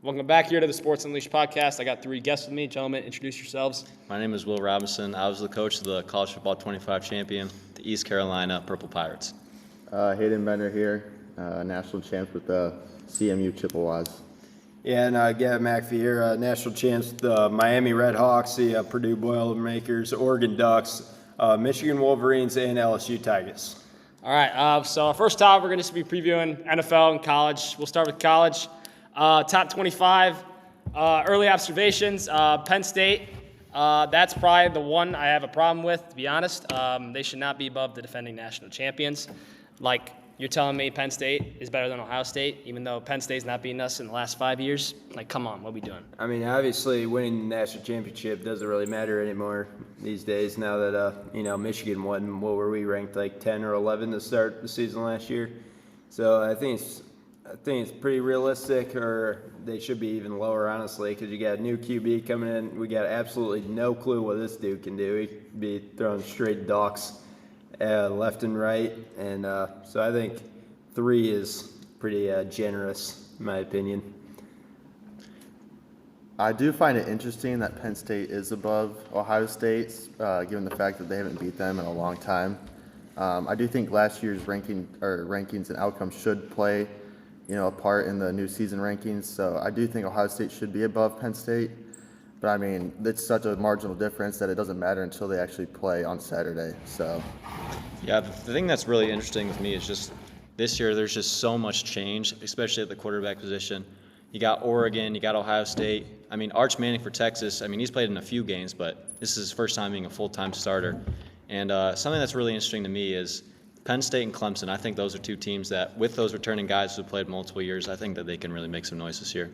Welcome back here to the Sports Unleashed podcast. I got 3 guests with me. Gentlemen, introduce yourselves. My name is Will Robinson. I was the coach of the College Football 25 champion, the East Carolina Purple Pirates. Hayden Bender here, national champ with the CMU Chippewas. Yeah, and Gavin McAfee here, national champs, the Miami Redhawks, the Purdue Boilermakers, Oregon Ducks, Michigan Wolverines, and LSU Tigers. All right, so our first topic, we're going to be previewing NFL and college. We'll start with college. Top 25, early observations, Penn State. That's probably the one I have a problem with, to be honest. They should not be above the defending national champions. Like, you're telling me Penn State is better than Ohio State, even though Penn State's not beating us in the last 5 years? Like, come on, what are we doing? I mean, obviously, winning the national championship doesn't really matter anymore these days now that, Michigan won. What were we ranked, like 10 or 11 to start the season last year? So I think it's pretty realistic, or they should be even lower, honestly, because you got a new QB coming in. We got absolutely no clue what this dude can do. He could be throwing straight ducks left and right, and so I think 3 is pretty generous, in my opinion. I do find it interesting that Penn State is above Ohio State, given the fact that they haven't beat them in a long time. I do think last year's rankings and outcomes should play a part in the new season rankings. So I do think Ohio State should be above Penn State. But I mean, it's such a marginal difference that it doesn't matter until they actually play on Saturday. So, yeah, the thing that's really interesting with me is just this year there's just so much change, especially at the quarterback position. You got Oregon, you got Ohio State. I mean, Arch Manning for Texas, I mean, he's played in a few games, but this is his first time being a full-time starter. And something that's really interesting to me is Penn State and Clemson. I think those are 2 teams that, with those returning guys who played multiple years, I think that they can really make some noise this year.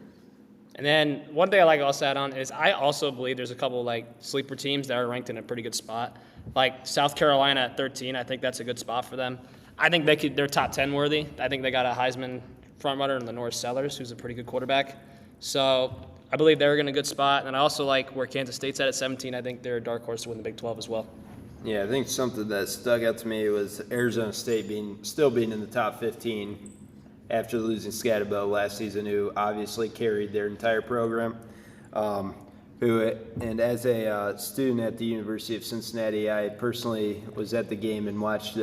And then one thing I like to also add on is I also believe there's a couple like sleeper teams that are ranked in a pretty good spot. Like South Carolina at 13, I think that's a good spot for them. I think they're top 10 worthy. I think they got a Heisman frontrunner in Lenore Sellers, who's a pretty good quarterback. So I believe they're in a good spot. And I also like where Kansas State's at 17. I think they're a dark horse to win the Big 12 as well. Yeah, I think something that stuck out to me was Arizona State still being in the top 15 after losing Scatterbo last season, who obviously carried their entire program. And as a student at the University of Cincinnati, I personally was at the game and watched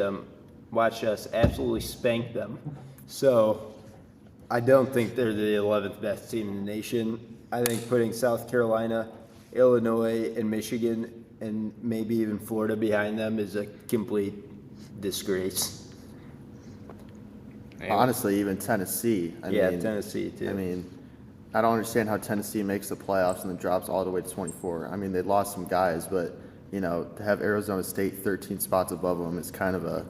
us absolutely spank them. So I don't think they're the 11th best team in the nation. I think putting South Carolina, Illinois, and Michigan, and maybe even Florida behind them is a complete disgrace. honestly, even Tennessee. I mean, Tennessee too. I mean, I don't understand how Tennessee makes the playoffs and then drops all the way to 24. I mean, they lost some guys, but, to have Arizona State 13 spots above them is kind of a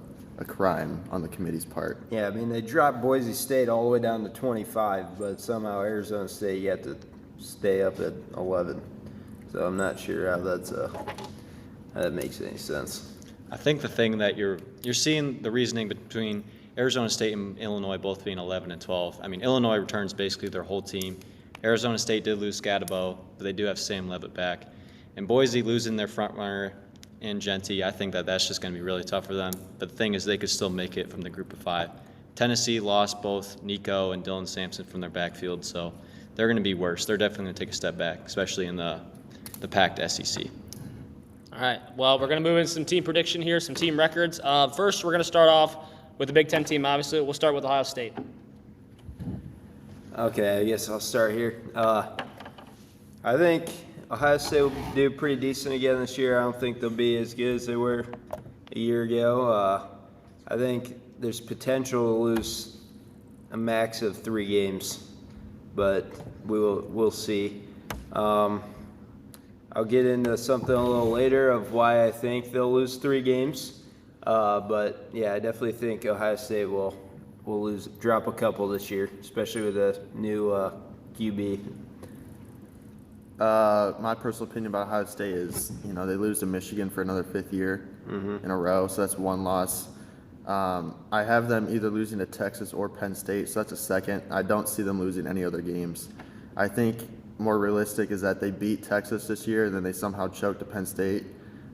crime on the committee's part. Yeah, I mean, they dropped Boise State all the way down to 25, but somehow Arizona State yet to stay up at 11. So I'm not sure how that makes any sense. I think the thing that you're seeing the reasoning between Arizona State and Illinois both being 11 and 12. I mean, Illinois returns basically their whole team. Arizona State did lose Scatterbo, but they do have Sam Levitt back. And Boise losing their front runner in Genty, I think that's just going to be really tough for them. But the thing is, they could still make it from the group of 5. Tennessee lost both Nico and Dylan Sampson from their backfield, so they're going to be worse. They're definitely going to take a step back, especially in the packed SEC. All right, well, we're going to move into some team prediction here, some team records. First, we're going to start off with the Big Ten team, obviously. We'll start with Ohio State. Okay, I guess I'll start here. I think Ohio State will do pretty decent again this year. I don't think they'll be as good as they were a year ago. I think there's potential to lose a max of 3 games, but we'll see. I'll get into something a little later of why I think they'll lose 3 games. But yeah, I definitely think Ohio State will drop a couple this year, especially with a new QB. My personal opinion about Ohio State is, they lose to Michigan for another 5th year in a row, so that's 1 loss. I have them either losing to Texas or Penn State, so that's a 2nd. I don't see them losing any other games. I think more realistic is that they beat Texas this year, and then they somehow choke to Penn State.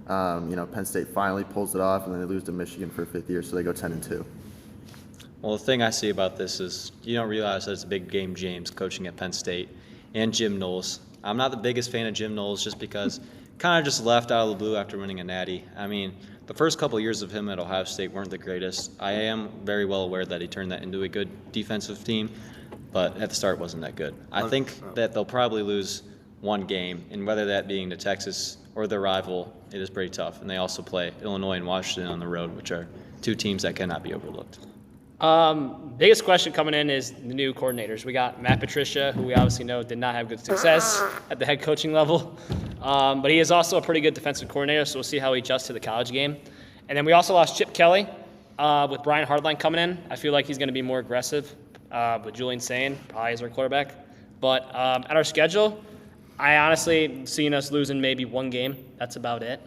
Penn State finally pulls it off, and then they lose to Michigan for a 5th year, so they go 10-2. Well, the thing I see about this is you don't realize that it's a big game James coaching at Penn State and Jim Knowles. I'm not the biggest fan of Jim Knowles just because kind of just left out of the blue after winning a natty. I mean, the first couple of years of him at Ohio State weren't the greatest. I am very well aware that he turned that into a good defensive team, but at the start wasn't that good. I think that they'll probably lose one game, and whether that being to Texas or their rival, it is pretty tough. And they also play Illinois and Washington on the road, which are two teams that cannot be overlooked. Biggest question coming in is the new coordinators. We got Matt Patricia, who we obviously know did not have good success at the head coaching level, but he is also a pretty good defensive coordinator, so we'll see how he adjusts to the college game. And then we also lost Chip Kelly with Brian Hardline coming in. I feel like he's going to be more aggressive with Julian Sain, probably as our quarterback. But at our schedule, I honestly seen us losing maybe one game. That's about it.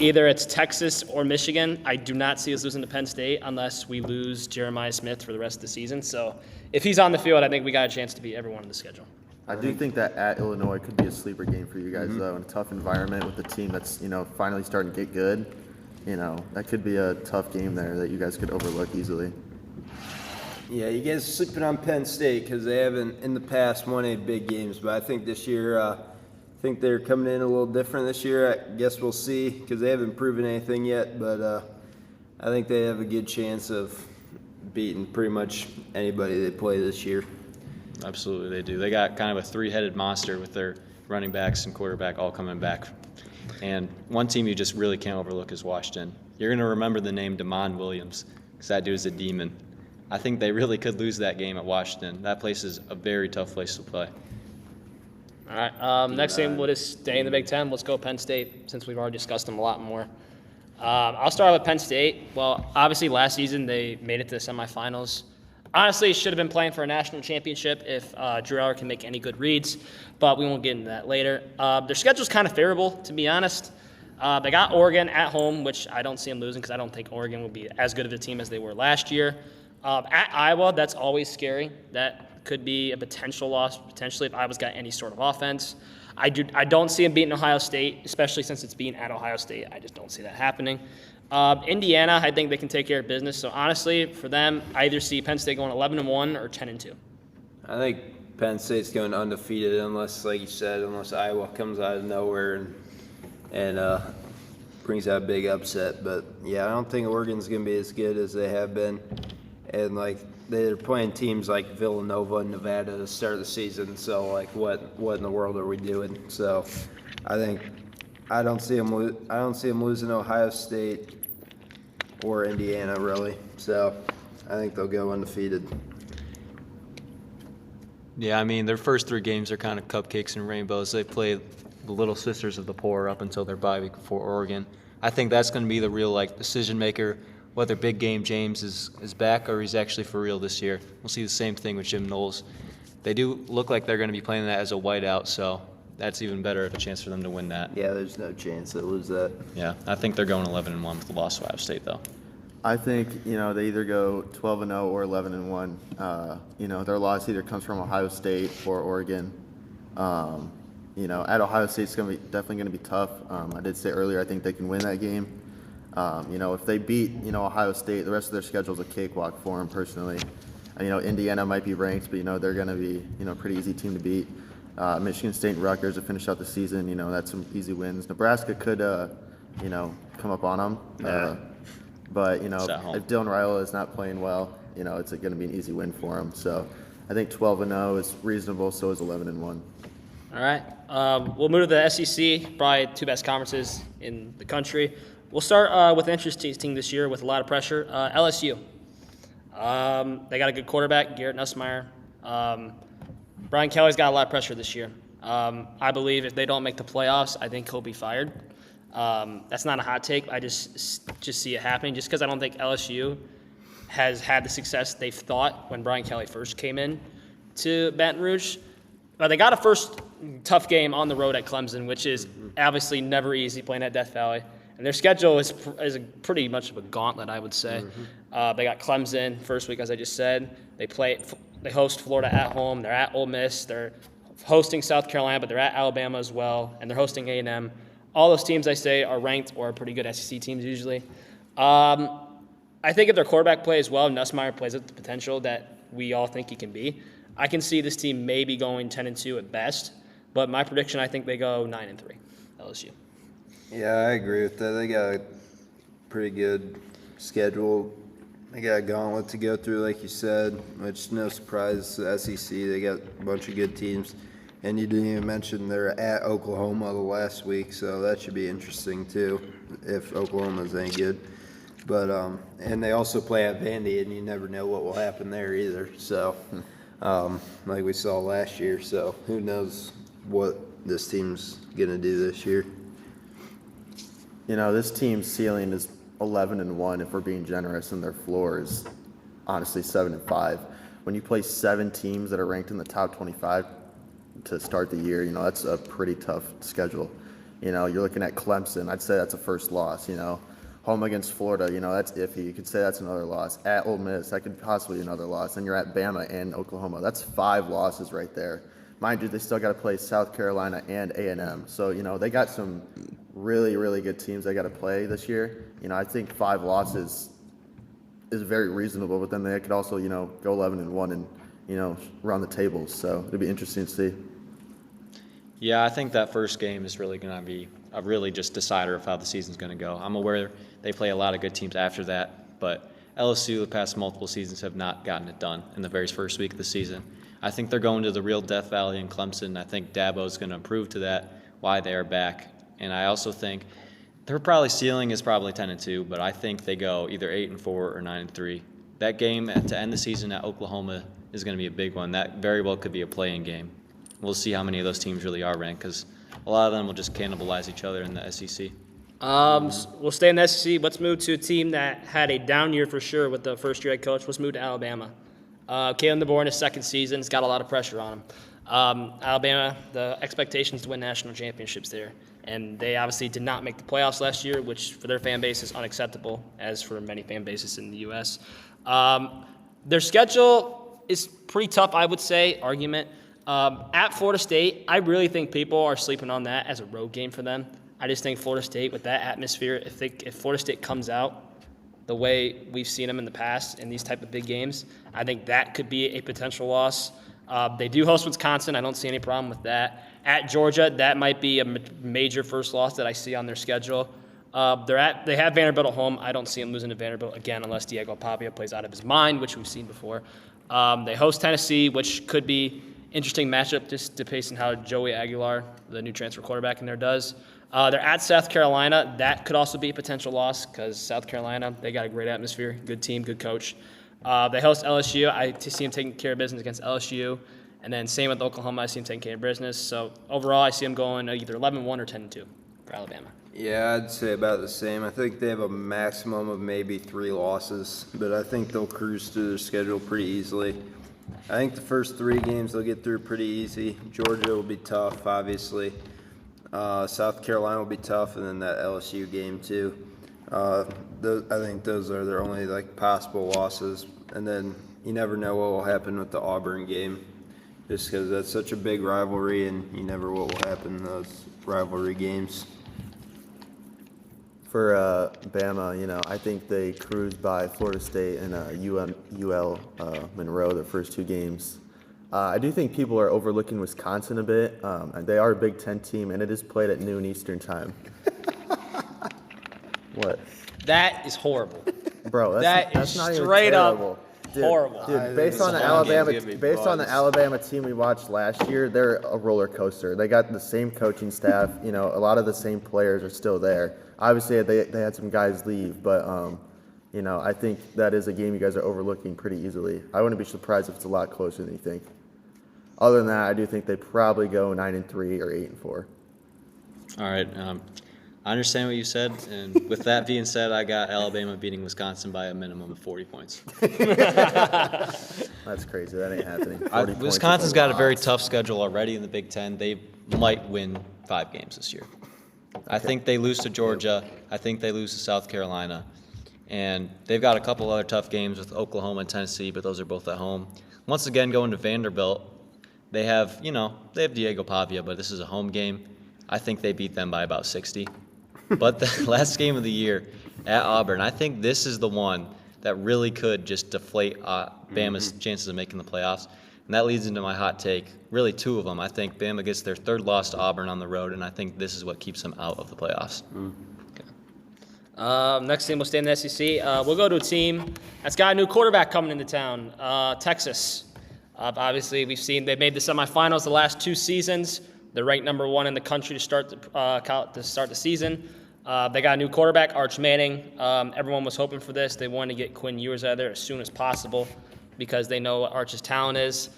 Either it's Texas or Michigan. I do not see us losing to Penn State unless we lose Jeremiah Smith for the rest of the season. So if he's on the field, I think we got a chance to beat everyone on the schedule. I do think that at Illinois could be a sleeper game for you guys, though, in a tough environment with a team that's, finally starting to get good. That could be a tough game there that you guys could overlook easily. Yeah, you guys are sleeping on Penn State because they haven't in the past won any big games, but I think this year, I think they're coming in a little different this year. I guess we'll see because they haven't proven anything yet, but I think they have a good chance of beating pretty much anybody they play this year. Absolutely, they do. They got kind of a three-headed monster with their running backs and quarterback all coming back. And one team you just really can't overlook is Washington. You're going to remember the name Damon Williams because that dude's a demon. I think they really could lose that game at Washington. That place is a very tough place to play. All right, next game, we'll just stay in the Big Ten. Let's go Penn State since we've already discussed them a lot more. I'll start with Penn State. Well, obviously last season they made it to the semifinals. Honestly, should have been playing for a national championship if Drew Aller can make any good reads, but we won't get into that later. Their schedule's kind of favorable, to be honest. They got Oregon at home, which I don't see them losing because I don't think Oregon will be as good of a team as they were last year. At Iowa, that's always scary. That could be a potential loss, potentially, if Iowa's got any sort of offense. I don't see them beating Ohio State, especially since it's being at Ohio State. I just don't see that happening. Indiana, I think they can take care of business. So, honestly, for them, I either see Penn State going 11-1 or 10-2. I think Penn State's going undefeated unless, like you said, unless Iowa comes out of nowhere and brings out a big upset. But, yeah, I don't think Oregon's going to be as good as they have been. And, they're playing teams like Villanova and Nevada to start the season. So, what in the world are we doing? So, I don't see them losing Ohio State or Indiana, really. So, I think they'll go undefeated. Yeah, I mean, their first three games are kind of cupcakes and rainbows. They play the little sisters of the poor up until their bye week before Oregon. I think that's going to be the real decision maker, whether big game James is back or he's actually for real this year. We'll see the same thing with Jim Knowles. They do look like they're going to be playing that as a whiteout, so that's even better of a chance for them to win that. Yeah, there's no chance they'll lose that. Yeah, I think they're going 11-1 with the loss to Ohio State, though. I think, they either go 12-0 or 11-1. Their loss either comes from Ohio State or Oregon. At Ohio State, it's definitely going to be tough. I did say earlier I think they can win that game. If they beat, Ohio State, the rest of their schedule is a cakewalk for them personally. Indiana might be ranked, but, they're going to be, a pretty easy team to beat. Michigan State and Rutgers to finish out the season, that's some easy wins. Nebraska could, come up on them. Yeah. But, if Dylan Raiola is not playing well, it's going to be an easy win for him. So I think 12-0 is reasonable, so is 11-1. All right. We'll move to the SEC, probably two best conferences in the country. We'll start with an interesting team this year with a lot of pressure. LSU. They got a good quarterback, Garrett Nussmeier. Brian Kelly's got a lot of pressure this year. I believe if they don't make the playoffs, I think he'll be fired. That's not a hot take. I just see it happening just because I don't think LSU has had the success they thought when Brian Kelly first came in to Baton Rouge. But they got a first tough game on the road at Clemson, which is obviously never easy playing at Death Valley. And their schedule is pretty much of a gauntlet, I would say. They got Clemson first week, as I just said. They host Florida at home. They're at Ole Miss. They're hosting South Carolina, but they're at Alabama as well, and they're hosting A&M. All those teams, I say, are ranked or are pretty good SEC teams usually. I think if their quarterback plays well, Nussmeier plays at the potential that we all think he can be, I can see this team maybe going 10-2 at best. But my prediction, I think they go 9-3, LSU. Yeah, I agree with that. They got a pretty good schedule. They got a gauntlet to go through, like you said, which no surprise. The SEC, they got a bunch of good teams. And you didn't even mention they're at Oklahoma the last week, so that should be interesting too, if Oklahoma's any good. But and they also play at Vandy, and you never know what will happen there either. So, like we saw last year, so who knows what this team's gonna do this year. You know, this team's ceiling is 11-1 if we're being generous, and their floor is honestly 7-5. When you play 7 teams that are ranked in the top 25 to start the year, you know, that's a pretty tough schedule. You know, you're looking at Clemson. I'd say that's a first loss, you know. Home against Florida, you know, that's iffy. You could say that's another loss. At Ole Miss, that could possibly be another loss. And you're at Bama and Oklahoma. That's 5 losses right there. Mind you, they still got to play South Carolina and A&M. So, you know, they got some really, really good teams they got to play this year. You know, I think 5 losses is very reasonable, but then they could also, you know, go 11-1 and, you know, run the tables. So it'd be interesting to see. Yeah, I think that first game is really going to be a really just decider of how the season's going to go. I'm aware they play a lot of good teams after that, but LSU the past multiple seasons have not gotten it done in the very first week of the season. I think they're going to the real Death Valley in Clemson. I think Dabo's going to prove to that why they are back. And I also think their ceiling is probably 10-2, but I think they go either 8-4 or 9-3. That game to end the season at Oklahoma is going to be a big one. That very well could be a play-in game. We'll see how many of those teams really are ranked, because a lot of them will just cannibalize each other in the SEC. We'll stay in the SEC. Let's move to a team that had a down year for sure with the first-year head coach. Let's move to Alabama. Kalen DeBoer in his second season has got a lot of pressure on him. Alabama, the expectations to win national championships there. And they obviously did not make the playoffs last year, which for their fan base is unacceptable, as for many fan bases in the U.S. Their schedule is pretty tough, I would say, argument. At Florida State, I really think people are sleeping on that as a road game for them. I just think Florida State, with that atmosphere, if Florida State comes out the way we've seen them in the past in these type of big games, I think that could be a potential loss. They do host Wisconsin. I don't see any problem with that. At Georgia, that might be a major first loss that I see on their schedule. They have Vanderbilt at home. I don't see them losing to Vanderbilt again unless Diego Pavia plays out of his mind, which we've seen before. They host Tennessee, which could be interesting matchup just based on how Joey Aguilar, the new transfer quarterback in there, does. They're at South Carolina. That could also be a potential loss because South Carolina, they got a great atmosphere, good team, good coach. They host LSU. I see them taking care of business against LSU. And then same with Oklahoma. I see them taking care of business. So overall, I see them going either 11-1 or 10-2 for Alabama. Yeah, I'd say about the same. I think they have a maximum of maybe 3 losses, but I think they'll cruise through their schedule pretty easily. I think the first 3 games they'll get through pretty easy. Georgia will be tough, obviously. South Carolina will be tough, and then that LSU game too. I think those are their only possible losses. And then you never know what will happen with the Auburn game, just because that's such a big rivalry, and you never know what will happen in those rivalry games. For Bama, you know, I think they cruised by Florida State and UL Monroe the first 2 games. I do think people are overlooking Wisconsin a bit. They are a Big Ten team, and it is played at noon Eastern time. What? That is horrible. Bro, that's not even straight terrible. up horrible. Dude, based on the Alabama team we watched last year, they're a roller coaster. They got the same coaching staff. You know, a lot of the same players are still there. Obviously, they had some guys leave, but you know, I think that is a game you guys are overlooking pretty easily. I wouldn't be surprised if it's a lot closer than you think. Other than that, I do think they probably go 9-3 or 8-4. All right. I understand what you said, and with that being said, I got Alabama beating Wisconsin by a minimum of 40 points. That's crazy. That ain't happening. Wisconsin's got a very tough schedule already in the Big Ten. They might win 5 games this year. Okay. I think they lose to Georgia. I think they lose to South Carolina. And they've got a couple other tough games with Oklahoma and Tennessee, but those are both at home. Once again, going to Vanderbilt, they have Diego Pavia, but this is a home game. I think they beat them by about 60. But the last game of the year at Auburn, I think this is the one that really could just deflate Bama's chances of making the playoffs. And that leads into my hot take, really two of them. I think Bama gets their third loss to Auburn on the road, and I think this is what keeps them out of the playoffs. Next team will stay in the SEC. We'll go to a team that's got a new quarterback coming into town, Texas. Obviously, we've seen they've made the semifinals the last 2 seasons. They're ranked number 1 in the country to start the season. They got a new quarterback, Arch Manning. Everyone was hoping for this. They wanted to get Quinn Ewers out of there as soon as possible because they know what Arch's talent is.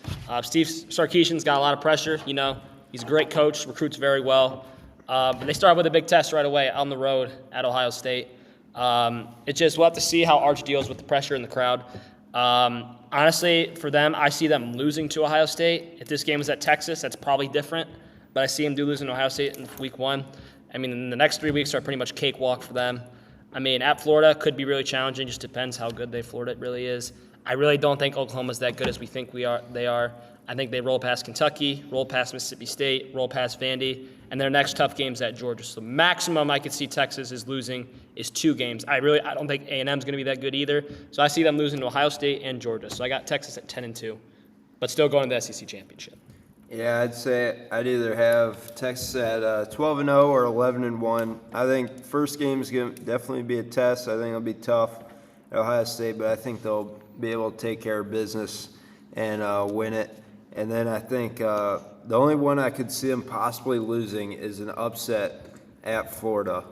Steve Sarkisian's got a lot of pressure. You know, he's a great coach, recruits very well. But they started with a big test right away on the road at Ohio State. We'll have to see how Arch deals with the pressure in the crowd. Honestly, for them, I see them losing to Ohio State. If this game was at Texas, that's probably different. But I see them losing to Ohio State in week 1. I mean, the next 3 weeks are pretty much cakewalk for them. I mean, at Florida could be really challenging. Just depends how good Florida really is. I really don't think Oklahoma's that good as we think they are. I think they roll past Kentucky, roll past Mississippi State, roll past Vandy, and their next tough game's at Georgia. So maximum I could see Texas is losing is 2 games. I don't think A&M's going to be that good either. So I see them losing to Ohio State and Georgia. So I got Texas at 10-2, but still going to the SEC championship. Yeah, I'd say I'd either have Texas at 12-0 or 11-1. I think first game is going to definitely be a test. I think it'll be tough at Ohio State, but I think they'll be able to take care of business and win it. And then I think the only one I could see them possibly losing is an upset at Florida.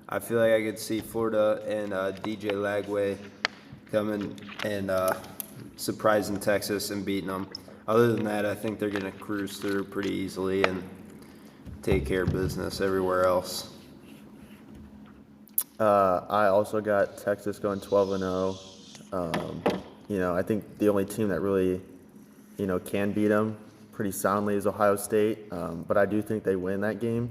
I feel like I could see Florida and DJ Lagway coming and surprising Texas and beating them. Other than that, I think they're going to cruise through pretty easily and take care of business everywhere else. I also got Texas going 12-0. I think the only team that really, can beat them pretty soundly is Ohio State. But I do think they win that game.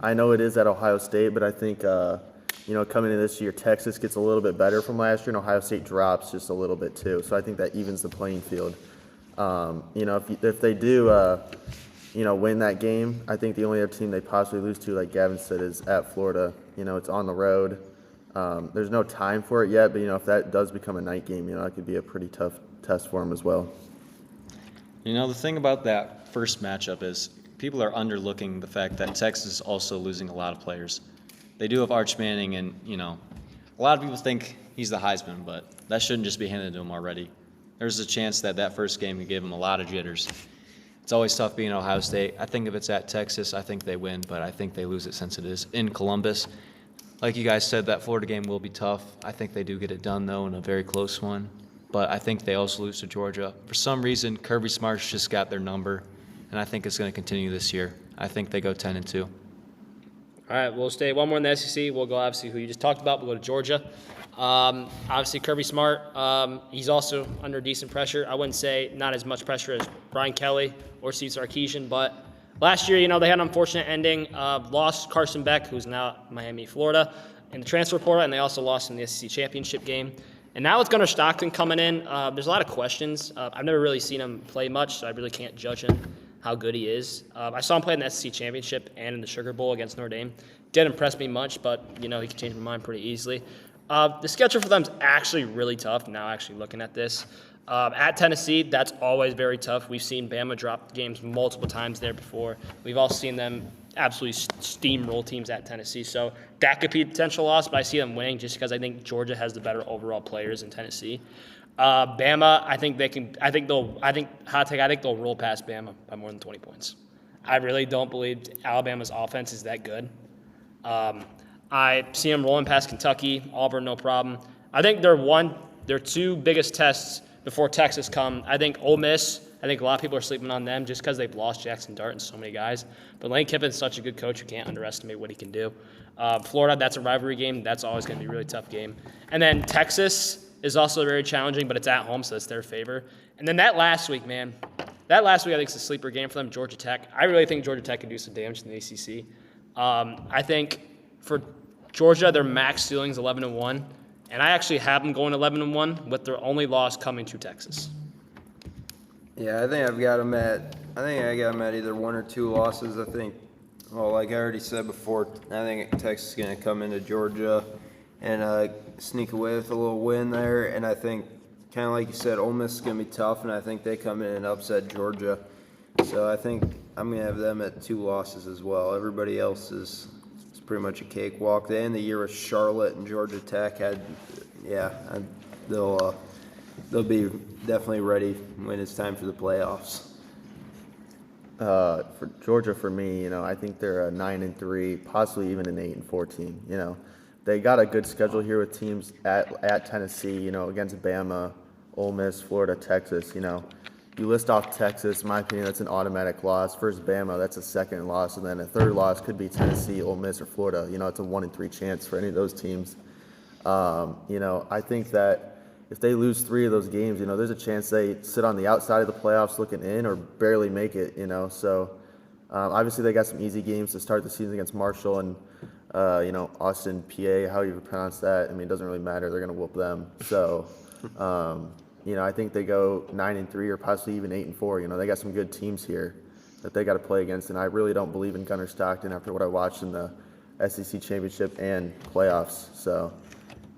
I know it is at Ohio State, but I think, coming into this year, Texas gets a little bit better from last year, and Ohio State drops just a little bit too. So I think that evens the playing field. If they do, win that game, I think the only other team they possibly lose to, like Gavin said, is at Florida. It's on the road. There's no time for it yet, but, if that does become a night game, that could be a pretty tough test for them as well. The thing about that first matchup is people are underlooking the fact that Texas is also losing a lot of players. They do have Arch Manning, and, a lot of people think he's the Heisman, but that shouldn't just be handed to him already. There's a chance that first game could give him a lot of jitters. It's always tough being Ohio State. I think if it's at Texas, I think they win, but I think they lose it since it is in Columbus. Like you guys said, that Florida game will be tough. I think they do get it done, though, in a very close one. But I think they also lose to Georgia. For some reason, Kirby Smart's just got their number, and I think it's going to continue this year. I think they go 10-2. All right, we'll stay one more in the SEC. We'll go, obviously, who you just talked about. We'll go to Georgia. Obviously, Kirby Smart, he's also under decent pressure. I wouldn't say not as much pressure as Brian Kelly or Steve Sarkisian, but last year, they had an unfortunate ending. Lost Carson Beck, who's now at Miami, Florida, in the transfer portal, and they also lost in the SEC championship game. And now with Gunnar Stockton coming in, there's a lot of questions. I've never really seen him play much, so I really can't judge him how good he is. I saw him play in the SEC championship and in the Sugar Bowl against Notre Dame. Didn't impress me much, but, he can change my mind pretty easily. The schedule for them is actually really tough, now actually looking at this. At Tennessee, that's always very tough. We've seen Bama drop games multiple times there before. We've all seen them absolutely steamroll teams at Tennessee. So that could be a potential loss, but I see them winning just because I think Georgia has the better overall players in Tennessee. Bama, I think they'll roll past Bama by more than 20 points. I really don't believe Alabama's offense is that good. I see them rolling past Kentucky, Auburn, no problem. I think their 2 biggest tests before Texas come. I think Ole Miss, I think a lot of people are sleeping on them just because they've lost Jackson Dart and so many guys. But Lane Kiffin's such a good coach, you can't underestimate what he can do. Florida, that's a rivalry game. That's always going to be a really tough game. And then Texas is also very challenging, but it's at home, so it's their favor. And then that last week, I think it's a sleeper game for them, Georgia Tech. I really think Georgia Tech can do some damage in the ACC. I think for Georgia, their max ceiling is 11-1. And I actually have them going 11-1 with their only loss coming to Texas. Yeah, I think I got them at either 1 or 2 losses. I think, like I already said before, I think Texas is going to come into Georgia and sneak away with a little win there. And I think, kind of like you said, Ole Miss is going to be tough, and I think they come in and upset Georgia. So I think I'm going to have them at 2 losses as well. Everybody else is pretty much a cakewalk. They end the year with Charlotte and Georgia Tech. They'll be definitely ready when it's time for the playoffs. For Georgia, for me, I think they're a 9-3, possibly even an 8-4 team. They got a good schedule here with teams at Tennessee, against Bama, Ole Miss, Florida, Texas. You list off Texas, in my opinion, that's an automatic loss. First Bama, that's a second loss, and then a third loss could be Tennessee, Ole Miss, or Florida. It's a 1-3 chance for any of those teams. I think that if they lose 3 of those games, there's a chance they sit on the outside of the playoffs looking in or barely make it. So obviously they got some easy games to start the season against Marshall and Austin, PA, how you pronounce that. It doesn't really matter. They're going to whoop them. So, I think they go 9-3 or possibly even 8-4. They got some good teams here that they got to play against. And I really don't believe in Gunnar Stockton after what I watched in the SEC championship and playoffs. So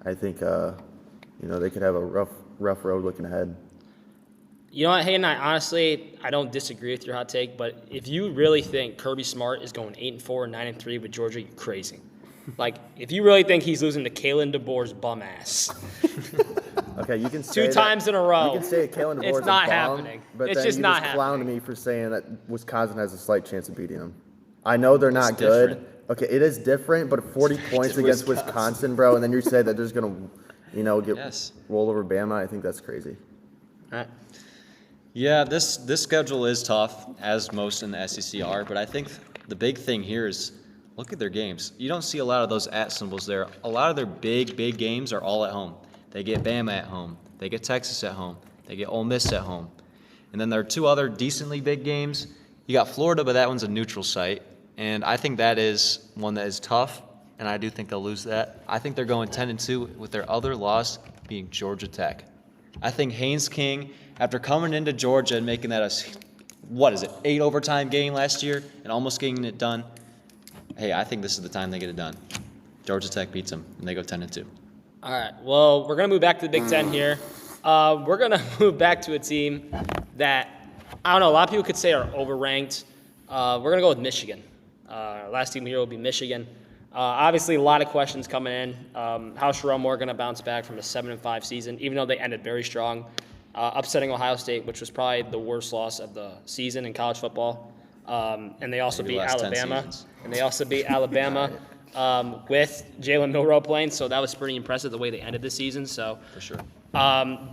I think, they could have a rough road looking ahead. You know what, Hayden, I don't disagree with your hot take, but if you really think Kirby Smart is going 8-4 and 9-3 with Georgia, you're crazy. If you really think he's losing to Kalen DeBoer's bum ass. Okay, you can say 2 times in a row. You can say Kalen DeBoer's It's not a bum, happening. but It's then just you not just clowned happening. me for saying that Wisconsin has a slight chance of beating them. I know they're not It's good. different. Okay, it is different, but 40 points against Wisconsin, bro, and then you say that there's going to, Yes. roll over Bama. I think that's crazy. All right. Yeah, this schedule is tough, as most in the SEC are, but I think the big thing here is look at their games. You don't see a lot of those at symbols there. A lot of their big games are all at home. They get Bama at home. They get Texas at home. They get Ole Miss at home. And then there are 2 other decently big games. You got Florida, but that one's a neutral site. And I think that is one that is tough, and I do think they'll lose that. I think they're going 10-2 with their other loss being Georgia Tech. I think Haynes King, after coming into Georgia and making that 8 overtime game last year and almost getting it done, hey, I think this is the time they get it done. Georgia Tech beats them, and they go 10-2. All right. Well, we're going to move back to the Big Ten here. We're going to move back to a team that, I don't know, a lot of people could say are overranked. We're going to go with Michigan. Last team here will be Michigan. Obviously, a lot of questions coming in. How's Sherrone Moore going to bounce back from a 7-5 season, even though they ended very strong, upsetting Ohio State, which was probably the worst loss of the season in college football. And they also Maybe beat last 10 Alabama. seasons. And they also beat Alabama with Jalen Milroe playing. So that was pretty impressive the way they ended the season. So For sure.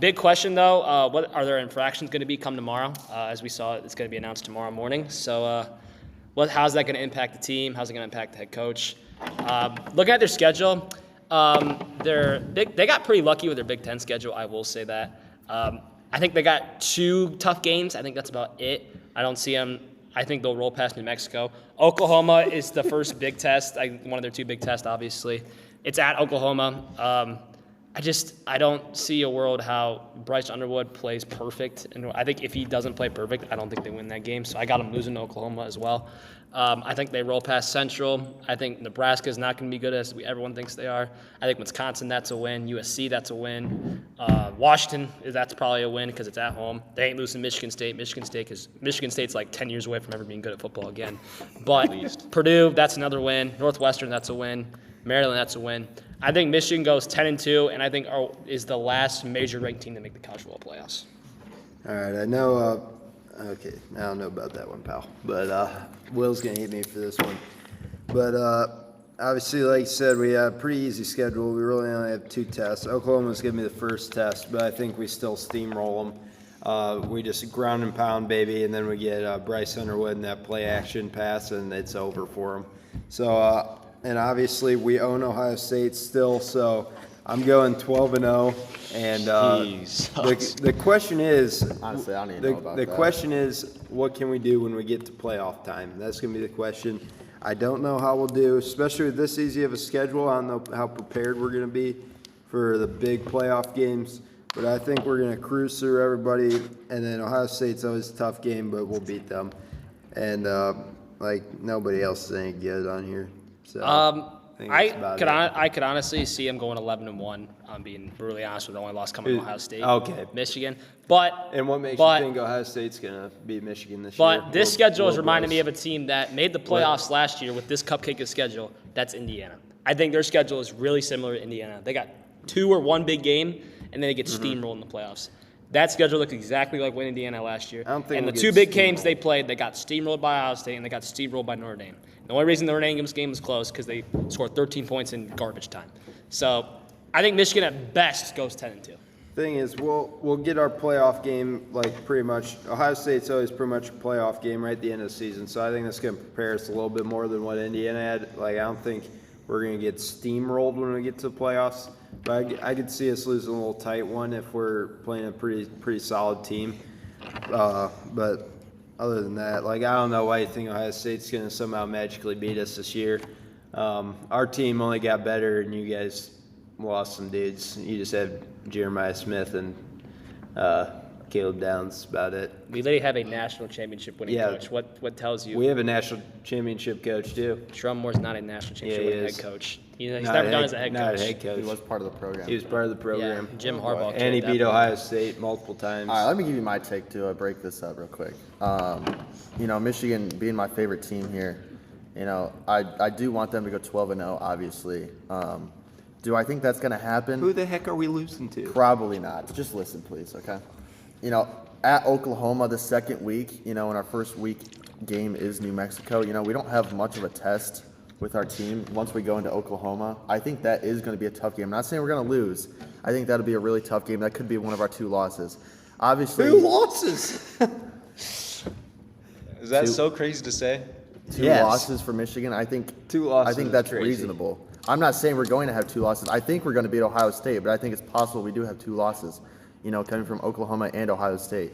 big question though, what are their infractions going to be come tomorrow? As we saw, it's going to be announced tomorrow morning. So how's that going to impact the team? How's it going to impact the head coach? Looking at their schedule, they got pretty lucky with their Big Ten schedule. I will say that. I think they got 2 tough games. I think that's about it. I don't see them. I think they'll roll past New Mexico. Oklahoma is the first big test. One of their 2 big tests, obviously. It's at Oklahoma. I don't see a world how Bryce Underwood plays perfect. And I think if he doesn't play perfect, I don't think they win that game. So I got them losing to Oklahoma as well. I think they roll past Central. I think Nebraska is not going to be good as everyone thinks they are. I think Wisconsin, that's a win. USC, that's a win. Washington, that's probably a win because it's at home. They ain't losing Michigan State. Michigan State's like 10 years away from ever being good at football again. But Purdue, that's another win. Northwestern, that's a win. Maryland, that's a win. I think Michigan goes 10-2, and I think is the last major ranked team to make the college football playoffs. All right, I know. Okay, I don't know about that one, pal. But Will's gonna hate me for this one. But obviously, like you said, we have a pretty easy schedule. We really only have 2 tests. Oklahoma's gonna be the first test, but I think we still steamroll them. We just ground and pound, baby, and then we get Bryce Underwood in that play action pass, and it's over for them. So, and obviously, we own Ohio State still, so I'm going 12-0. And the question is, Honestly, I don't even know about the that. question is, what can we do when we get to playoff time? That's going to be the question. I don't know how we'll do, especially with this easy of a schedule. I don't know how prepared we're going to be for the big playoff games. But I think we're going to cruise through everybody. And then Ohio State's always a tough game, but we'll beat them. And, nobody else is any good on here. So. think that's about it. I could honestly see him going 11-1. I'm being brutally honest with the only loss coming to Ohio State. Okay. Michigan. But And what makes you think Ohio State's going to beat Michigan this year? But this schedule is reminding me of of a team that made the playoffs last year with this cupcake of schedule. That's Indiana. I think their schedule is really similar to Indiana. They got 2 or 1 big game, and then they get steamrolled in the playoffs. That schedule looked exactly like when Indiana last year. I don't think and the we'll 2 get big games steamrolled. they played, they got steamrolled by Ohio State, and they got steamrolled by Notre Dame. The only reason the Notre Dame game was close because they scored 13 points in garbage time. So I think Michigan at best goes 10-2. Thing is, we'll get our playoff game like pretty much. Ohio State's always pretty much a playoff game right at the end of the season, so I think that's going to prepare us a little bit more than what Indiana had. Like, I don't think we're going to get steamrolled when we get to the playoffs, but I could see us losing a little tight one if we're playing a pretty solid team. But other than that, like, I don't know why you think Ohio State's going to somehow magically beat us this year. Our team only got better, and you guys lost some dudes. You just had Jeremiah Smith and Caleb Downs, about it. We literally have a national championship winning Yeah. coach. What tells you? We have a national championship coach too. Sherrod Moore's not a national championship he winning is. head coach. He's Not never done as a head not coach. a head coach. He was part of the program. He was part of the program. Yeah, Jim Harbaugh. And he killed beat that Ohio State multiple times. All right, let me give you my take to break this up real quick. Michigan being my favorite team here, I do want them to go 12-0, obviously. Do I think that's going to happen? Who the heck are we losing to? Probably not. Just listen, please, okay? At Oklahoma the second week, in our first week game is New Mexico. We don't have much of a test with our team once we go into Oklahoma. I think that is going to be a tough game. I'm not saying we're going to lose. I think that'll be a really tough game. That could be one of our 2 losses. Obviously, 2 losses. Is that Two- so crazy to say? 2 Yes. losses for Michigan. I think 2 losses I think is that's crazy. reasonable. I'm not saying we're going to have 2 losses. I think we're going to beat Ohio State, but I think it's possible we do have 2 losses, coming from Oklahoma and Ohio State.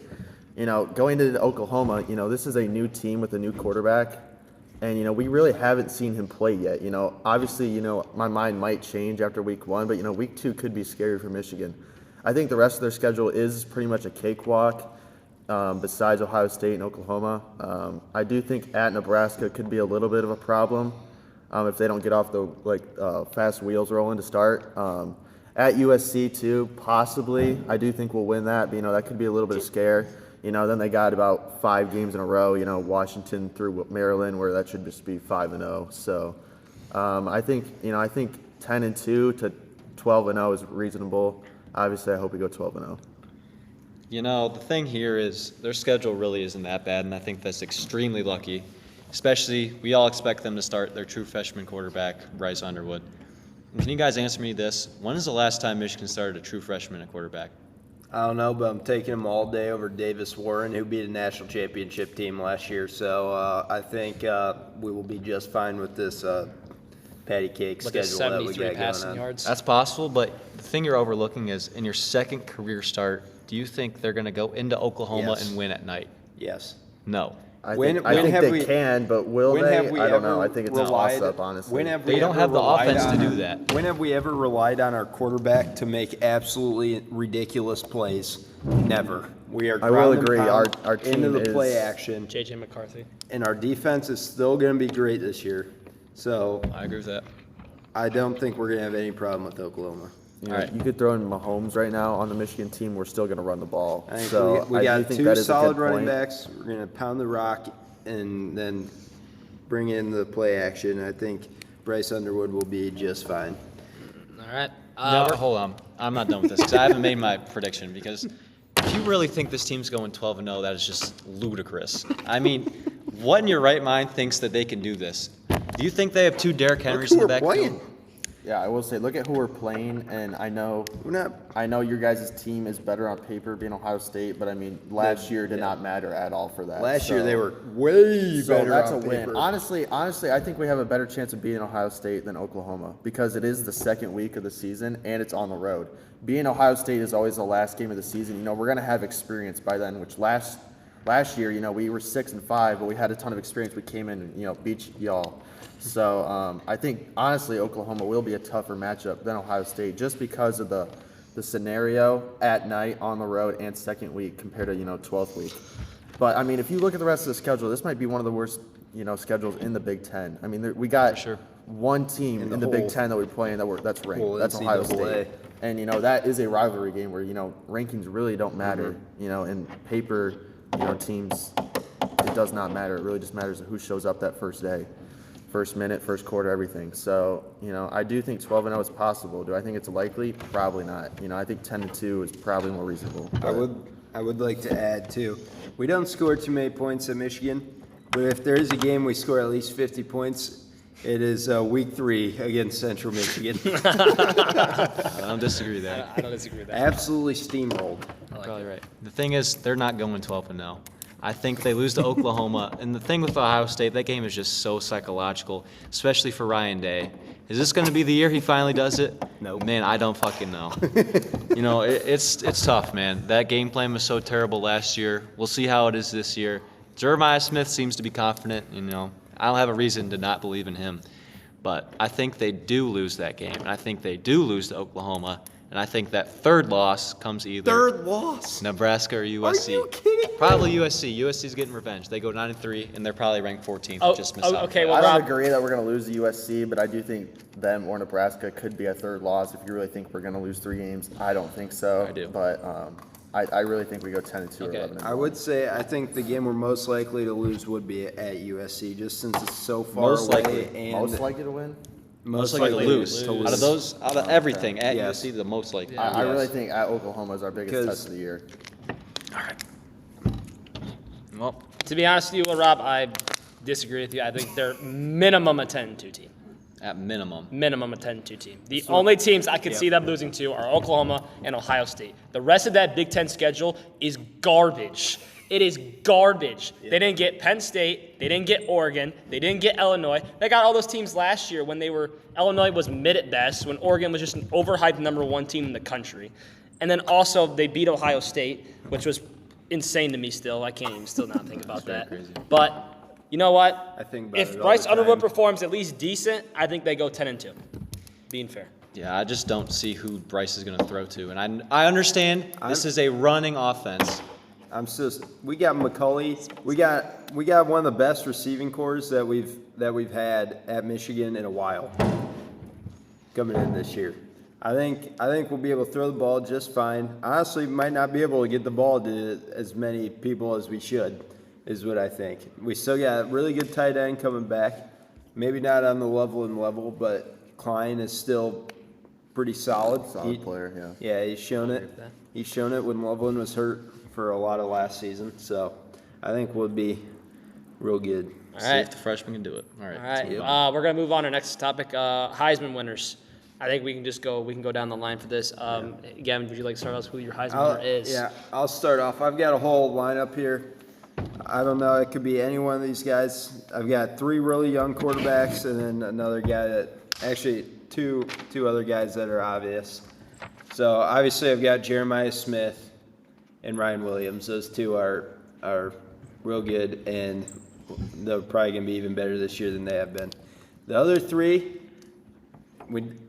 Going into Oklahoma, this is a new team with a new quarterback, and, we really haven't seen him play yet. Obviously, my mind might change after week 1, but, week 2 could be scary for Michigan. I think the rest of their schedule is pretty much a cakewalk. Besides Ohio State and Oklahoma, I do think at Nebraska could be a little bit of a problem if they don't get off the fast wheels rolling to start. At USC too, possibly. I do think we'll win that, but that could be a little bit of scare. Then they got about 5 games in a row. Washington through Maryland, where that should just be 5-0. So I think 10-2 to 12-0 is reasonable. Obviously, I hope we go 12-0. The thing here is their schedule really isn't that bad, and I think that's extremely lucky. Especially, we all expect them to start their true freshman quarterback, Bryce Underwood. And can you guys answer me this? When is the last time Michigan started a true freshman at quarterback? I don't know, but I'm taking him all day over Davis Warren, who beat a national championship team last year. So I think we will be just fine with this patty cake With his schedule that we 73 got passing going on. yards. That's possible, but the thing you're overlooking is in your second career start, do you think they're going to go into Oklahoma Yes. and win at night? Yes. No. I When- think, when I think have they we- can, but will When they? have we I don't know. ever I think it's a relied- toss-up, honestly. When have They we don't ever have the relied offense to on- do that. When have we ever relied on our quarterback to make absolutely ridiculous plays? Never. We are I will ground and agree. pound Our into team the play is- action, J.J. McCarthy. and our defense is still going to be great this year. So I agree with that. I don't think we're going to have any problem with Oklahoma. You All right. You could throw in Mahomes right now on the Michigan team. We're still going to run the ball. I think So we I do got think 2 that is a solid good running point. backs. We're going to pound the rock and then bring in the play action. I think Bryce Underwood will be just fine. All right. No, hold on. I'm not done with this because I haven't made my prediction. Because if you really think this team's going 12-0, that is just ludicrous. I mean, what in your right mind thinks that they can do this? Do you think they have 2 Derrick Henrys in the Look who we're backfield? playing. Yeah, I will say, look at who we're playing, and I know We're not. your guys' team is better on paper being Ohio State, but I mean, last year did not matter at all for that. Last year So- they were way So better that's on a win. paper. Honestly, I think we have a better chance of beating Ohio State than Oklahoma because it is the second week of the season and it's on the road. Being Ohio State is always the last game of the season. We're going to have experience by then, which last year, we were 6-5, but we had a ton of experience. We came in and, beat y'all. So I think, honestly, Oklahoma will be a tougher matchup than Ohio State just because of the scenario at night on the road and second week compared to, 12th week. But I mean, if you look at the rest of the schedule, this might be one of the worst, schedules in the Big Ten. I mean, we got one team in the Big Ten that we're playing that's ranked. That's Ohio State. And that is a rivalry game where rankings really don't matter. In paper, teams, it does not matter. It really just matters who shows up that first day, first minute, first quarter, everything. So I do think 12-0 is possible. Do I think it's likely? Probably not. I think 10-2 is probably more reasonable. I would like to add too. We don't score too many points at Michigan, but if there is a game we score at least 50 points. It is week 3 against Central Michigan. I don't disagree there. I don't disagree with that. Absolutely steamrolled. Probably right. The thing is, they're not going 12-0. I think they lose to Oklahoma. And the thing with Ohio State, that game is just so psychological, especially for Ryan Day. Is this going to be the year he finally does it? No. Man, I don't fucking know. It's tough, man. That game plan was so terrible last year. We'll see how it is this year. Jeremiah Smith seems to be confident, I don't have a reason to not believe in him. But I think they do lose that game. And I think they do lose to Oklahoma. And I think that third loss comes either Nebraska or USC. Are you kidding me? Probably USC. USC's getting revenge. They go 9-3, and they're probably ranked 14th. Just missed out. Okay, well, I don't Rob, agree that we're going to lose to USC, but I do think them or Nebraska could be a third loss. If you really think we're going to lose 3 games, I don't think so. I do. But I really think we go 10-2 or 11-1. I would say I think the game we're most likely to lose would be at USC, just since it's so far Most away. likely. And Most likely to win? Most likely to lose. Out of everything, at Yes. USC, the most likely. I really think at Oklahoma is our biggest test of the year. All right. Well, to be honest with you, Rob, I disagree with you. I think they're minimum a 10-2 team. at minimum. Minimum a 10-2 team. The only teams I could see them losing to are Oklahoma and Ohio State. The rest of that Big Ten schedule is garbage. It is garbage. Yeah. They didn't get Penn State. They didn't get Oregon. They didn't get Illinois. They got all those teams last year when Illinois was mid at best, when Oregon was just an overhyped number one team in the country. And then also they beat Ohio State, which was insane to me still. I can't even still not think about that. Crazy. But you know what? I think about if it all Bryce the time. Underwood performs at least decent, I think they go 10-2. Being fair. Yeah, I just don't see who Bryce is going to throw to. And I understand this is a running offense. We got McCulley. We got one of the best receiving corps that we've had at Michigan in a while. Coming in this year, I think we'll be able to throw the ball just fine. Honestly, might not be able to get the ball to as many people as we should, is what I think. We still got a really good tight end coming back. Maybe not on the level, but Klein is still pretty solid. Solid player, yeah. Yeah, he's shown it. He's shown it when Loveland was hurt for a lot of last season. So I think we'll be real good. All See right. if the freshman can do it. All right. All right. We're going to move on to our next topic, Heisman winners. I think we can go down the line for this. Gavin, would you like to start us who your Heisman winner is? Yeah, I'll start off. I've got a whole lineup here. I don't know. It could be any one of these guys. I've got 3 really young quarterbacks and then another guy that actually two other guys that are obvious. So obviously I've got Jeremiah Smith and Ryan Williams. Those two are real good, and they're probably going to be even better this year than they have been. The other 3,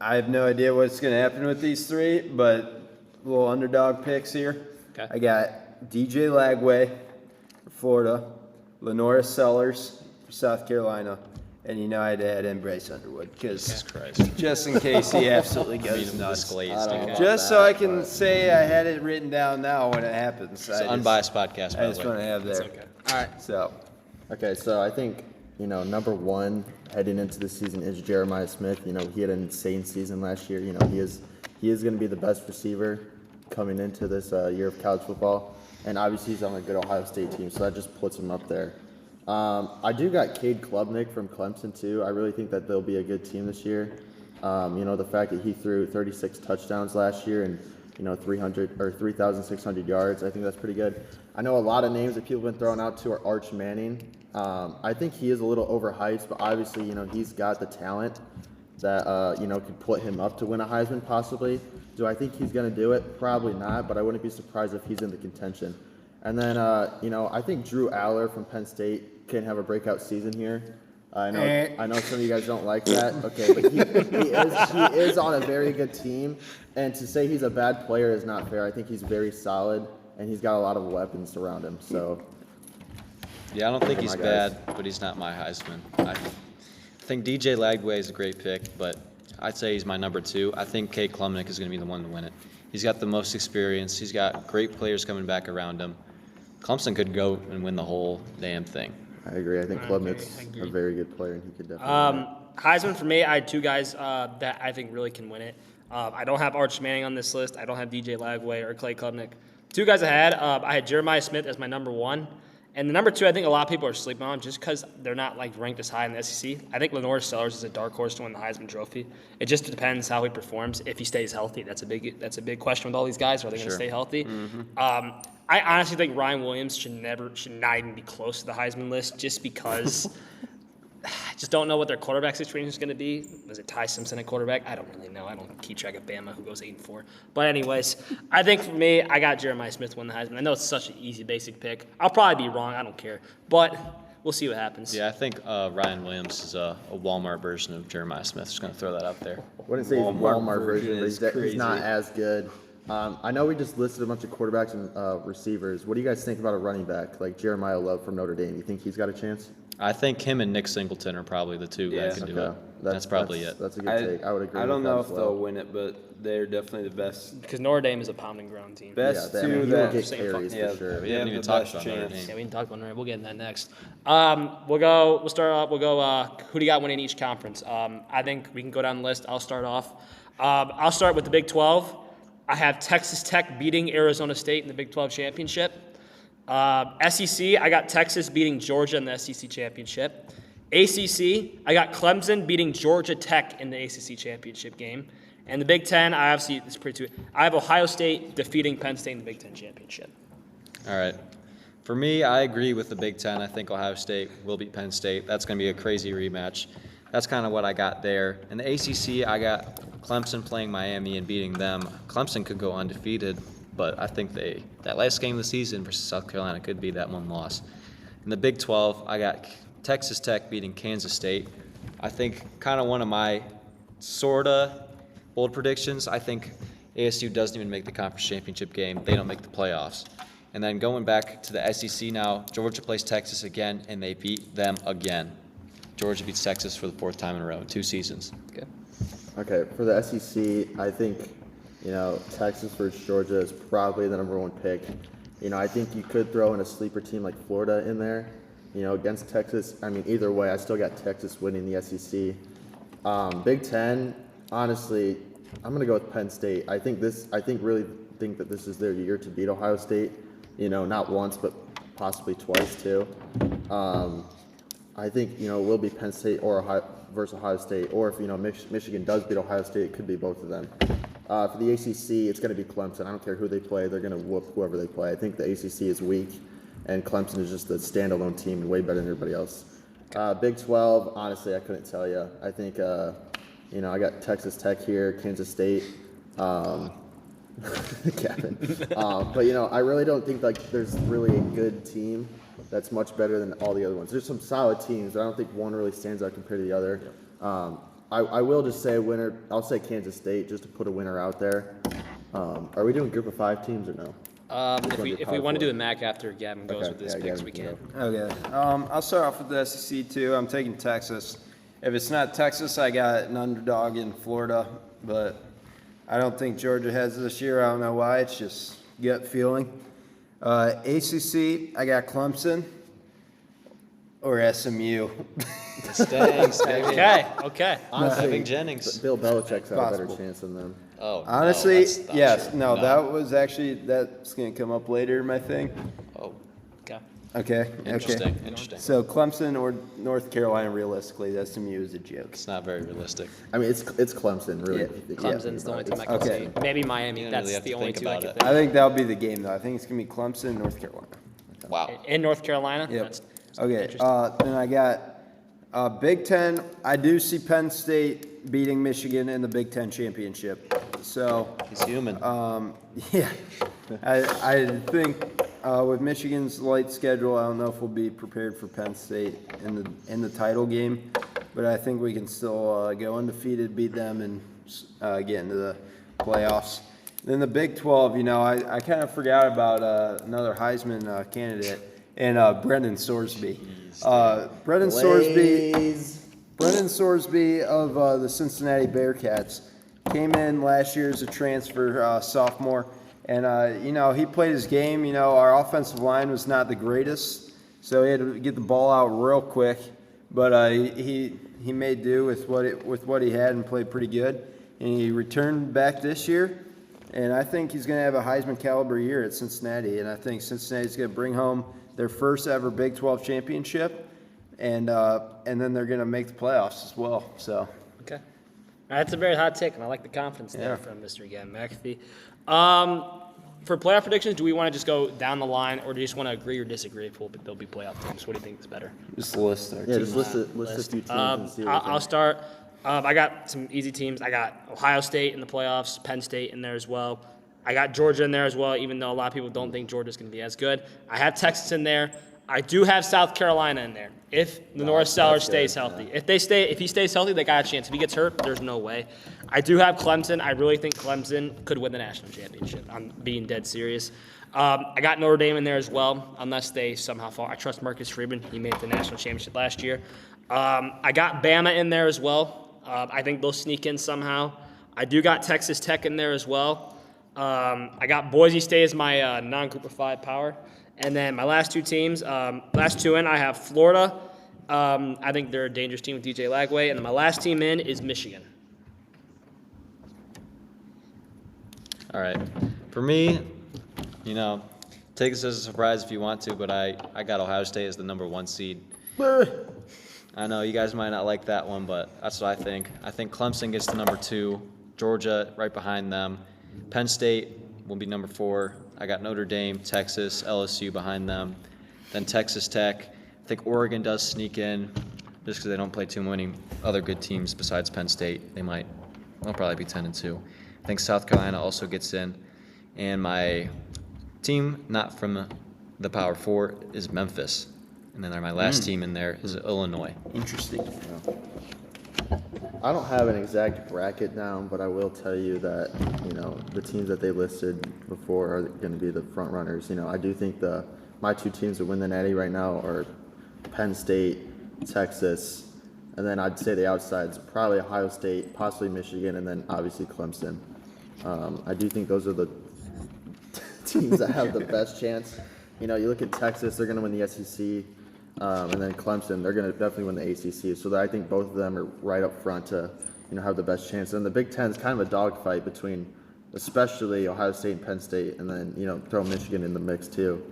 I have no idea what's going to happen with these 3, but little underdog picks here. Okay. I got DJ Lagway for Florida, Lenora Sellers for South Carolina, and I had to add in Bryce Underwood because just in case he absolutely goes nuts. Just so I can say I had it written down now when it happens. It's an unbiased podcast, by I the just way. want to have there. Okay. All right. So, Okay, so I think, number 1 heading into the season is Jeremiah Smith. He had an insane season last year. He is going to be the best receiver coming into this year of college football. And obviously he's on a good Ohio State team, so that just puts him up there. I do got Cade Klubnik from Clemson too. I really think that they'll be a good team this year. The fact that he threw 36 touchdowns last year and 3,600 yards, I think that's pretty good. I know a lot of names that people have been throwing out to are Arch Manning. I think he is a little overhyped, but obviously he's got the talent that could put him up to win a Heisman possibly. Do I think he's going to do it? Probably not, but I wouldn't be surprised if he's in the contention. And then I think Drew Aller from Penn State can have a breakout season here. I know some of you guys don't like that. Okay, but he is on a very good team, and to say he's a bad player is not fair. I think he's very solid, and he's got a lot of weapons around him. So Yeah, I don't think he's My guys. bad, but he's not my Heisman. I think DJ Lagway is a great pick, but I'd say he's my number 2. I think Cade Klubnik is going to be the one to win it. He's got the most experience. He's got great players coming back around him. Clemson could go and win the whole damn thing. I agree. I think Klubnik's I agree. a very good player, and he could definitely win it. Heisman for me, I had 2 guys that I think really can win it. I don't have Arch Manning on this list. I don't have DJ Lagway or Clay Klubnik. 2 guys I had Jeremiah Smith as my number 1. And the number 2, I think a lot of people are sleeping on just because they're not like ranked as high in the SEC. I think Lenore Sellers is a dark horse to win the Heisman Trophy. It just depends how he performs. If he stays healthy, that's a big question with all these guys. Are they going to stay healthy? I honestly think Ryan Williams should not even be close to the Heisman list just because I just don't know what their quarterback situation is going to be. Was it Ty Simpson at quarterback? I don't really know. I don't keep track of Bama, who goes 8-4. But anyways, I think for me, I got Jeremiah Smith win the Heisman. I know it's such an easy, basic pick. I'll probably be wrong. I don't care. But we'll see what happens. Yeah, I think Ryan Williams is a Walmart version of Jeremiah Smith. Just going to throw that out there. I wouldn't say he's Walmart version, is but he's crazy. not as good. I know we just listed a bunch of quarterbacks and receivers. What do you guys think about a running back like Jeremiah Love from Notre Dame? You think he's got a chance? I think him and Nick Singleton are probably the 2 that can do it. That's probably it. That's a good take. I would agree. I don't with know that if as well. they'll win it, but they're definitely the best. Because Notre Dame is a pounding ground team. Best Yeah, 2 he will that get same carries yeah, for sure. We they haven't have even the talked best about Notre chance. Dame. Yeah, we can talk about Notre Dame. We'll get in that next. We'll start off. We'll go, who do you got winning each conference? I think we can go down the list. I'll start off. I'll start with the Big 12. I have Texas Tech beating Arizona State in the Big 12 championship. SEC, I got Texas beating Georgia in the SEC championship. ACC, I got Clemson beating Georgia Tech in the ACC championship game. And the Big 10, I have Ohio State defeating Penn State in the Big 10 championship. All right. For me, I agree with the Big 10. I think Ohio State will beat Penn State. That's going to be a crazy rematch. That's kind of what I got there. In the ACC, I got Clemson playing Miami and beating them. Clemson could go undefeated, but I think that last game of the season versus South Carolina could be that one loss. In the Big 12, I got Texas Tech beating Kansas State. I think kind of one of my sorta bold predictions. I think ASU doesn't even make the conference championship game. They don't make the playoffs. And then going back to the SEC now, Georgia plays Texas again, and they beat them again. Georgia beats Texas for the 4th time in a row in 2 seasons. Okay, for the SEC, I think, Texas versus Georgia is probably the number 1 pick. I think you could throw in a sleeper team like Florida in there, against Texas. I mean, either way, I still got Texas winning the SEC. Big 10, honestly, I'm going to go with Penn State. I really think that this is their year to beat Ohio State, not once, but possibly twice too. I think, it will be Penn State or versus Ohio State, or if, Michigan does beat Ohio State, it could be both of them. For the ACC, it's going to be Clemson. I don't care who they play. They're going to whoop whoever they play. I think the ACC is weak, and Clemson is just a standalone team and way better than everybody else. Big 12, honestly, I couldn't tell you. I think, I got Texas Tech here, Kansas State, Gavin. But, I really don't think there's really a good team that's much better than all the other ones. There's some solid teams, but I don't think one really stands out compared to the other. I will just say a winner. I'll say Kansas State just to put a winner out there. Are we doing group of 5 teams or no? If we want to do the MAC after Gavin goes with this picks, we can. Okay. I'll start off with the SEC too. I'm taking Texas. If it's not Texas, I got an underdog in Florida, but I don't think Georgia has this year. I don't know why. It's just gut feeling. ACC, I got Clemson or SMU. Stings, baby. Okay. Honestly, Evan Jennings. Bill Belichick's had a better Possible. chance than them. Oh, Honestly, no, that's yes. true. No, that's going to come up later in my thing. Oh, Okay. Okay. interesting. Okay. Interesting. So Clemson or North Carolina, realistically, SMU is a joke. It's not very realistic. I mean, it's Clemson, really. Yeah. if you think Clemson's the only about team it. I can Okay. see. Maybe Miami. You don't That's really have the to only think 2 I about can it. think. I think that'll be the game, though. I think it's going to be Clemson, North Carolina. Wow. In North Carolina. Yep. That's Okay. interesting. Then I got Big Ten. I do see Penn State beating Michigan in the Big Ten championship. So, He's human. yeah, I think with Michigan's light schedule, I don't know if we'll be prepared for Penn State in the title game, but I think we can still go undefeated, beat them, and get into the playoffs. Then the Big 12, I kind of forgot about another Heisman candidate, and Brendan Sorsby. Brendan Sorsby of the Cincinnati Bearcats came in last year as a transfer sophomore, and he played his game. Our offensive line was not the greatest, so he had to get the ball out real quick, but he made do with what he had and played pretty good. And he returned back this year, and I think he's going to have a Heisman caliber year at Cincinnati. And I think Cincinnati's going to bring home their first ever Big 12 championship, and then they're going to make the playoffs as well. So. Okay. That's a very hot take, and I like the confidence there from Mr. Gavin McAfee. For playoff predictions, do we want to just go down the line, or do you just want to agree or disagree if there'll be playoff teams? What do you think is better? Just list our teams. Just list a few teams and see what I'll start. I got some easy teams. I got Ohio State in the playoffs, Penn State in there as well. I got Georgia in there as well, even though a lot of people don't think Georgia's going to be as good. I have Texas in there. I do have South Carolina in there. If the North Seller stays healthy. Yeah. If he stays healthy, they got a chance. If he gets hurt, there's no way. I do have Clemson. I really think Clemson could win the national championship. I'm being dead serious. I got Notre Dame in there as well, unless they somehow fall. I trust Marcus Freeman. He made the national championship last year. I got Bama in there as well. I think they'll sneak in somehow. I do got Texas Tech in there as well. I got Boise State as my non-group of 5 power. And then my last two teams, I have Florida. I think they're a dangerous team with DJ Lagway. And then my last team in is Michigan. All right. For me, take this as a surprise if you want to, but I got Ohio State as the number 1 seed. I know you guys might not like that one, but that's what I think. I think Clemson gets to number 2, Georgia right behind them. Penn State will be number 4. I got Notre Dame, Texas, LSU behind them. Then Texas Tech. I think Oregon does sneak in just because they don't play too many other good teams besides Penn State. They'll probably be 10-2. I think South Carolina also gets in. And my team, not from the Power 4, is Memphis. And then my last team in there is Illinois. Interesting. I don't have an exact bracket down, but I will tell you that, the teams that they listed before are going to be the front runners. I do think my 2 teams that win the Natty right now are Penn State, Texas, and then I'd say the outsides, probably Ohio State, possibly Michigan, and then obviously Clemson. I do think those are the teams that have the best chance. You look at Texas, they're going to win the SEC. And then Clemson, they're going to definitely win the ACC. So I think both of them are right up front to, have the best chance. And the Big Ten is kind of a dogfight between, especially Ohio State and Penn State, and then throw Michigan in the mix too.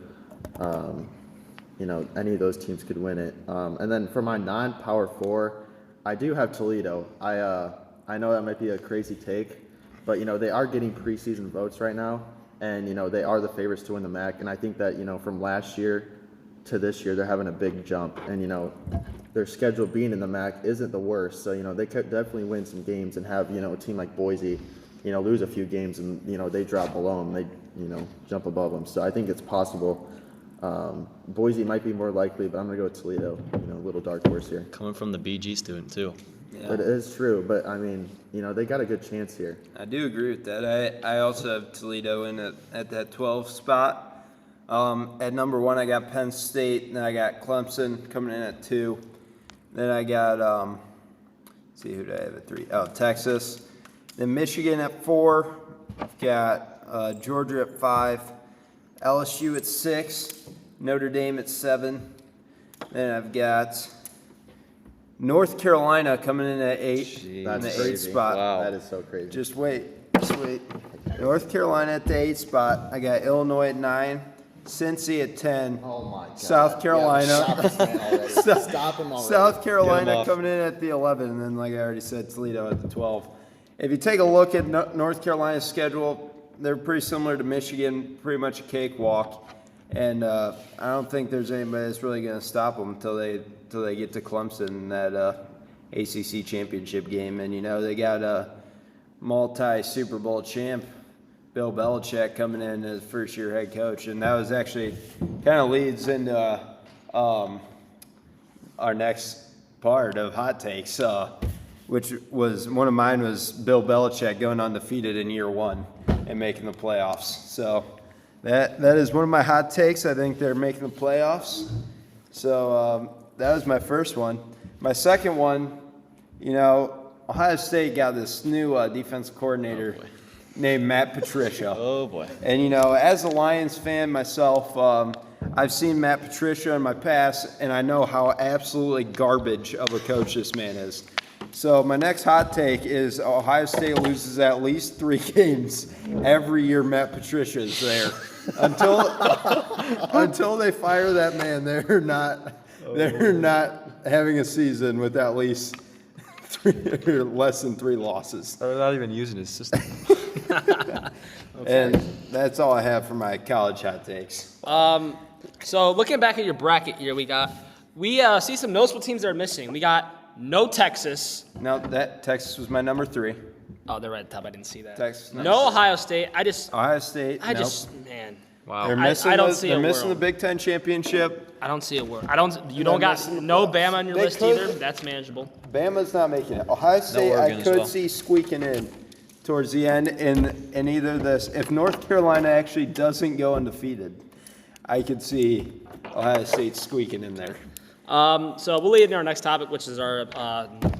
Any of those teams could win it. And then for my non-Power 4, I do have Toledo. I know that might be a crazy take, but they are getting preseason votes right now, and they are the favorites to win the MAC. And I think that from last year to this year, they're having a big jump, and their schedule being in the MAC isn't the worst. So they could definitely win some games and have a team like Boise, lose a few games, and they drop below them, they jump above them. So I think it's possible. Boise might be more likely, but I'm gonna go with Toledo. A little dark horse here. Coming from the BG student too. Yeah. But it is true. But they got a good chance here. I do agree with that. I also have Toledo in at that 12 spot. At number 1, I got Penn State, and then I got Clemson coming in at 2. Then I got, let's see, who did I have at 3? Oh, Texas. Then Michigan at 4. I've got Georgia at 5. LSU at 6. Notre Dame at 7. Then I've got North Carolina coming in at 8. In the 8th spot. Wow. That is so crazy. Just wait. North Carolina at the 8th spot. I got Illinois at 9. Cincy at 10. Oh my God. South Carolina. Yeah, stop him already. Stop him already. South Carolina coming in at the 11, and then, like I already said, Toledo at the 12. If you take a look at North Carolina's schedule, they're pretty similar to Michigan, pretty much a cakewalk. And I don't think there's anybody that's really going to stop them until they get to Clemson in that ACC championship game. And they got a multi-Super Bowl champ, Bill Belichick, coming in as first-year head coach, and that was actually kind of leads into our next part of hot takes, which was one of mine was Bill Belichick going undefeated in year 1 and making the playoffs. So That is one of my hot takes. I think they're making the playoffs. So that was my first one. My second one, Ohio State got this new defensive coordinator named Matt Patricia. Oh, boy. And, as a Lions fan myself, I've seen Matt Patricia in my past, and I know how absolutely garbage of a coach this man is. So my next hot take is Ohio State loses at least 3 games every year Matt Patricia is there. Until they fire that man, they're not having a season with at least 3 or less than 3 losses. They're not even using his system. And that's all I have for my college hot takes. So looking back at your bracket here, we see some noticeable teams that are missing. We got no Texas. No, that Texas was my number 3. Oh, they're right at the top. I didn't see that. Texas. No Ohio State. Ohio State. Man. Wow. They're missing. I don't see they're a missing world. the Big Ten championship. I don't see a word. You don't got no Bama on your list either. That's manageable. Bama's not making it. Ohio State, Oregon I as could well. see squeaking in towards the end in either this. If North Carolina actually doesn't go undefeated, I could see Ohio State squeaking in there. So we'll lead into our next topic, which is our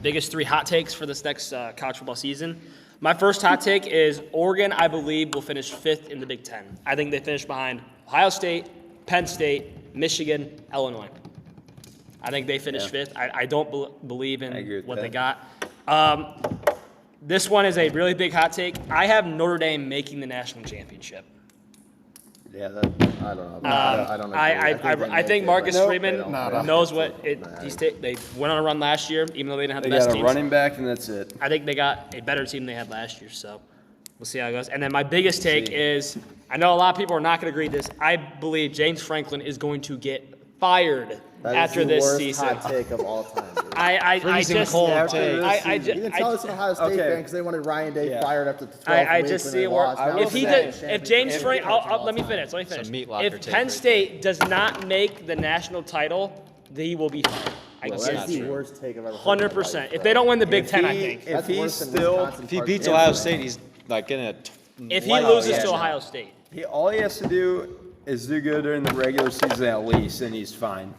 biggest 3 hot takes for this next college football season. My first hot take is Oregon, I believe, will finish 5th in the Big Ten. I think they finish behind Ohio State, Penn State, Michigan, Illinois. I think they finish 5th. I don't believe in what they got. This one is a really big hot take. I have Notre Dame making the national championship. Yeah, I don't know. I don't agree. I think Marcus Freeman they don't. knows what they went on a run last year, even though they didn't have they the best got a teams. running back, and that's it. I think they got a better team than they had last year, so we'll see how it goes. And then my biggest take is, I know a lot of people are not going to agree with this. I believe James Franklin is going to get fired after this season. That is the worst hot take of all time. Dude. I just cold You can tell it's an Ohio State fan because they wanted Ryan Day fired after the 12th I week just when see they it where lost. Now if James Franklin, let me finish. Some meat locker If take Penn right State does not make the national title, he will be fired. I Well, guarantee that's the you. worst take I've ever heard. 100%. If they don't win the Big Ten, I think. If That's he's worse than still, Wisconsin If he Park beats State. Ohio State, he's like getting a. If he light loses edge to now. Ohio State. all he has to do is do good during the regular season at least, and he's fine.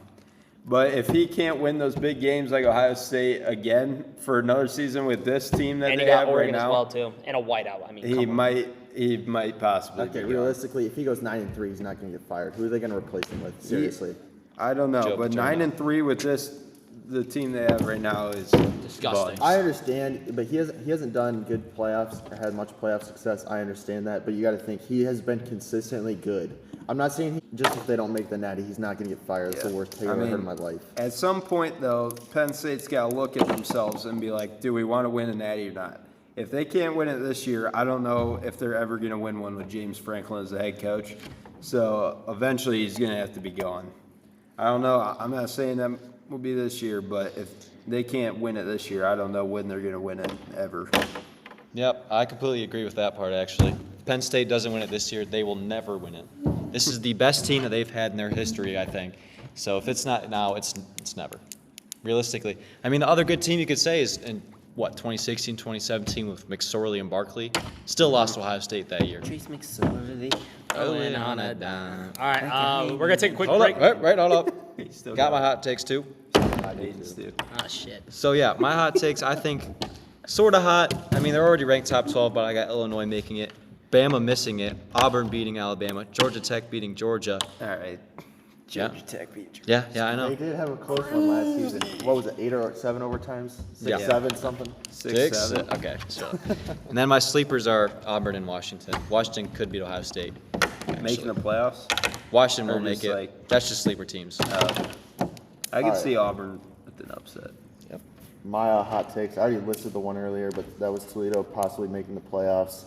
But if he can't win those big games like Ohio State again for another season with this team that And they he got have right Oregon as now, well, too. And a whiteout. I mean, he might possibly. Okay, be gone. realistically, if he goes 9-3, he's not going to get fired. Who are they going to replace him with? Seriously. I don't know, Joe but Paterno. 9-3 with the team they have right now is Disgusting. bugs. I understand, but he hasn't done good playoffs or had much playoff success. I understand that, but you got to think he has been consistently good. I'm not saying just if they don't make the natty, he's not going to get fired. That's the worst take I've ever heard in my life. At some point, though, Penn State's got to look at themselves and be like, do we want to win a natty or not? If they can't win it this year, I don't know if they're ever going to win one with James Franklin as the head coach. So eventually he's going to have to be gone. I don't know. I'm not saying that will be this year, but if they can't win it this year, I don't know when they're going to win it ever. Yep, I completely agree with that part, actually. Penn State doesn't win it this year, they will never win it. This is the best team that they've had in their history, I think. So if it's not now, it's never. Realistically. I mean, the other good team you could say is in, 2016, 2017 with McSorley and Barkley. Still lost to Ohio State that year. Trace McSorley. Rolling on a dime. All right, we're going to take a quick Hold break. up, hold up. Still Got my hot takes, too. Ah, shit. So, yeah, my hot takes, I think, sort of hot. I mean, they're already ranked top 12, but I got Illinois making it. Bama missing it. Auburn beating Alabama. Georgia Tech beating Georgia. All right. Georgia Tech beat Georgia. Yeah, I know. They did have a close one last season. What was it, 8 or 7 overtimes? 6, 7, something? 6, 7. Okay, so. And then my sleepers are Auburn and Washington. Washington could beat Ohio State. Making the playoffs? Washington Or will make just it. like- That's just sleeper teams. I could right. see Auburn with an upset. My hot takes, I already listed the one earlier, but that was Toledo possibly making the playoffs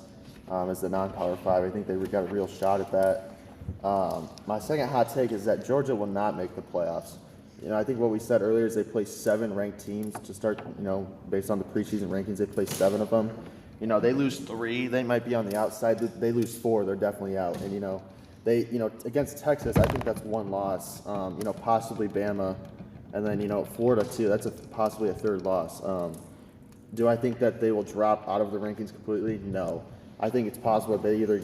as the non-power 5. I think they got a real shot at that. My second hot take is that Georgia will not make the playoffs. I think what we said earlier is they play 7 ranked teams to start, based on the preseason rankings, they play 7 of them. They lose 3, they might be on the outside. They lose 4, they're definitely out. And, they, against Texas, I think that's 1 loss. Possibly Bama. And then, Florida, too. That's possibly a 3rd loss. Do I think that they will drop out of the rankings completely? No. I think it's possible that they either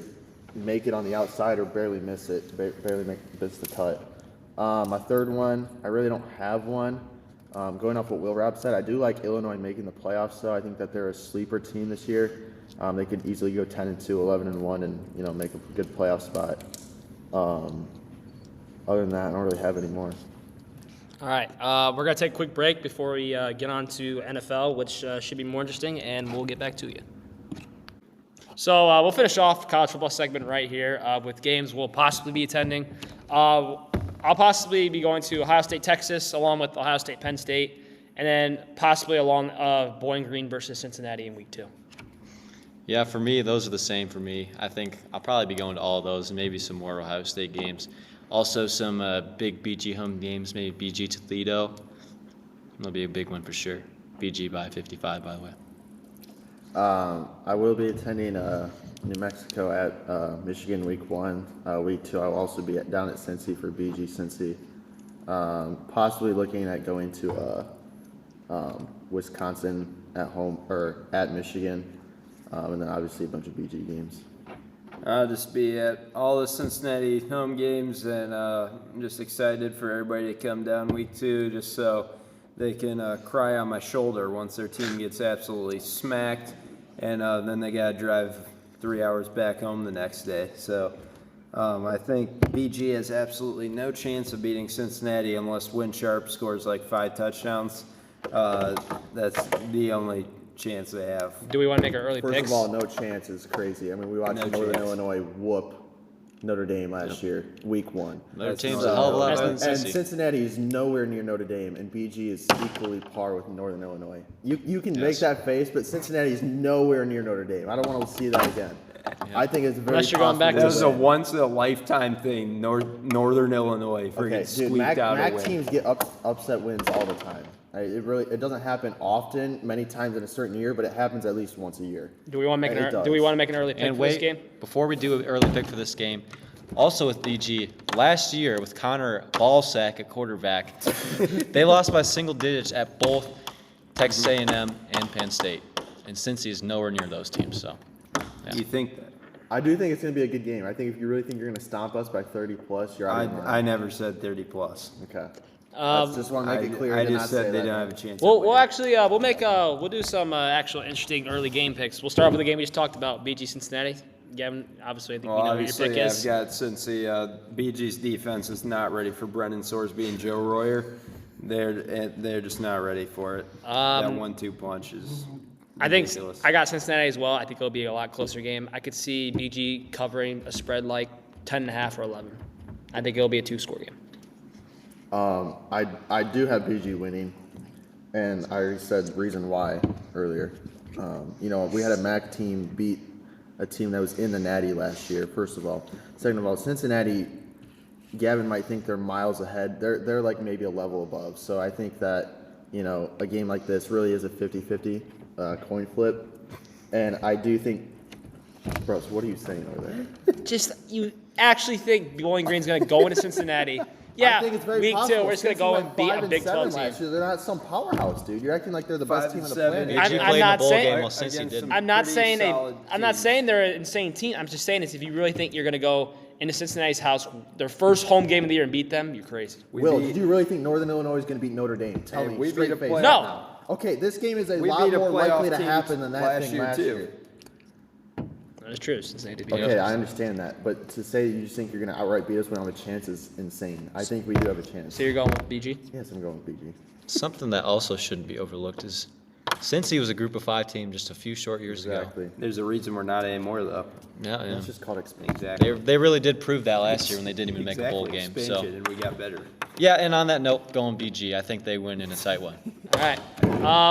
make it on the outside or barely miss it, barely miss the cut. My third one, I really don't have one. Going off what Will Rapp said, I do like Illinois making the playoffs, though. I think that they're a sleeper team this year. They could easily go 10-2, 11-1, and make a good playoff spot. Other than that, I don't really have any more. All right, we're going to take a quick break before we get on to NFL, which should be more interesting, and we'll get back to you. So we'll finish off the college football segment right here with games we'll possibly be attending. I'll possibly be going to Ohio State, Texas, along with Ohio State, Penn State, and then possibly along Bowling Green versus Cincinnati in week 2. Yeah, for me, those are the same for me. I think I'll probably be going to all of those and maybe some more Ohio State games. Also, some big BG home games, maybe BG Toledo. That'll be a big one for sure. BG by 55, by the way. I will be attending New Mexico at Michigan week 1. Week 2, I'll also be down at Cincy for BG Cincy. Possibly looking at going to Wisconsin at home or at Michigan, and then obviously a bunch of BG games. I'll just be at all the Cincinnati home games, and I'm just excited for everybody to come down week 2 just so they can cry on my shoulder once their team gets absolutely smacked, and then they got to drive 3 hours back home the next day. So I think BG has absolutely no chance of beating Cincinnati unless Win Sharp scores like 5 touchdowns. That's the only chance they have. Do we want to make our early First picks? of all, no chance is crazy. I mean, we watched No Northern chance. Illinois whoop Notre Dame last year, week 1. Notre Dame's a hell of a lot better than And Cincy. Cincinnati is nowhere near Notre Dame, and BG is equally par with Northern Illinois. You can make that face, but Cincinnati is nowhere near Notre Dame. I don't want to see that again. I think it's very Unless you're going back possible to This is they a win. once-in-a-lifetime thing. Northern Illinois freaking Okay, dude, squeaked MAC out a MAC win. teams get upset wins all the time. It doesn't happen often, many times in a certain year, but it happens at least once a year. Do we want to make It do we does. want to make an early pick And for this wait, game? before we do an early pick for this game, also with BG, last year with Connor Ballsack at quarterback, they lost by single digits at both Texas A&M and Penn State. And Cincy is nowhere near those teams, so. You think that? I do think it's going to be a good game. I think if you really think you're going to stomp us by 30 plus, you're out of your I mind. never said 30 plus. Okay. I just want to make it clear. I did just not said say they that. don't have a chance. We'll of winning. actually we'll do some actual interesting early game picks. We'll start with the game we just talked about, BG Cincinnati. Gavin, obviously I think Well, we know who your obviously, pick is. I've got Cincy. BG's defense is not ready for Brendan Sorsby and Joe Royer. They're just not ready for it. That 1-2 punch is I think ridiculous. I got Cincinnati as well. I think it'll be a lot closer game. I could see BG covering a spread like 10.5 or 11. I think it'll be a 2-score game. I do have BG winning, and I already said reason why earlier. We had a MAC team beat a team that was in the Natty last year, first of all. Second of all, Cincinnati, Gavin might think they're miles ahead. They're like maybe a level above. So I think that, a game like this really is a 50-50 coin flip. And I do think, bro, so what are you saying over there? Just you actually think Bowling Green's going to go into Cincinnati? Yeah, I think it's very week possible. 2, we're just going to go and beat a Big 12 team. last year. They're not some powerhouse, dude. You're acting like they're the best team on the 5-7. planet. I'm BG not played in a bowl saying- game while Cincy Against didn't. some I'm not pretty saying solid I'm not teams. saying they're an insane team. I'm just saying is if you really think you're going to go into Cincinnati's house, their first home game of the year, and beat them, you're crazy. Will, did you really think Northern Illinois is going to beat Notre Dame? Tell Hey, me, we straight beat a face. playoff No. now. Okay, this game is a We lot beat a more playoff likely to team happen than that last thing year, last too. year. That's true. Cincinnati beat Okay, them. I understand that, but to say you just think you're going to outright beat us when I have a chance is insane. I think we do have a chance. So you're going with BG? Yes, I'm going with BG. Something that also shouldn't be overlooked is Cincy was a group of 5 team just a few short years ago. Exactly. There's a reason we're not anymore, though. Yeah, yeah. It's just called expansion. Exactly. They really did prove that last year when they didn't even make a bowl game. Expansion, So and we got better. yeah, and on that note, going BG. I think they win in a tight one. All right.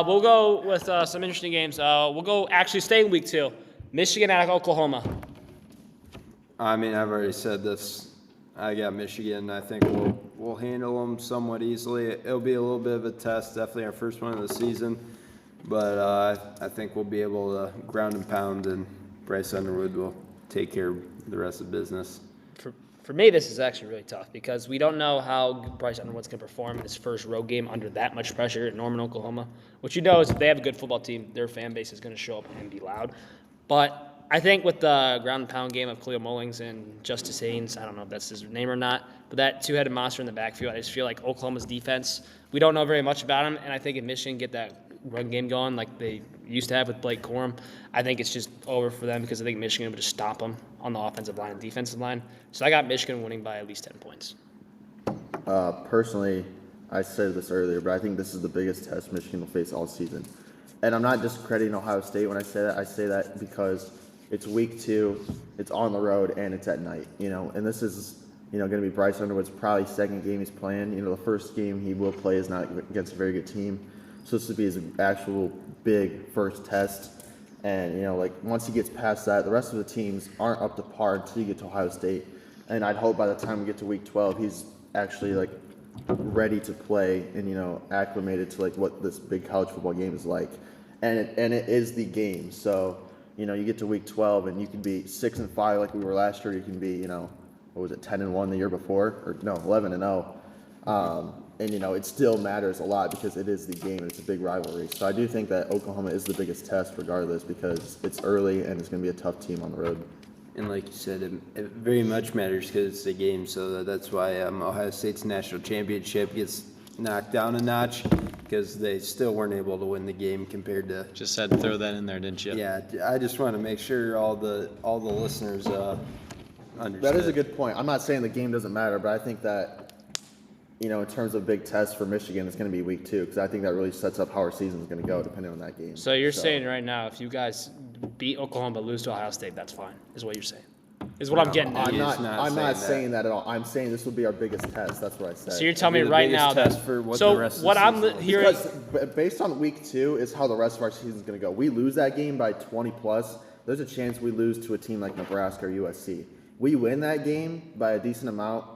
We'll go with some interesting games. We'll go actually stay in week 2. Michigan at Oklahoma. I mean, I've already said this. I got Michigan. I think we'll handle them somewhat easily. It'll be a little bit of a test, definitely our first one of the season. But I think we'll be able to ground and pound, and Bryce Underwood will take care of the rest of the business. For me, this is actually really tough because we don't know how Bryce Underwood's going to perform in his first road game under that much pressure at Norman, Oklahoma. What you know is if they have a good football team, their fan base is going to show up and be loud. But I think with the ground and pound game of Khalil Mullings and Justice Haynes, I don't know if that's his name or not, but that two-headed monster in the backfield, I just feel like Oklahoma's defense, we don't know very much about him, and I think if Michigan get that run game going like they used to have with Blake Corum, I think it's just over for them because I think Michigan would just stop them on the offensive line and defensive line. So I got Michigan winning by at least 10 points. Personally, I said this earlier, but I think this is the biggest test Michigan will face all season. And I'm not discrediting Ohio State when I say that. I say that because it's week 2, it's on the road, and it's at night, and this is, going to be Bryce Underwood's probably second game he's playing. The first game he will play is not against a very good team. So this would be his actual big first test. And, once he gets past that, the rest of the teams aren't up to par until you get to Ohio State. And I'd hope by the time we get to week 12, he's actually, ready to play and, acclimated to, what this big college football game is like. And it is the game. So, you get to week 12 and you can be 6-5 like we were last year. You can be, 10-1 the year before? Or no, 11-0. And, it still matters a lot because it is the game and it's a big rivalry. So I do think that Oklahoma is the biggest test regardless because it's early and it's going to be a tough team on the road. And like you said, it very much matters because it's a game. So that's why Ohio State's national championship gets knocked down a notch because they still weren't able to win the game compared to. Just had to throw that in there, didn't you? Yeah, I just want to make sure all the listeners understand. That is a good point. I'm not saying the game doesn't matter, but I think that, in terms of big tests for Michigan, it's going to be week 2 because I think that really sets up how our season is going to go depending on that game. So you're saying right now, if you guys beat Oklahoma but lose to Ohio State, that's fine, is what you're saying. Is what I'm getting at. I'm not saying that at all. I'm saying this will be our biggest test. That's what I said. So you're telling me right now that for what so the rest of the what I'm season hearing Because based on week 2 is how the rest of our season is going to go. We lose that game by 20 plus. There's a chance we lose to a team like Nebraska or USC. We win that game by a decent amount.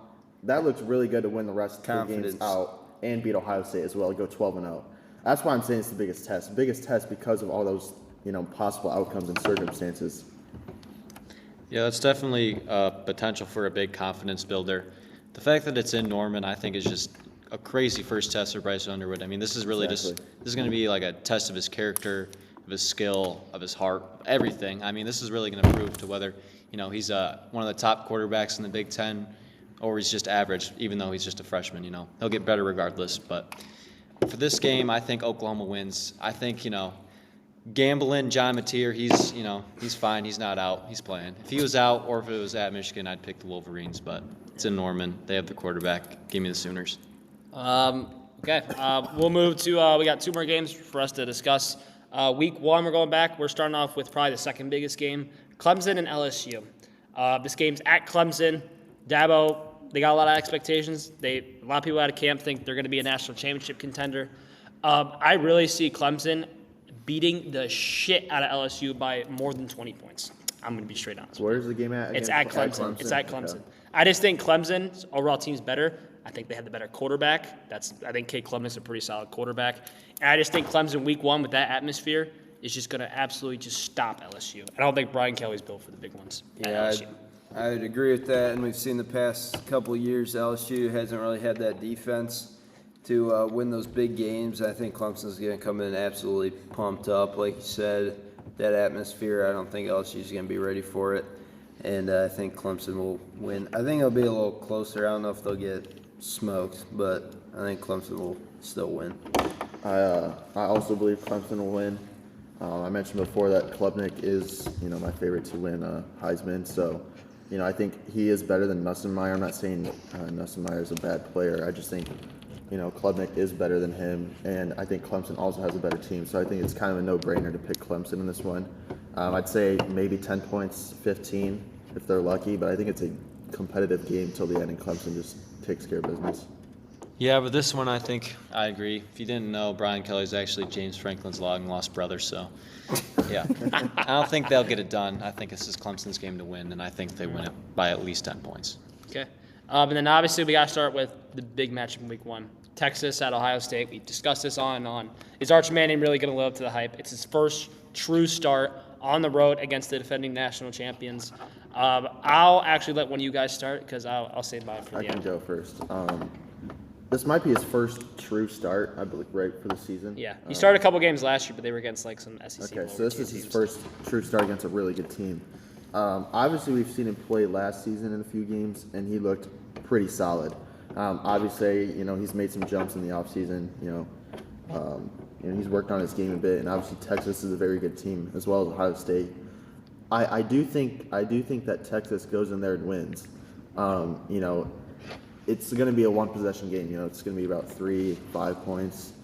That looks really good to win the rest of the games out and beat Ohio State as well. Go 12-0. That's why I'm saying it's the biggest test. Biggest test because of all those possible outcomes and circumstances. Yeah, that's definitely potential for a big confidence builder. The fact that it's in Norman, I think, is just a crazy first test for Bryce Underwood. I mean, this is really this is going to be like a test of his character, of his skill, of his heart, everything. I mean, this is really going to prove to whether, he's one of the top quarterbacks in the Big Ten or he's just average, even though he's just a freshman, He'll get better regardless. But for this game, I think Oklahoma wins. I think, Gambling, John Mateer, he's fine. He's not out. He's playing. If he was out or if it was at Michigan, I'd pick the Wolverines. But it's in Norman. They have the quarterback. Give me the Sooners. Okay, we'll move to we got 2 more games for us to discuss. Week 1, we're going back. We're starting off with probably the second biggest game, Clemson and LSU. This game's at Clemson. Dabo, they got a lot of expectations. A lot of people out of camp think they're going to be a national championship contender. I really see Clemson beating the shit out of LSU by more than 20 points. I'm going to be straight honest. Where's the game at? It's at Clemson. It's at Clemson. Okay. I just think Clemson's overall team's better. I think they have the better quarterback. I think Kate Clemson's a pretty solid quarterback. And I just think Clemson week 1 with that atmosphere is just going to absolutely just stop LSU. I don't think Brian Kelly's built for the big ones at LSU. I would agree with that, and we've seen the past couple of years LSU hasn't really had that defense to win those big games. I think Clemson's going to come in absolutely pumped up. Like you said, that atmosphere, I don't think LSU's going to be ready for it, and I think Clemson will win. I think it'll be a little closer. I don't know if they'll get smoked, but I think Clemson will still win. I also believe Clemson will win. I mentioned before that Klubnik is, my favorite to win Heisman, so I think he is better than Nussmeier. I'm not saying Nussmeier is a bad player. I just think, Klubnik is better than him, and I think Clemson also has a better team. So I think it's kind of a no-brainer to pick Clemson in this one. I'd say maybe 10 points, 15 if they're lucky, but I think it's a competitive game till the end, and Clemson just takes care of business. Yeah, but this one, I think I agree. If you didn't know, Brian Kelly's actually James Franklin's long-lost brother, so yeah. I don't think they'll get it done. I think this is Clemson's game to win, and I think they win it by at least 10 points. Okay. And then obviously we got to start with the big matchup in week 1. Texas at Ohio State. We discussed this on and on. Is Arch Manning really going to live up to the hype? It's his first true start on the road against the defending national champions. I'll actually let one of you guys start because I'll save mine for the end. I can go first. This might be his first true start, I believe, right, for the season. Yeah, he started a couple games last year, but they were against like some SEC. Okay, so this is his first true start against a really good team. Obviously, we've seen him play last season in a few games, and he looked pretty solid. Obviously, he's made some jumps in the offseason. He's worked on his game a bit, and obviously Texas is a very good team as well as Ohio State. I do think that Texas goes in there and wins. It's going to be a one-possession game. It's going to be about 3-5 points.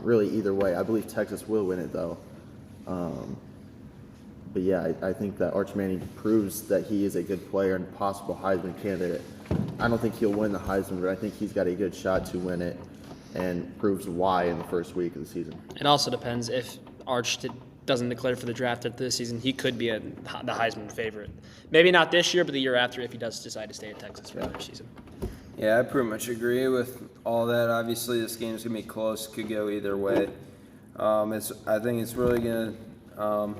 Really, either way, I believe Texas will win it though. But yeah, I think that Arch Manning proves that he is a good player and possible Heisman candidate. I don't think he'll win the Heisman, but I think he's got a good shot to win it, and proves why in the first week of the season. It also depends if Arch doesn't declare for the draft after this season. He could be the Heisman favorite. Maybe not this year, but the year after if he does decide to stay at Texas for another season. Yeah, I pretty much agree with all that. Obviously, this game's gonna be close. Could go either way. I think it's really gonna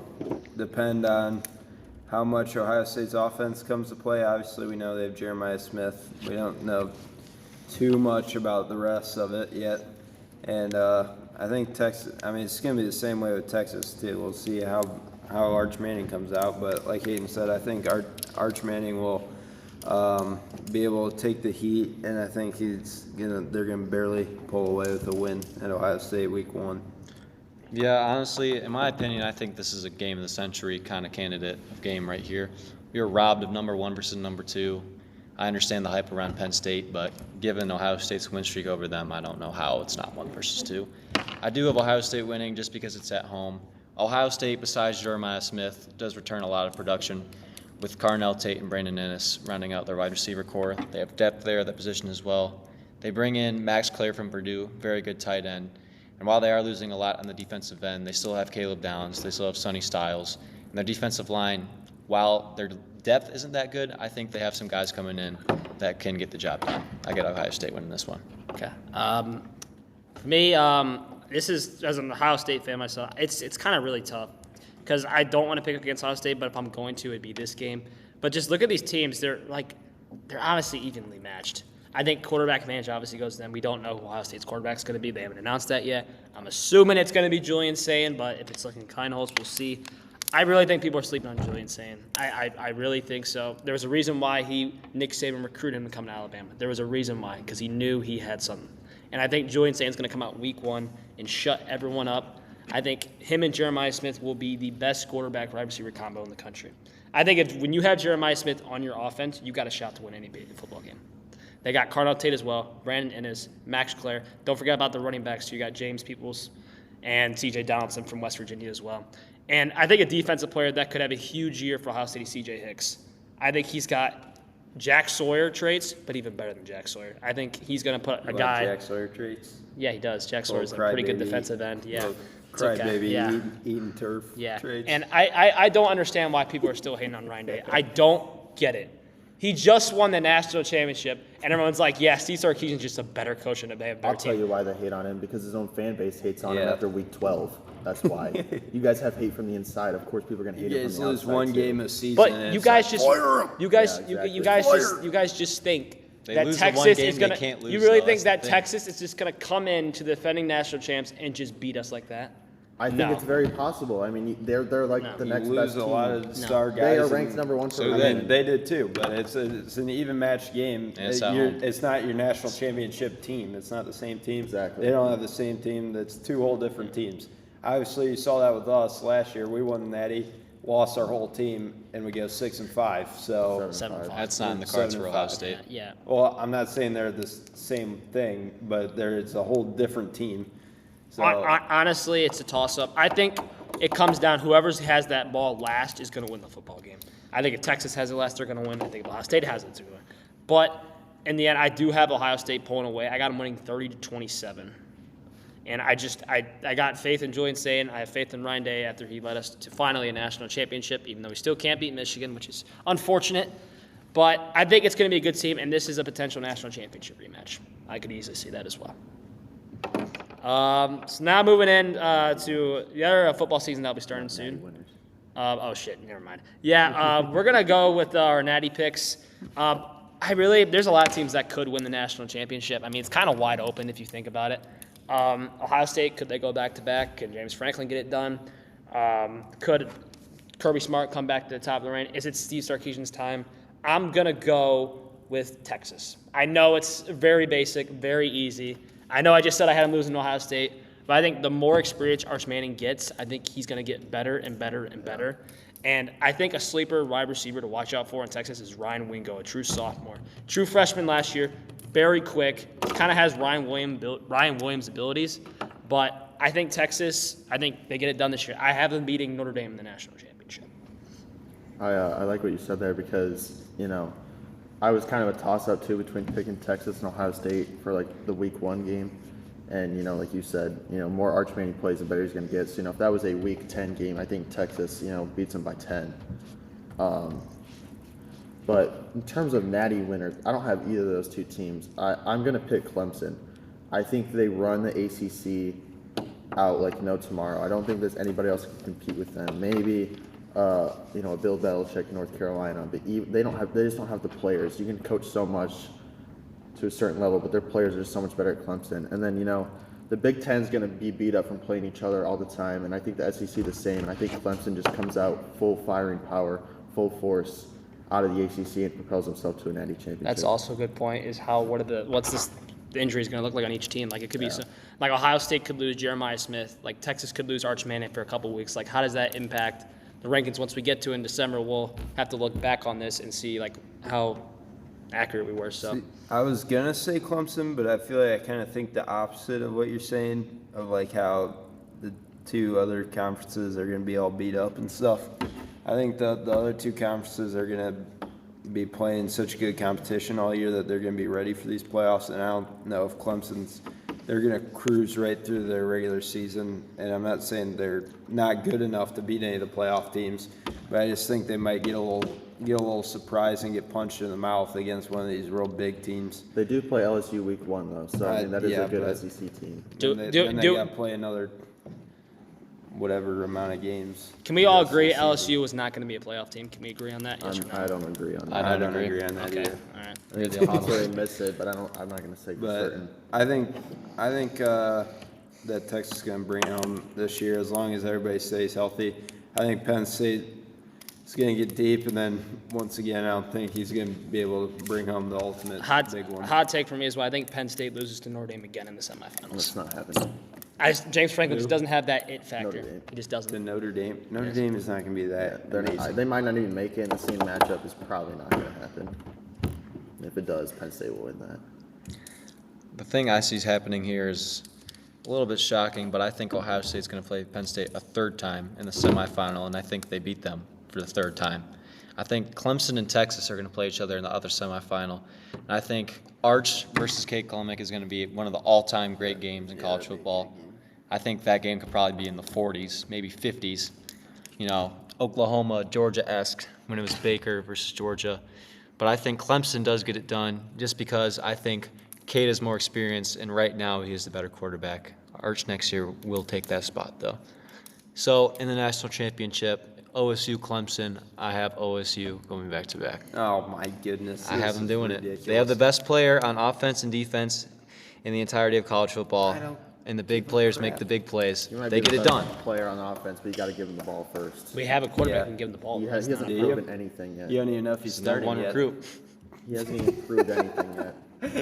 depend on how much Ohio State's offense comes to play. Obviously, we know they have Jeremiah Smith. We don't know too much about the rest of it yet, and I think Texas. I mean, it's gonna be the same way with Texas too. We'll see how Arch Manning comes out, but like Hayden said, I think Arch Manning will be able to take the heat, and I think they're gonna barely pull away with a win at Ohio State week 1. Yeah, honestly, in my opinion, I think this is a game of the century kind of candidate game right here. We were robbed of number 1 versus number 2. I understand the hype around Penn State, but given Ohio State's win streak over them, I don't know how it's not 1 versus 2. I do have Ohio State winning just because it's at home. Ohio State, besides Jeremiah Smith, does return a lot of production with Carnell Tate and Brandon Ennis rounding out their wide receiver core. They have depth there at that position as well. They bring in Max Clare from Purdue, very good tight end. And while they are losing a lot on the defensive end, they still have Caleb Downs, they still have Sonny Styles. And their defensive line, while their depth isn't that good, I think they have some guys coming in that can get the job done. I get Ohio State winning this one. Okay. For me, this is, as an Ohio State fan myself, it's kind of really tough because I don't want to pick up against Ohio State, but if I'm going to, it'd be this game. But just look at these teams. They're honestly evenly matched. I think quarterback advantage obviously goes to them. We don't know who Ohio State's quarterback is going to be. They haven't announced that yet. I'm assuming it's going to be Julian Sayin, but if it's looking Kleinholz, we'll see. I really think people are sleeping on Julian Sayin. I really think so. There was a reason why Nick Saban recruited him to come to Alabama. There was a reason why, because he knew he had something. And I think Julian Sayin's going to come out week 1 and shut everyone up. I think him and Jeremiah Smith will be the best quarterback wide receiver combo in the country. I think when you have Jeremiah Smith on your offense, you got a shot to win any football game. They got Carnell Tate as well, Brandon Ennis, Max Clare. Don't forget about the running backs. You got James Peoples and C.J. Donaldson from West Virginia as well. And I think a defensive player that could have a huge year for Ohio State is C.J. Hicks. I think he's got Jack Sawyer traits, but even better than Jack Sawyer. I think he's going to put a guy. Jack Sawyer traits. Yeah, he does. Jack Sawyer's a pretty good defensive end. Yeah. Crybaby, Yeah. eating turf Yeah. traits. And I don't understand why people are still hating on Ryan Day. I don't get it. He just won the national championship, and everyone's like, yeah, Steve Sarkisian's just a better coach and a better team. I'll tell you why they hate on him, because his own fan base hates on him Yeah. after week 12. That's why. You guys have hate from the inside. Of course, people are going to hate him You from guys the lose outside. one too. game a season. But and you it's guys like, just, fire 'em! you guys, Yeah, exactly. you guys just think They that lose the one Texas game is they gonna. can't lose, You really though, think that's that the thing. Texas is just gonna come in to the defending national champs and just beat us like that? I think No. it's very possible. I mean, they're like No. the You next lose best a team. lot of star guys. They are and- ranked number 1 for So I then- mean, They did too, but it's an even match game. And it's at home. It's not your national championship team. It's not the same team. Exactly. They don't have the same team. That's 2 whole different teams. Obviously, you saw that with us last year. We won the Natty, lost our whole team, and we go 6-5. So, 7-5. That's not in the cards for Ohio 7-5. State. Yeah. well, I'm not saying they're the same thing, but it's a whole different team. So, Honestly, it's a toss-up. I think it comes down whoever has that ball last is going to win the football game. I think if Texas has it last, they're going to win. I think if Ohio State has it, too. But in the end, I do have Ohio State pulling away. I got them winning 30-27. And I got faith in Julian Sayin. I have faith in Ryan Day after he led us to finally a national championship, even though we still can't beat Michigan, which is unfortunate. But I think it's going to be a good team, and this is a potential national championship rematch. I could easily see that as well. So now moving in to the other football season that'll be starting soon. Oh shit, never mind. Yeah, we're gonna go with our natty picks. There's a lot of teams that could win the national championship. I mean, it's kind of wide open if you think about it. Ohio State, could they go back-to-back? Could James Franklin get it done? Could Kirby Smart come back to the top of the range? Is it Steve Sarkisian's time? I'm going to go with Texas. I know it's very basic, very easy. I know I just said I had him losing to Ohio State, but I think the more experience Arch Manning gets, I think he's going to get better and better and better. And I think a sleeper wide receiver to watch out for in Texas is Ryan Wingo, a true sophomore. True freshman last year, very quick, kind of has Ryan Williams' abilities. But I think Texas, they get it done this year. I have them beating Notre Dame in the national championship. I like what you said there because, I was kind of a toss-up, too, between picking Texas and Ohio State for, the Week 1 game. And, like you said, more Arch Manning plays, the better he's going to get. So, if that was a Week 10 game, I think Texas, beats them by 10. But in terms of natty winners, I don't have either of those two teams. I'm going to pick Clemson. I think they run the ACC out like no tomorrow. I don't think there's anybody else who can compete with them. Maybe a Bill Belichick in North Carolina, but they just don't have the players. You can coach so much to a certain level, but their players are just so much better at Clemson. And then the Big Ten is going to be beat up from playing each other all the time, and I think the SEC the same. And I think Clemson just comes out full firing power, full force out of the ACC and propels himself to a natty championship. That's also a good point. Is what's the injury is going to look like on each team? Like it could be like Ohio State could lose Jeremiah Smith, like Texas could lose Arch Manning for a couple weeks. Like how does that impact the rankings once we get to in December? We'll have to look back on this and see how accurate we were. So I was gonna say Clemson, but I feel like I kind of think the opposite of what you're saying of how the two other conferences are gonna be all beat up and stuff. I think the other two conferences are gonna be playing such good competition all year that they're gonna be ready for these playoffs. And I don't know if they're gonna cruise right through their regular season. And I'm not saying they're not good enough to beat any of the playoff teams, but I just think they might get a little surprised and get punched in the mouth against one of these real big teams. They do play LSU Week 1 though, so that is a good SEC team. They got to play another whatever amount of games. Can we all agree LSU was not going to be a playoff team? Can we agree on that? Yes or no? I don't agree on that. I don't agree on that either. All right. I think it's possible they missed it, but I'm not going to say for certain. I think that Texas is going to bring it home this year as long as everybody stays healthy. I think Penn State is going to get deep, and then once again, I don't think he's going to be able to bring home the ultimate big one. Hot take for me is why I think Penn State loses to Notre Dame again in the semifinals. That's not happening. James Franklin just doesn't have that it factor. He just doesn't. To Notre Dame. Notre Dame is not going to be that amazing. They might not even make it, and the same matchup is probably not going to happen. If it does, Penn State will win that. The thing I see is happening here is a little bit shocking, but I think Ohio State's going to play Penn State a third time in the semifinal, and I think they beat them for the third time. I think Clemson and Texas are going to play each other in the other semifinal. And I think Arch versus Kate Klubnik is going to be one of the all-time great games in college football. I think that game could probably be in the 40s, maybe 50s. Oklahoma, Georgia-esque when it was Baker versus Georgia. But I think Clemson does get it done just because I think Kate is more experienced, and right now he is the better quarterback. Arch next year will take that spot, though. So in the national championship, OSU, Clemson, I have OSU going back-to-back. Oh, my goodness. I have them doing it. They have the best player on offense and defense in the entirety of college football, and the big players make the big plays. They get it done. Player on offense, but you got to give him the ball first. We have a quarterback who can give him the ball. He hasn't proven anything yet. You don't even know if he's starting one yet. recruit. He hasn't even proved anything yet.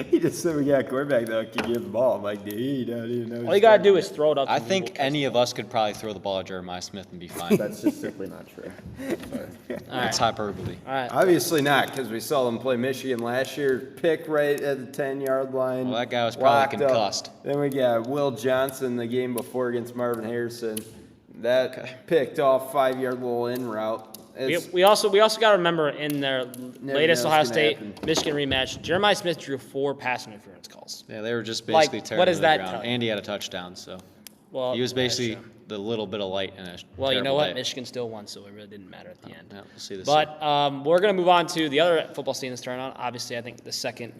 He just said we got a quarterback that can give the ball. I'm like, dude, you don't even know. All you got to do is throw it up. I think any of us could probably throw the ball at Jeremiah Smith and be fine. That's just simply not true. Sorry. It's hyperbole. All right. Obviously not, because we saw them play Michigan last year. Pick right at the 10-yard line. Well, that guy was probably locked concussed. up. Then we got Will Johnson the game before against Marvin Harrison. That picked off 5-yard little in route. We also got to remember in their latest Ohio State happen. Michigan rematch, Jeremiah Smith drew 4 pass interference calls. Yeah, they were just basically Like, tearing what does the that ground. tell you? Andy had a touchdown, so Well, he was basically yeah, sure. the little bit of light in a Well, you know terrible what? day. Michigan still won, so it really didn't matter at the end. Yeah, we'll see this. But we're going to move on to the other football scene that's turning on. Obviously, I think the second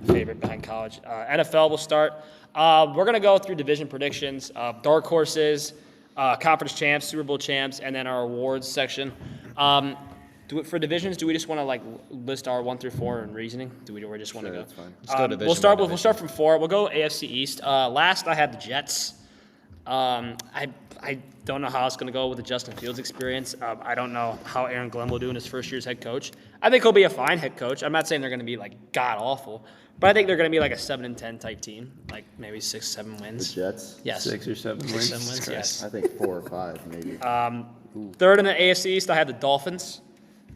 favorite behind college. NFL will start. We're going to go through division predictions, dark horses, conference champs, Super Bowl champs, and then our awards section. For divisions, do we just want to like list our 1 through 4 in reasoning? Do we just want to Sure, go? that's fine. Let's go division We'll start by we'll start from 4. We'll go AFC East. Last I had the Jets. I don't know how it's going to go with the Justin Fields experience. I don't know how Aaron Glenn will do in his first year as head coach. I think he'll be a fine head coach. I'm not saying they're going to be like god awful, but I think they're going to be like a 7-10 type team, like maybe 6-7 The wins. Jets? Yes, 6 or 7 6, wins. 7 wins. Yes. I think 4 or 5, maybe. Third in the AFC East, I had the Dolphins.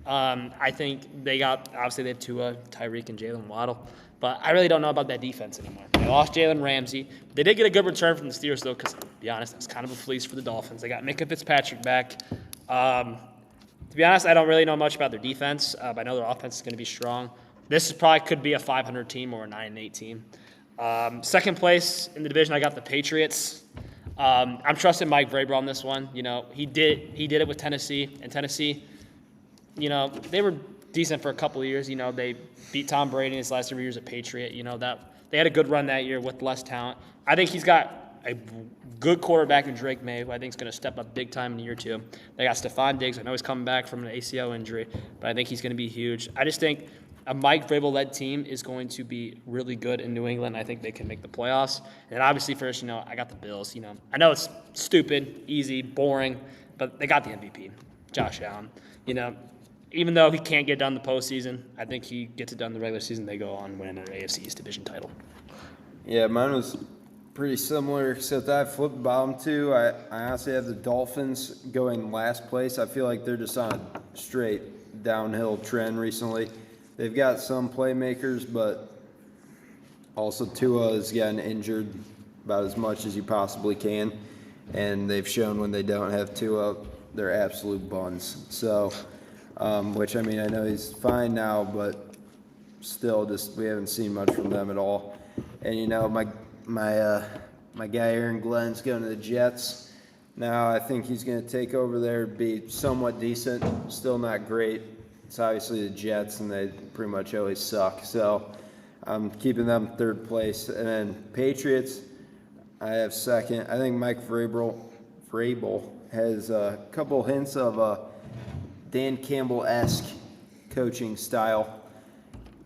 I think obviously they have Tua, Tyreek, and Jalen Waddle. But I really don't know about that defense anymore. They lost Jalen Ramsey. They did get a good return from the Steelers, though, because, to be honest, that's kind of a fleece for the Dolphins. They got Micah Fitzpatrick back. To be honest, I don't really know much about their defense. I know their offense is going to be strong. This probably could be a 500 team or a 9-8 team. Second place in the division, I got the Patriots. I'm trusting Mike Vrabel on this one. You know, he did it with Tennessee, and Tennessee, you know, they were decent for a couple of years. You know, they beat Tom Brady in his last 3 years at Patriot. You know, that they had a good run that year with less talent. I think he's got a good quarterback in Drake May, who I think is going to step up big time in year 2. They got Stephon Diggs. I know he's coming back from an ACL injury, but I think he's going to be huge. I just think a Mike Vrabel-led team is going to be really good in New England. I think they can make the playoffs. And obviously, first, you know, I got the Bills. You know, I know it's stupid, easy, boring, but they got the MVP, Josh Allen. You know, even though he can't get done the postseason, I think he gets it done the regular season. They go on winning their AFC East division title. Yeah, mine was pretty similar, except I flipped the bottom 2. I honestly have the Dolphins going last place. I feel like they're just on a straight downhill trend recently. They've got some playmakers, but also Tua has gotten injured about as much as you possibly can. And they've shown when they don't have Tua, they're absolute buns. So, which, I mean, I know he's fine now, but still just we haven't seen much from them at all. And, you know, my guy Aaron Glenn's going to the Jets. Now I think he's going to take over there, be somewhat decent, still not great. It's obviously the Jets, and they pretty much always suck. So I'm keeping them third place. And then Patriots, I have second. I think Mike Vrabel has a couple hints of a Dan Campbell-esque coaching style.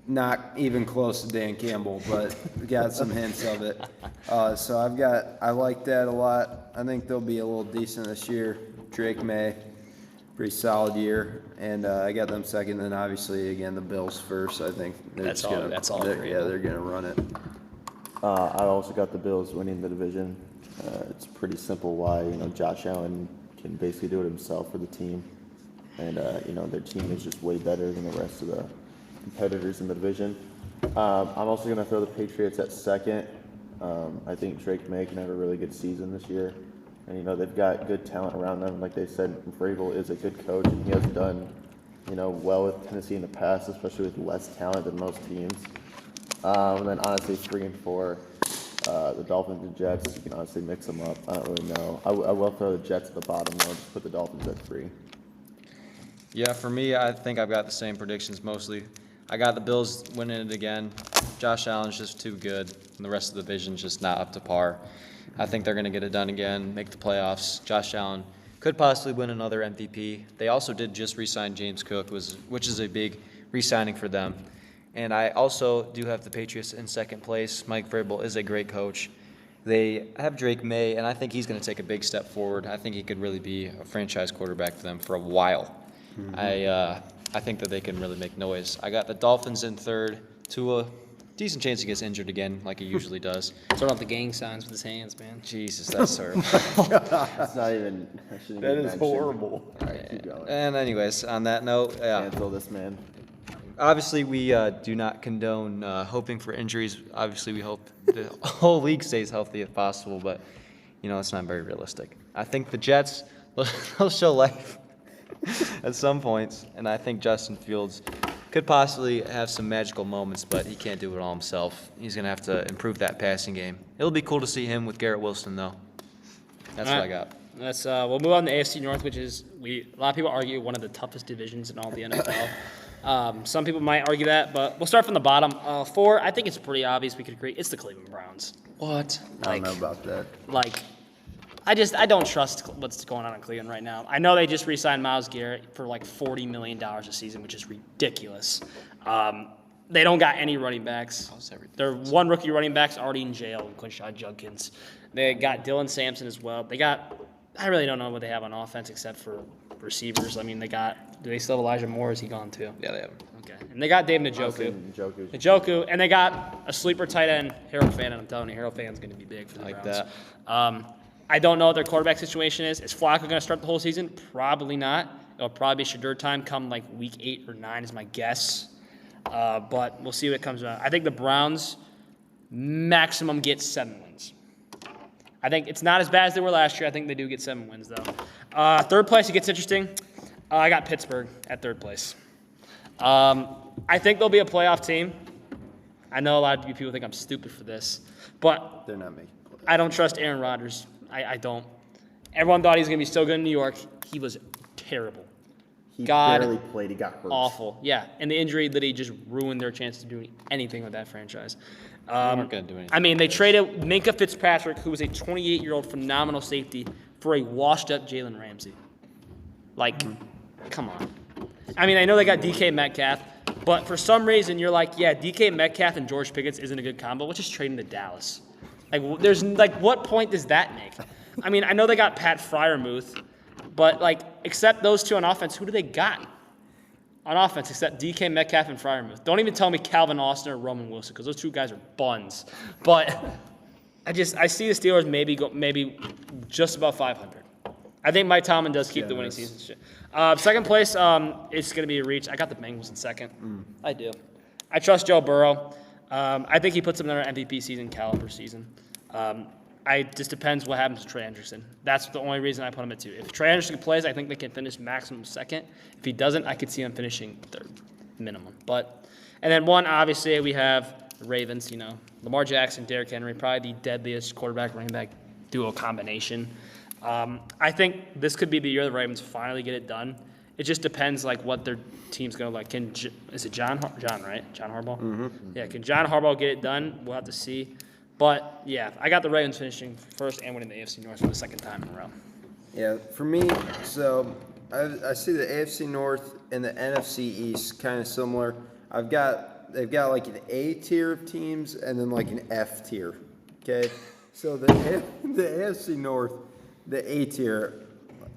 Not even close to Dan Campbell, but got some hints of it. So I like that a lot. I think they'll be a little decent this year. Drake May, pretty solid year, and I got them second. Then obviously again the Bills first. I think That's all they're gonna run it. I also got the Bills winning the division. It's pretty simple why. You know, Josh Allen can basically do it himself for the team. And, you know, their team is just way better than the rest of the competitors in the division. I'm also going to throw the Patriots at second. I think Drake May can have a really good season this year. And, you know, they've got good talent around them. Like they said, Vrabel is a good coach, and he has done, you know, well with Tennessee in the past, especially with less talent than most teams. And then, honestly, 3 and 4, the Dolphins and Jets, you can honestly mix them up. I don't really know. I will throw the Jets at the bottom, though. Just put the Dolphins at 3. Yeah, for me, I think I've got the same predictions mostly. I got the Bills winning it again. Josh Allen's just too good, and the rest of the division's just not up to par. I think they're going to get it done again, make the playoffs. Josh Allen could possibly win another MVP. They also did just re-sign James Cook, which is a big re-signing for them. And I also do have the Patriots in second place. Mike Vrabel is a great coach. They have Drake May, and I think he's going to take a big step forward. I think he could really be a franchise quarterback for them for a while. Mm-hmm. I think that they can really make noise. I got the Dolphins in third. Tua, decent chance he gets injured again, like he usually does. Sort out the gang signs with his hands, man. Jesus, that's terrible. That's not even. That is horrible. All right, keep going. And anyways, on that note, Cancel this man. obviously we do not condone hoping for injuries. Obviously, we hope the whole league stays healthy if possible, but you know it's not very realistic. I think the Jets they'll show life at some points, and I think Justin Fields could possibly have some magical moments, but he can't do it all himself. He's going to have to improve that passing game. It'll be cool to see him with Garrett Wilson, though. That's what I got. We'll move on to AFC North, which is a lot of people argue one of the toughest divisions in all the NFL. Some people might argue that, but we'll start from the bottom. 4, I think it's pretty obvious we could agree. It's the Cleveland Browns. What? I don't know about that. I don't trust what's going on in Cleveland right now. I know they just re-signed Myles Garrett for like $40 million a season, which is ridiculous. They don't got any running backs. Their one rookie running back's already in jail, Quinshon Judkins. They got Dylan Sampson as well. I really don't know what they have on offense except for receivers. I mean, do they still have Elijah Moore? Is he gone too? Yeah, they have. Okay. And they got David Njoku, and they got a sleeper tight end, Harold Fan, and I'm telling you, Harold Fan's going to be big for the Browns. That. I don't know what their quarterback situation is. Is Flacco going to start the whole season? Probably not. It'll probably be Shadur time come like week 8 or 9 is my guess. But we'll see what comes out. I think the Browns maximum get 7 wins. I think it's not as bad as they were last year. I think they do get 7 wins, though. Third place, it gets interesting. I got Pittsburgh at third place. I think they'll be a playoff team. I know a lot of people think I'm stupid for this, but They're not making playoffs. I don't trust Aaron Rodgers. I don't. Everyone thought he was going to be so good in New York. He was terrible. He barely played. He got hurt. Awful. Yeah, and the injury literally just ruined their chance to do anything with that franchise. They weren't going to do anything. I mean, they traded Minka Fitzpatrick, who was a 28-year-old phenomenal safety, for a washed-up Jalen Ramsey. Like, come on. I mean, I know they got DK Metcalf, but for some reason you're like, yeah, DK Metcalf and George Pickens isn't a good combo. Let's just trade him to Dallas. Like, what point does that make? I mean, I know they got Pat Freiermuth, but, like, except those two on offense, who do they got on offense except DK Metcalf and Freiermuth? Don't even tell me Calvin Austin or Roman Wilson, because those two guys are buns. But I see the Steelers maybe just about 500. I think Mike Tomlin does keep the winning season. Second place, it's going to be a reach. I got the Bengals in second. I do. I trust Joe Burrow. I think he puts them in an MVP season, caliber season. It just depends what happens to Trey Anderson. That's the only reason I put him at 2. If Trey Anderson plays, I think they can finish maximum second. If he doesn't, I could see him finishing third, minimum. And then 1, obviously, we have the Ravens. Lamar Jackson, Derrick Henry, probably the deadliest quarterback running back duo combination. I think this could be the year the Ravens finally get it done. It just depends what their team's going to like. Is it John, right? John Harbaugh? Mm-hmm. Yeah, can John Harbaugh get it done? We'll have to see. But, yeah, I got the Ravens finishing first and winning the AFC North for the second time in a row. Yeah, for me, so I see the AFC North and the NFC East kind of similar. They've got like an A tier of teams and then like an F tier. Okay, so the AFC North, the A tier,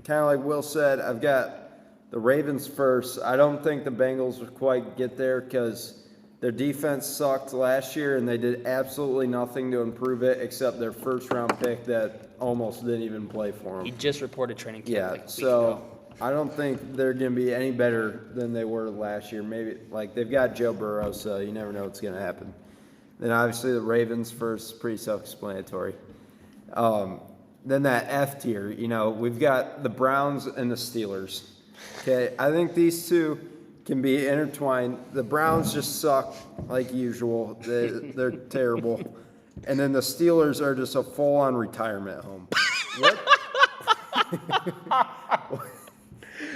kind of like Will said, I've got the Ravens first. I don't think the Bengals will quite get there because their defense sucked last year, and they did absolutely nothing to improve it except their first-round pick that almost didn't even play for them. He just reported training camp Yeah, like a week so ago. I don't think they're going to be any better than they were last year. Maybe, they've got Joe Burrow, so you never know what's going to happen. Then, obviously, the Ravens first, pretty self-explanatory. Then that F tier, we've got the Browns and the Steelers. Okay, I think these two can be intertwined. The Browns just suck like usual. They're terrible. And then the Steelers are just a full-on retirement home.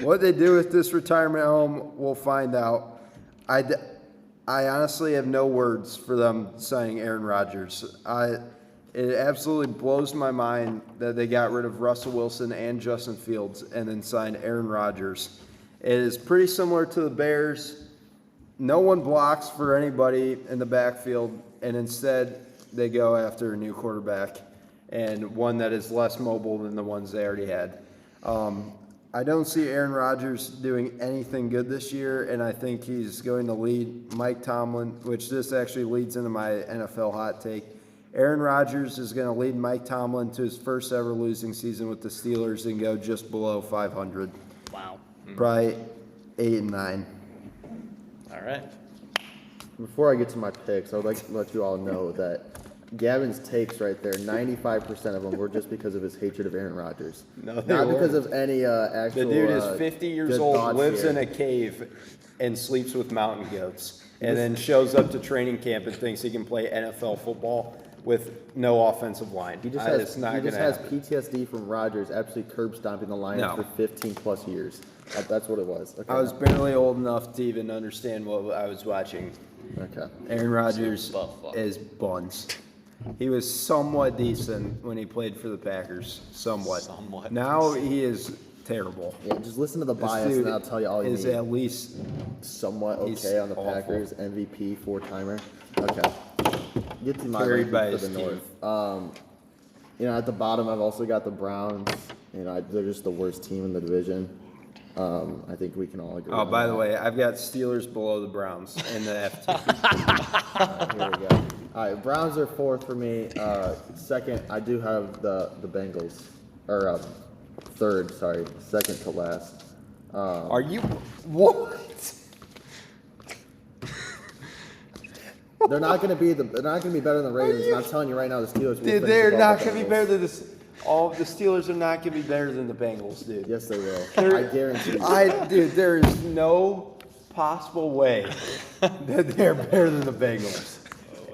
What they do with this retirement home, we'll find out. I honestly have no words for them signing Aaron Rodgers. It absolutely blows my mind that they got rid of Russell Wilson and Justin Fields and then signed Aaron Rodgers. It is pretty similar to the Bears. No one blocks for anybody in the backfield, and instead they go after a new quarterback and one that is less mobile than the ones they already had. I don't see Aaron Rodgers doing anything good this year, and I think he's going to lead Mike Tomlin, which this actually leads into my NFL hot take. Aaron Rodgers is going to lead Mike Tomlin to his first ever losing season with the Steelers and go just below 500. Wow. Probably 8 and 9. All right. Before I get to my picks, I would like to let you all know that Gavin's takes right there, 95% of them were just because of his hatred of Aaron Rodgers. No, they Not because weren't. of any actual. The dude is 50 years good old, thoughts lives here. in a cave, and sleeps with mountain goats, and then shows up to training camp and thinks he can play NFL football with no offensive line. He just It's has, not he just gonna has happen. PTSD from Rodgers absolutely curb stomping the Lions No. for 15 plus years. That's what it was. Okay. I was barely old enough to even understand what I was watching. Okay. Aaron Rodgers is buns. He was somewhat decent when he played for the Packers. Somewhat. Somewhat Now he is terrible. Yeah, just listen to the This bias, dude and I'll tell you all you is need. at least Somewhat he's okay on the awful. Packers, MVP, 4-timer. Okay. Get to my Carried by rankings for his the team. North. At the bottom, I've also got the Browns. They're just the worst team in the division. I think we can all agree. Oh, on by that. the way, I've got Steelers below the Browns in the FT. Here we go. All right, Browns are 4th for me. Second, I do have the Bengals, or 3rd. Sorry, second to last. Are you what? They're not going to be better than the Ravens. And I'm telling you right now, the Steelers. Will Dude, finish they're above not the going to be Bengals. better than this. All the Steelers are not going to be better than the Bengals, dude. Yes, they will. I guarantee you. Dude, there is no possible way that they're better than the Bengals.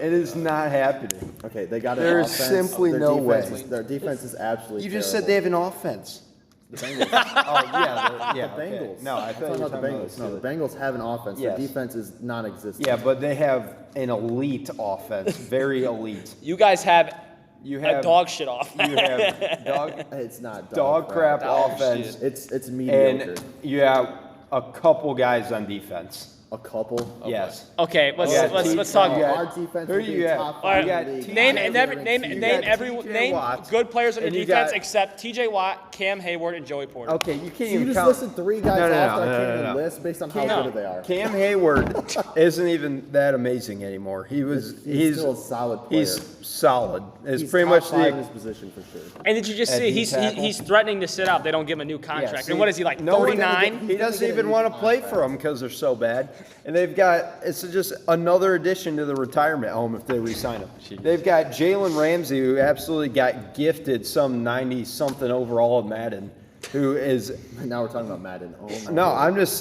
It is not happening. Okay, they got an There is offense. simply Their no defense way. Their defense is absolutely. You just terrible. said they have an offense. The Bengals. Oh yeah, The Bengals. No, I I'm thought talking you were about the Bengals. No, the Bengals have an offense. Yes. Their defense is non-existent. Yeah, but they have an elite offense, very elite. You guys have You a have dog shit off. You have dog It's not dog crap Dog offense, It's mediocre. and you have a couple guys on defense. A couple. Yes. Okay, let's Yeah, let's talk. you got- Our defense who would do be you have? top All right, 5 got in the league. T- Name I and have every it name ranked You name got every TJ name Watt. good players on your And you defense got- except T.J. Watt, Cam Hayward, and Joey Porter. Okay, you can't So you even just count. listed 3 guys No, no, off no, that I no, can't no, even no. list based on how good they are. Cam Hayward isn't even that amazing anymore. He's still a solid player. He's solid. It's He's pretty top much 5 in the his position for sure. And did you just At see D tackle? he's threatening to sit out? They don't give him a new contract. see, And what is he like? no one- 39? He doesn't even want to play for them because they're so bad. And they've got, it's just another addition to the retirement home if they re-sign him. They've got Jalen Ramsey, who absolutely got gifted some 90-something overall of Madden, who is, Now we're talking about Madden. Oh my no, God. I'm just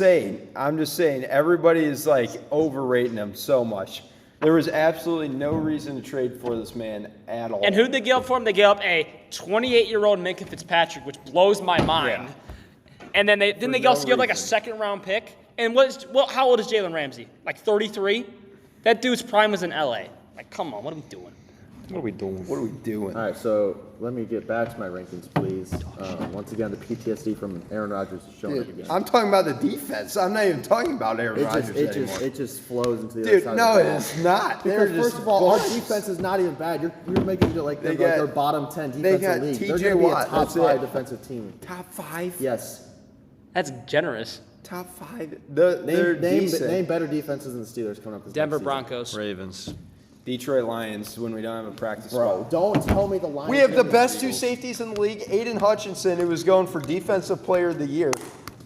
saying, everybody is like overrating him so much. There was absolutely no reason to trade for this man at all. And who'd they give up for him? They gave up a 28-year-old Minka Fitzpatrick, which blows my mind. And then didn't they no also give like a reason. second-round pick? And how old is Jalen Ramsey? Like 33? That dude's prime was in L.A. Like, come on, what are we doing? What are we doing? What are we doing? All right, so let me get back to my rankings, please. Once again, the PTSD from Aaron Rodgers is showing up again. I'm talking about the defense. I'm not even talking about Aaron Rodgers anymore. It just flows into the Dude, other side no, of the it ball. is not. They're Because just first of all, our bums. defense is not even bad. You're making it like they're They got- their bottom 10 they defense got in the league. They're TJ going to be a Watt, top that's 5 it. defensive team. Top 5? Yes. That's generous. Top 5. They're decent. Name better defenses than the Steelers coming up this Denver next season. Broncos. Ravens. Detroit Lions when we don't have a practice Bro, squad. don't tell me the Lions. We have the gonna be best 2 Eagles. safeties in the league. Aiden Hutchinson, who was going for Defensive Player of the Year.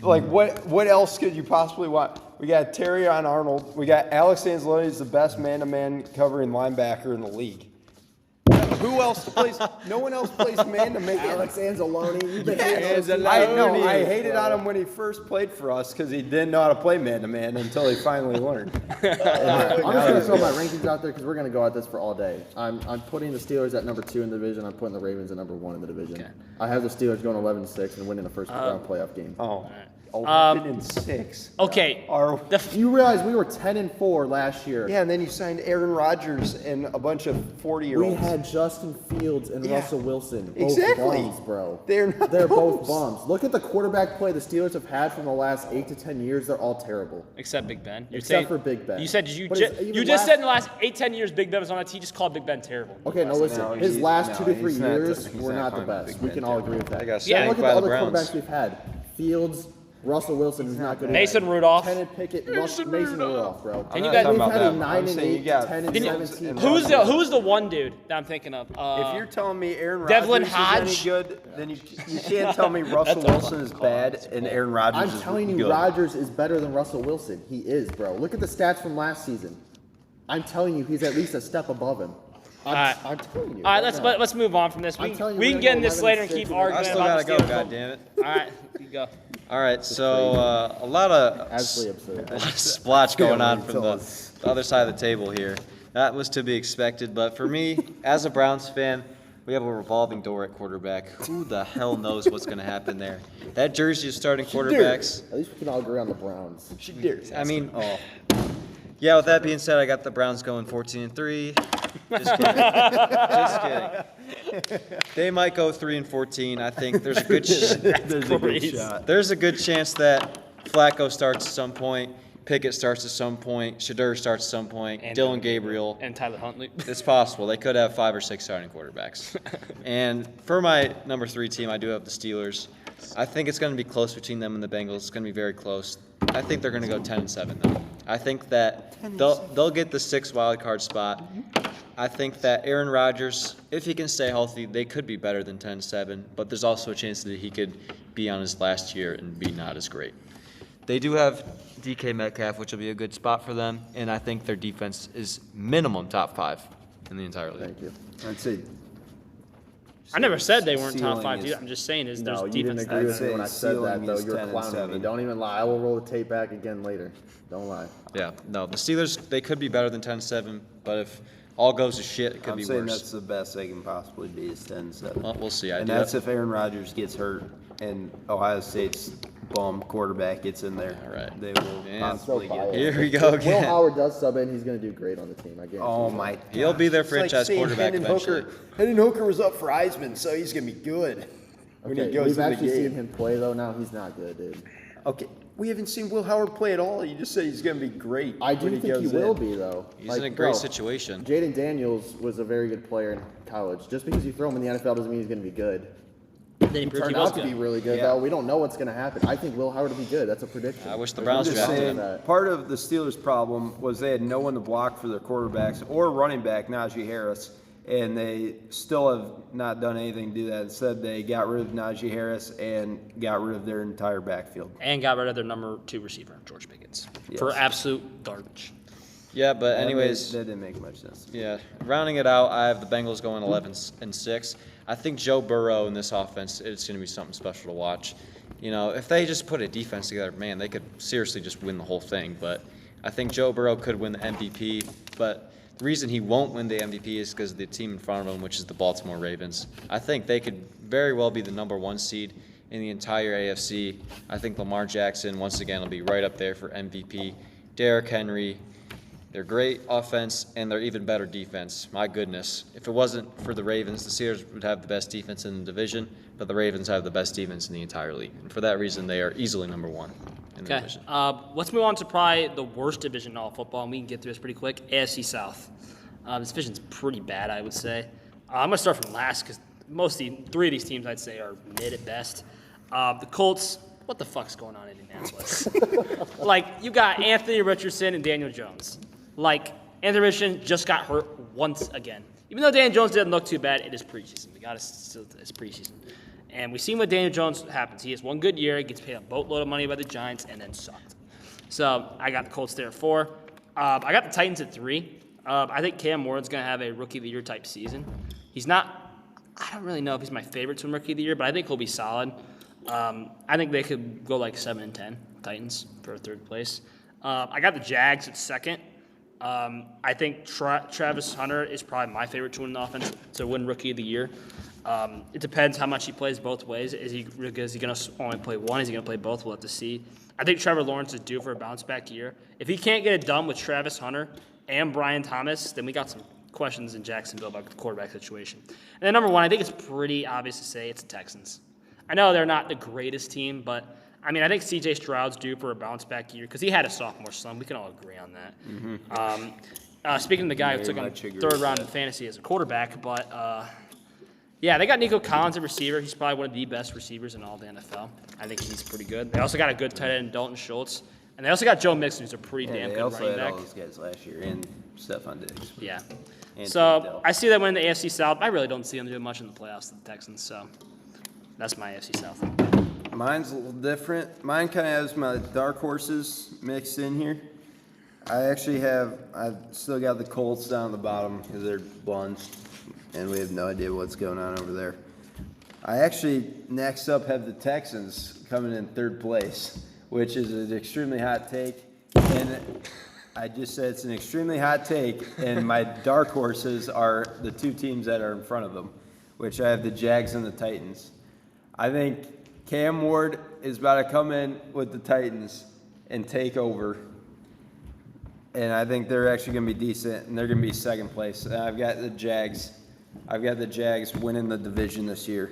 Like, what else could you possibly want? We got Terry on Arnold. We got Alex Anzalone, who's the best man-to-man covering linebacker in the league. Who else plays? No one else plays man-to-man. Alex Anzalone. You've been hating on this I team. know. I hated on him when he first played for us because he didn't know how to play man-to-man until he finally learned. I'm just going to throw my rankings out there because we're going to go at this for all day. I'm putting the Steelers at number 2 in the division. I'm putting the Ravens at number 1 in the division. Okay. I have the Steelers going 11-6 and winning the first round playoff game. Oh, 11-6. Okay. Are You realize we were 10-4 last year. yeah, and then you signed Aaron Rodgers and a bunch of 40-year-olds. We had Justin Fields and Yeah. Russell Wilson. Both Exactly. bums, bro. They're not They're both bums. bums. Look at the quarterback play the Steelers have had from the last 8 to 10 years. They're all terrible. Except Big Ben. You're Except saying- for Big Ben. You said But it's even you just last- said in the last 8-10 years Big Ben was on that team. You just called Big Ben terrible. Okay, no, listen. No, His he- last no, 2 to 3 he's not years the- he's were not not the calling best. Big We Ben can all agree with that. They got Yeah. sacked Look at by the the other Browns. quarterbacks we've had. Fields, Russell Wilson is not good. Mason Rudolph. Kenny Pickett, Mason Rudolph, bro. And you not guys- talking We've about had a them. 9 I'm and saying you 8, got 10 and Fields 17. and Who's the one dude that I'm thinking of? If you're telling me Aaron Devlin Rodgers Hodge? is any good, then you can't tell me Russell Wilson is bad and Aaron Rodgers I'm is telling you, good. Rodgers is better than Russell Wilson. He is, bro. Look at the stats from last season. I'm telling you, he's at least a step above him. Alright. I'm telling you. All right, right let's move on from this. I'm telling you, We we're can gonna get go in this 11-6 later and keep and I arguing still about gotta the go, Steelers. goddammit. All right, you go. All right, so a lot of Absolutely absurd. splotch going on from tell the us. other side of the table here. That was to be expected, but for me, as a Browns fan, we have a revolving door at quarterback. Who the hell knows what's going to happen there? That jersey of starting quarterbacks. At least we can all agree on the Browns. I mean, yeah. With that being said, I got the Browns going 14-3. Just kidding. Just kidding. They might go 3-14. I think there's a good there's a good chance that Flacco starts at some point, Pickett starts at some point, Shadur starts at some point, And Dylan Gabriel. And Tyler Huntley. It's possible. They could have 5 or 6 starting quarterbacks. And for my number 3 team, I do have the Steelers. I think it's going to be close between them and the Bengals. It's going to be very close. I think they're going to go 10-7 though. I think that they'll get the 6th wild card spot. I think that Aaron Rodgers, if he can stay healthy, they could be better than 10-7, but there's also a chance that he could be on his last year and be not as great. They do have DK Metcalf, which will be a good spot for them, and I think their defense is minimum top 5 in the entire league. Thank you. I'd say I never said they weren't top ceiling 5. is- I'm just saying there's No, you defense. didn't agree with me I'd when I say said that, ceiling though. is You're 10 and clowning me. 7. Don't even lie. I will roll the tape back again later. Don't lie. Yeah, no, the Steelers, they could be better than 10-7, but if all goes to shit, it could I'm be saying worse. that's the best they can possibly be is 10-7. Well, we'll see. I And do that's have- if Aaron Rodgers gets hurt and Ohio State's bum quarterback gets in there. All right. They will Man. possibly So get. Here we go Will again. Howard does sub in, he's going to do great on the team. I guarantee Oh you. my! He'll be their It's like franchise saying quarterback Hayden eventually. Hayden Hooker was up for Heisman, so he's gonna be good when Okay, he goes we've to the actually seen game. him play, though. Now he's not good, dude. Okay, we haven't seen Will Howard play at all. You just said he's gonna be great. I do when think he goes will in. be, though. He's in a great situation. Jaden Daniels was a very good player in college. Just because you throw him in the NFL doesn't mean he's going to be good. Then he He proved he turned was out to good. be really good, Yeah. though. We don't know what's going to happen. I think Will Howard will be good. That's a prediction. I wish the There's Browns no I'm just drafted doubt him. about that. part of the Steelers' problem was they had no one to block for their quarterbacks or running back Najee Harris, and they still have not done anything to do that. Instead, they got rid of Najee Harris and got rid of their entire backfield. And got rid of their number 2 receiver, George Pickens, for Yes. absolute garbage. Yeah, but anyways, that didn't make much sense. yeah, rounding it out, I have the Bengals going 11-6. I think Joe Burrow in this offense, it's going to be something special to watch. You know, if they just put a defense together, man, they could seriously just win the whole thing. But I think Joe Burrow could win the MVP. But the reason he won't win the MVP is because of the team in front of him, which is the Baltimore Ravens. I think they could very well be the number 1 seed in the entire AFC. I think Lamar Jackson, once again, will be right up there for MVP. Derrick Henry. They're great offense, and they're even better defense. My goodness. If it wasn't for the Ravens, the Steelers would have the best defense in the division, but the Ravens have the best defense in the entire league. And for that reason, they are easily number 1 in the Okay. division. Let's move on to probably the worst division in all of football, and we can get through this pretty quick. AFC South. This division's pretty bad, I would say. I'm going to start from last because mostly 3 of these teams I'd say are mid at best. The Colts, what the fuck's going on in Indianapolis? Like, you got Anthony Richardson and Daniel Jones. Like, Anthony Richardson just got hurt once again. Even though Daniel Jones didn't look too bad, it is preseason. We got it's preseason. And we've seen what Daniel Jones happens. He has one good year, gets paid a boatload of money by the Giants, and then sucked. So I got the Colts there at 4. I got the Titans at 3. I think Cam Ward's going to have a Rookie of the Year type season. He's not, I don't really know if he's my favorite to win Rookie of the Year, but I think he'll be solid. I think they could go like 7-10, Titans, for 3rd place. I got the Jags at 2nd. I think Travis Hunter is probably my favorite to win the offense to win Rookie of the Year. It depends how much he plays both ways. Is he going to only play one? Is he going to play both? We'll have to see. I think Trevor Lawrence is due for a bounce-back year. If he can't get it done with Travis Hunter and Brian Thomas, then we got some questions in Jacksonville about the quarterback situation. And then number 1, I think it's pretty obvious to say it's the Texans. I know they're not the greatest team, but I mean, I think C.J. Stroud's due for a bounce-back year because he had a sophomore slump. We can all agree on that. Speaking of the guy who took him much agree 3rd with round that. in fantasy as a quarterback, but yeah, they got Nico Collins at receiver. He's probably one of the best receivers in all of the NFL. I think he's pretty good. They also got a good tight end, Dalton Schultz. And they also got Joe Mixon, who's a pretty Yeah, damn they good also running had back. all those guys last year, and Stephon Diggs. Yeah. And So Dell. I see that winning the AFC South. I really don't see them doing much in the playoffs, the Texans. So that's my AFC South. Mine's a little different. Mine kind of has my dark horses mixed in here. I've still got the Colts down at the bottom because they're buns, and we have no idea what's going on over there. I actually, next up, have the Texans coming in 3rd place, which is an extremely hot take. And I just said it's an extremely hot take, and my dark horses are the 2 teams that are in front of them, which I have the Jags and the Titans. I think Cam Ward is about to come in with the Titans and take over. and I think they're actually going to be decent, and they're going to be second place. And I've got the Jags. I've got the Jags winning the division this year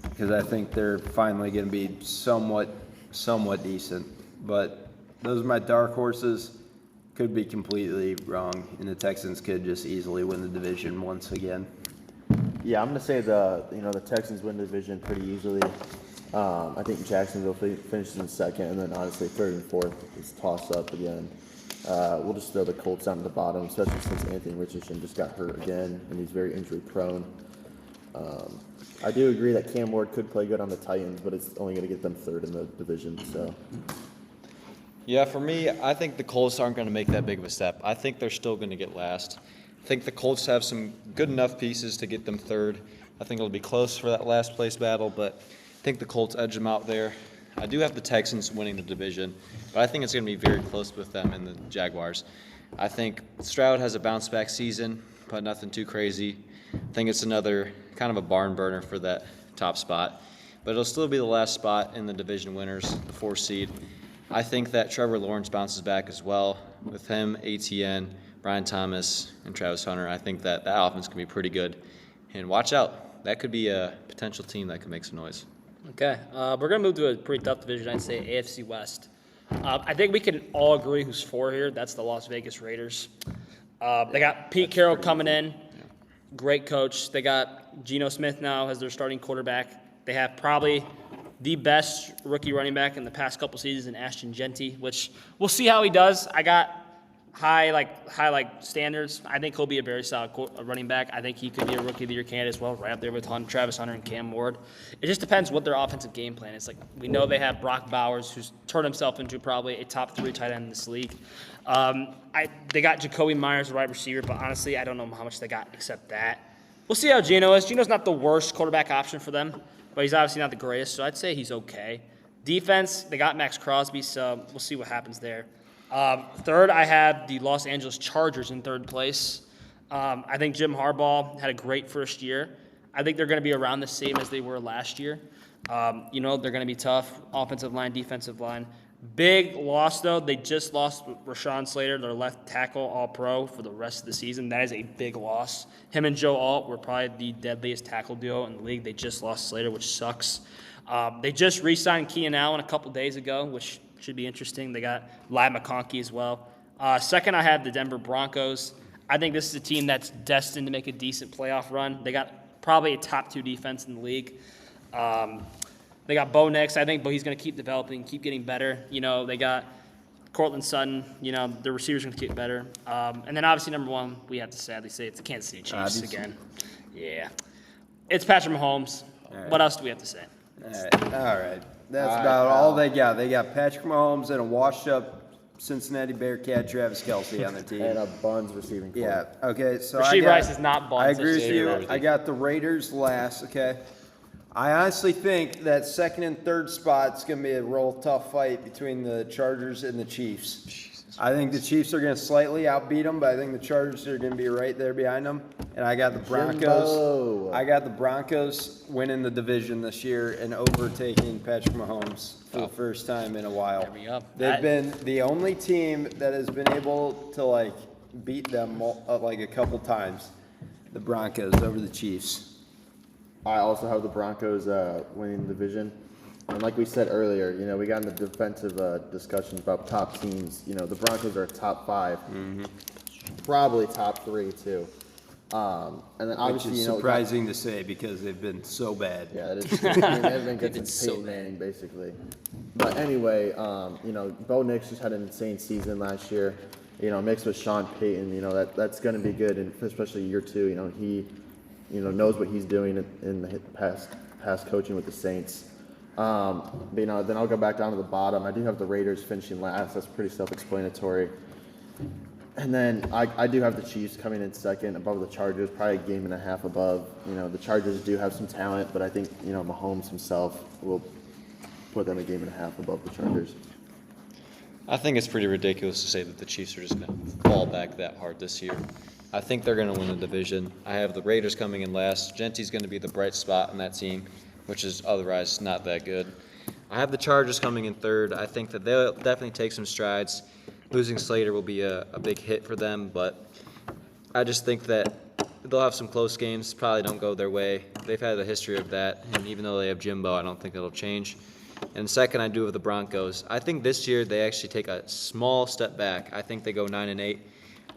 because I think they're finally going to be somewhat decent. But those are my dark horses. Could be completely wrong, and the Texans could just easily win the division once again. Yeah, I'm gonna say the Texans win the division pretty easily. I think Jacksonville finishes in second, and then honestly third and fourth is toss up again. We'll just throw the Colts down to the bottom, especially since Anthony Richardson just got hurt again, and he's very injury prone. I do agree that Cam Ward could play good on the Titans, but it's only going to get them third in the division. So. Yeah, for me, I think the Colts aren't going to make that big of a step. I think they're still going to get last. I think the Colts have some good enough pieces to get them third. I think it'll be close for that last place battle, but I think the Colts edge them out there. I do have the Texans winning the division, but I think it's going to be very close with them and the Jaguars. I think Stroud has a bounce-back season, but nothing too crazy. I think it's another kind of a barn burner for that top spot, but it'll still be the last spot in the division winners, the 4 seed. I think that Trevor Lawrence bounces back as well. With him, ATN, Brian Thomas, and Travis Hunter, I think that offense can be pretty good. And watch out. That could be a potential team that could make some noise. Okay, we're going to move to a pretty tough division, I'd say, AFC West. I think we can all agree who's 4 here. That's the Las Vegas Raiders. They got Pete Carroll coming in. Great coach. They got Geno Smith now as their starting quarterback. They have probably the best rookie running back in the past couple seasons in Ashton Genty, which we'll see how he does. I got high standards. I think he'll be a very solid running back. I think he could be a rookie of the year candidate as well, right up there with Travis Hunter and Cam Ward. It just depends what their offensive game plan is. Like, we know they have Brock Bowers, who's turned himself into probably a top 3 tight end in this league. They got Jacoby Myers, the wide receiver, but honestly, I don't know how much they got except that. We'll see how Geno is. Geno's not the worst quarterback option for them, but he's obviously not the greatest, so I'd say he's okay. Defense, they got Max Crosby, so we'll see what happens there. Third, I have the Los Angeles Chargers in third place. I think Jim Harbaugh had a great first year. I think they're going to be around the same as they were last year. They're going to be tough, offensive line, defensive line. Big loss, though. They just lost Rashawn Slater, their left tackle, all-pro, for the rest of the season. That is a big loss. Him and Joe Alt were probably the deadliest tackle duo in the league. They just lost Slater, which sucks. They just re-signed Keenan Allen a couple days ago, which should be interesting. They got Lai McConkey as well. Second, I have the Denver Broncos. I think this is a team that's destined to make a decent playoff run. They got probably a top 2 defense in the league. They got Bo Nix. I think he's going to keep developing, keep getting better. They got Cortland Sutton. The receivers going to keep better. And then obviously number 1, we have to sadly say it's the Kansas City Chiefs again. Yeah. It's Patrick Mahomes. Right. What else do we have to say? All right. That's about all they got. They got Patrick Mahomes and a washed-up Cincinnati Bearcat Travis Kelce on their team. And a Buns receiving core. Yeah. Okay. So Rashee Rice is not Buns. I agree with you. I got the Raiders last. Okay. I honestly think that second and third spot's going to be a real tough fight between the Chargers and the Chiefs. I think the Chiefs are going to slightly outbeat them, but I think the Chargers are going to be right there behind them. And I got the Broncos. Jimbo. I got the Broncos winning the division this year and overtaking Patrick Mahomes for the first time in a while. There we go. They've been the only team that has been able to beat them a couple times. The Broncos over the Chiefs. I also have the Broncos winning the division. And like we said earlier, we got into defensive discussions about top teams. The Broncos are top 5, probably top 3 too. And then obviously, which is surprising to say because they've been so bad. Yeah, it is. They've been good since Peyton Manning, basically. But anyway, Bo Nix just had an insane season last year. Mixed with Sean Payton, that's going to be good, and especially year 2. He, knows what he's doing in the past coaching with the Saints. But, then I'll go back down to the bottom. I do have the Raiders finishing last. That's pretty self-explanatory. And then I do have the Chiefs coming in second above the Chargers, probably a game and a half above. The Chargers do have some talent, but I think, Mahomes himself will put them a game and a half above the Chargers. I think it's pretty ridiculous to say that the Chiefs are just going to fall back that hard this year. I think they're going to win the division. I have the Raiders coming in last. Genty's going to be the bright spot in that team, which is otherwise not that good. I have the Chargers coming in third. I think that they'll definitely take some strides. losing Slater will be a big hit for them, but I just think that they'll have some close games, probably don't go their way. They've had a history of that, and even though they have Jimbo, I don't think it'll change. And second, I do with the Broncos. I think this year they actually take a small step back. I think they go 9-8.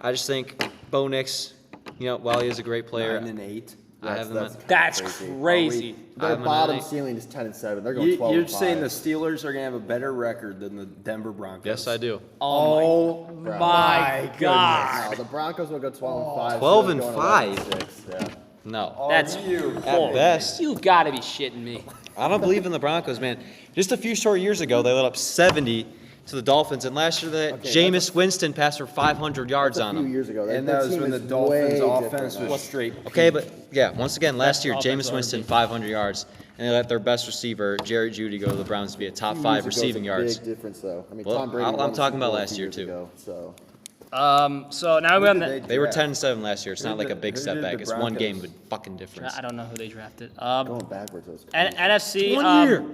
I just think Bo Nix, while he is a great player, 9-8. I have them. That's crazy. Their bottom ceiling is 10-7. They're going 12. You're saying the Steelers are going to have a better record than the Denver Broncos? Yes, I do. Oh my God. No, the Broncos will go 12-5. 12-5? Yeah. No. That's At best. You got to be shitting me. I don't believe in the Broncos, man. Just a few short years ago, they let up 70 to the Dolphins, and last year, Jameis Winston passed for 500 yards on A few them. years ago. And that was team when the is Dolphins' way offense different was now. straight. Okay, but yeah, once again, last year, Best Jameis offense Winston, ever. 500 yards, and they let their best receiver, Jerry Jeudy, go to the Browns to be a top Few 5 years ago, receiving it's a yards. Big difference, though. I mean, Well, Tom Brady. I'm won the talking Super about Bowl a last few year, years too. ago, so. So now we're on the. They were 10-7 last year. It's not like a big who step did back. the It's one Broncos? game, but fucking difference. I don't know who they drafted. Going backwards, that was crazy. NFC. One year.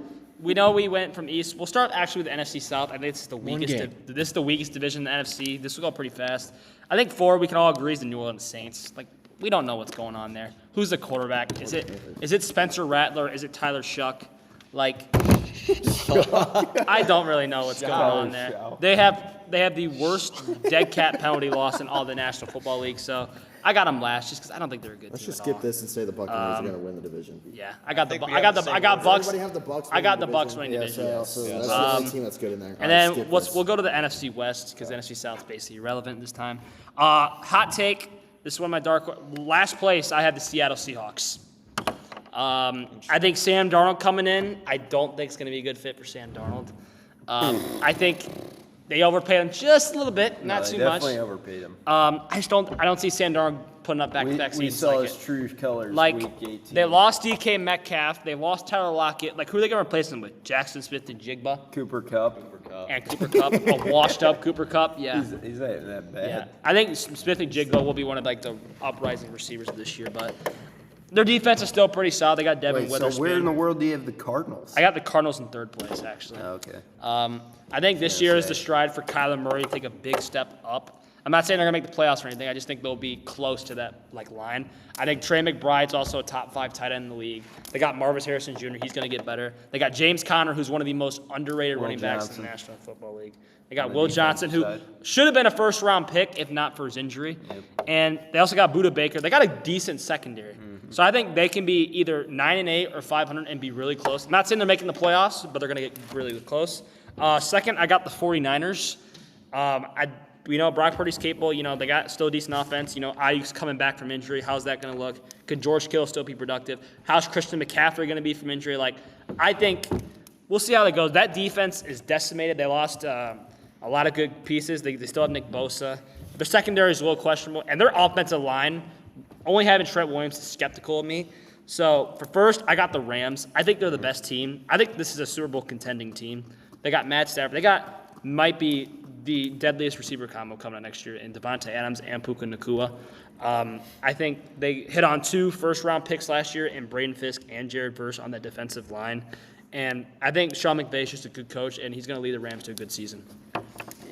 We know we went from East. We'll start actually with the NFC South. I think this is the One weakest. game. This is the weakest division in the NFC. This will go pretty fast. I think 4 we can all agree is the New Orleans Saints. Like we don't know what's going on there. Who's the quarterback? Is it Spencer Rattler? Is it Tyler Shuck? Like I don't really know what's going on there. Shuck. They have the worst dead cat penalty loss in all the National Football League. So I got them last just because I don't think they're a good Let's team just at skip all. this and say the Buccaneers are going to win the division. Yeah, I got the think we I got have the the I got same Bucks. Everybody have the Bucks. I got the winning Bucks winning division. division. Yeah, so that's the only team that's good in there. And then we'll go to the NFC West because the NFC South is basically irrelevant this time. Hot take. This is one of my last place. I had the Seattle Seahawks. I think Sam Darnold coming in. I don't think it's going to be a good fit for Sam Darnold. I think they overpaid him just a little bit, not too much. Definitely overpaid him. I don't see Sam Darnold putting up back-to-back We seasons saw like his it. true colors Like week 18. they lost DK Metcalf, they lost Tyler Lockett. Like who are they going to replace him with? Jackson Smith and Jigba Cooper Cup. and Cooper Cup, a washed-up Cooper Cup. Yeah. He's not even that bad. Yeah, I think Smith and Jigba will be one of like the uprising receivers this year, but their defense is still pretty solid. They got Devin Wait, so Witherspoon. where in the world do you have the Cardinals? I got the Cardinals in 3rd place actually. Okay. I think this year is the stride for Kyler Murray to take a big step up. I'm not saying they're gonna make the playoffs or anything. I just think they'll be close to that line. I think Trey McBride's also a top 5 tight end in the league. They got Marvis Harrison Jr. He's gonna get better. They got James Conner, who's one of the most underrated running backs in Johnson. the National Football League. They got the Will defensive Johnson, who side. should have been a 1st-round pick if not for his injury. And they also got Budda Baker. They got a decent secondary. So I think they can be either 9-8 or 500 and be really close. I'm not saying they're making the playoffs, but they're gonna get really close. Second, I got the 49ers. Brock Purdy's capable. They got still a decent offense. Ayuk's coming back from injury. How's that going to look? Could George Kittle still be productive? How's Christian McCaffrey going to be from injury? I think we'll see how that goes. That defense is decimated. They lost a lot of good pieces. They still have Nick Bosa. Their secondary is a little questionable. And their offensive line, only having Trent Williams is skeptical of me. So for first, I got the Rams. I think they're the best team. I think this is a Super Bowl contending team. They got Matt Stafford. They got might be the deadliest receiver combo coming out next year in Devontae Adams and Puka Nacua. I think they hit on 2 first-round picks last year in Braden Fisk and Jared Verse on that defensive line. And I think Sean McVay is just a good coach, and he's going to lead the Rams to a good season.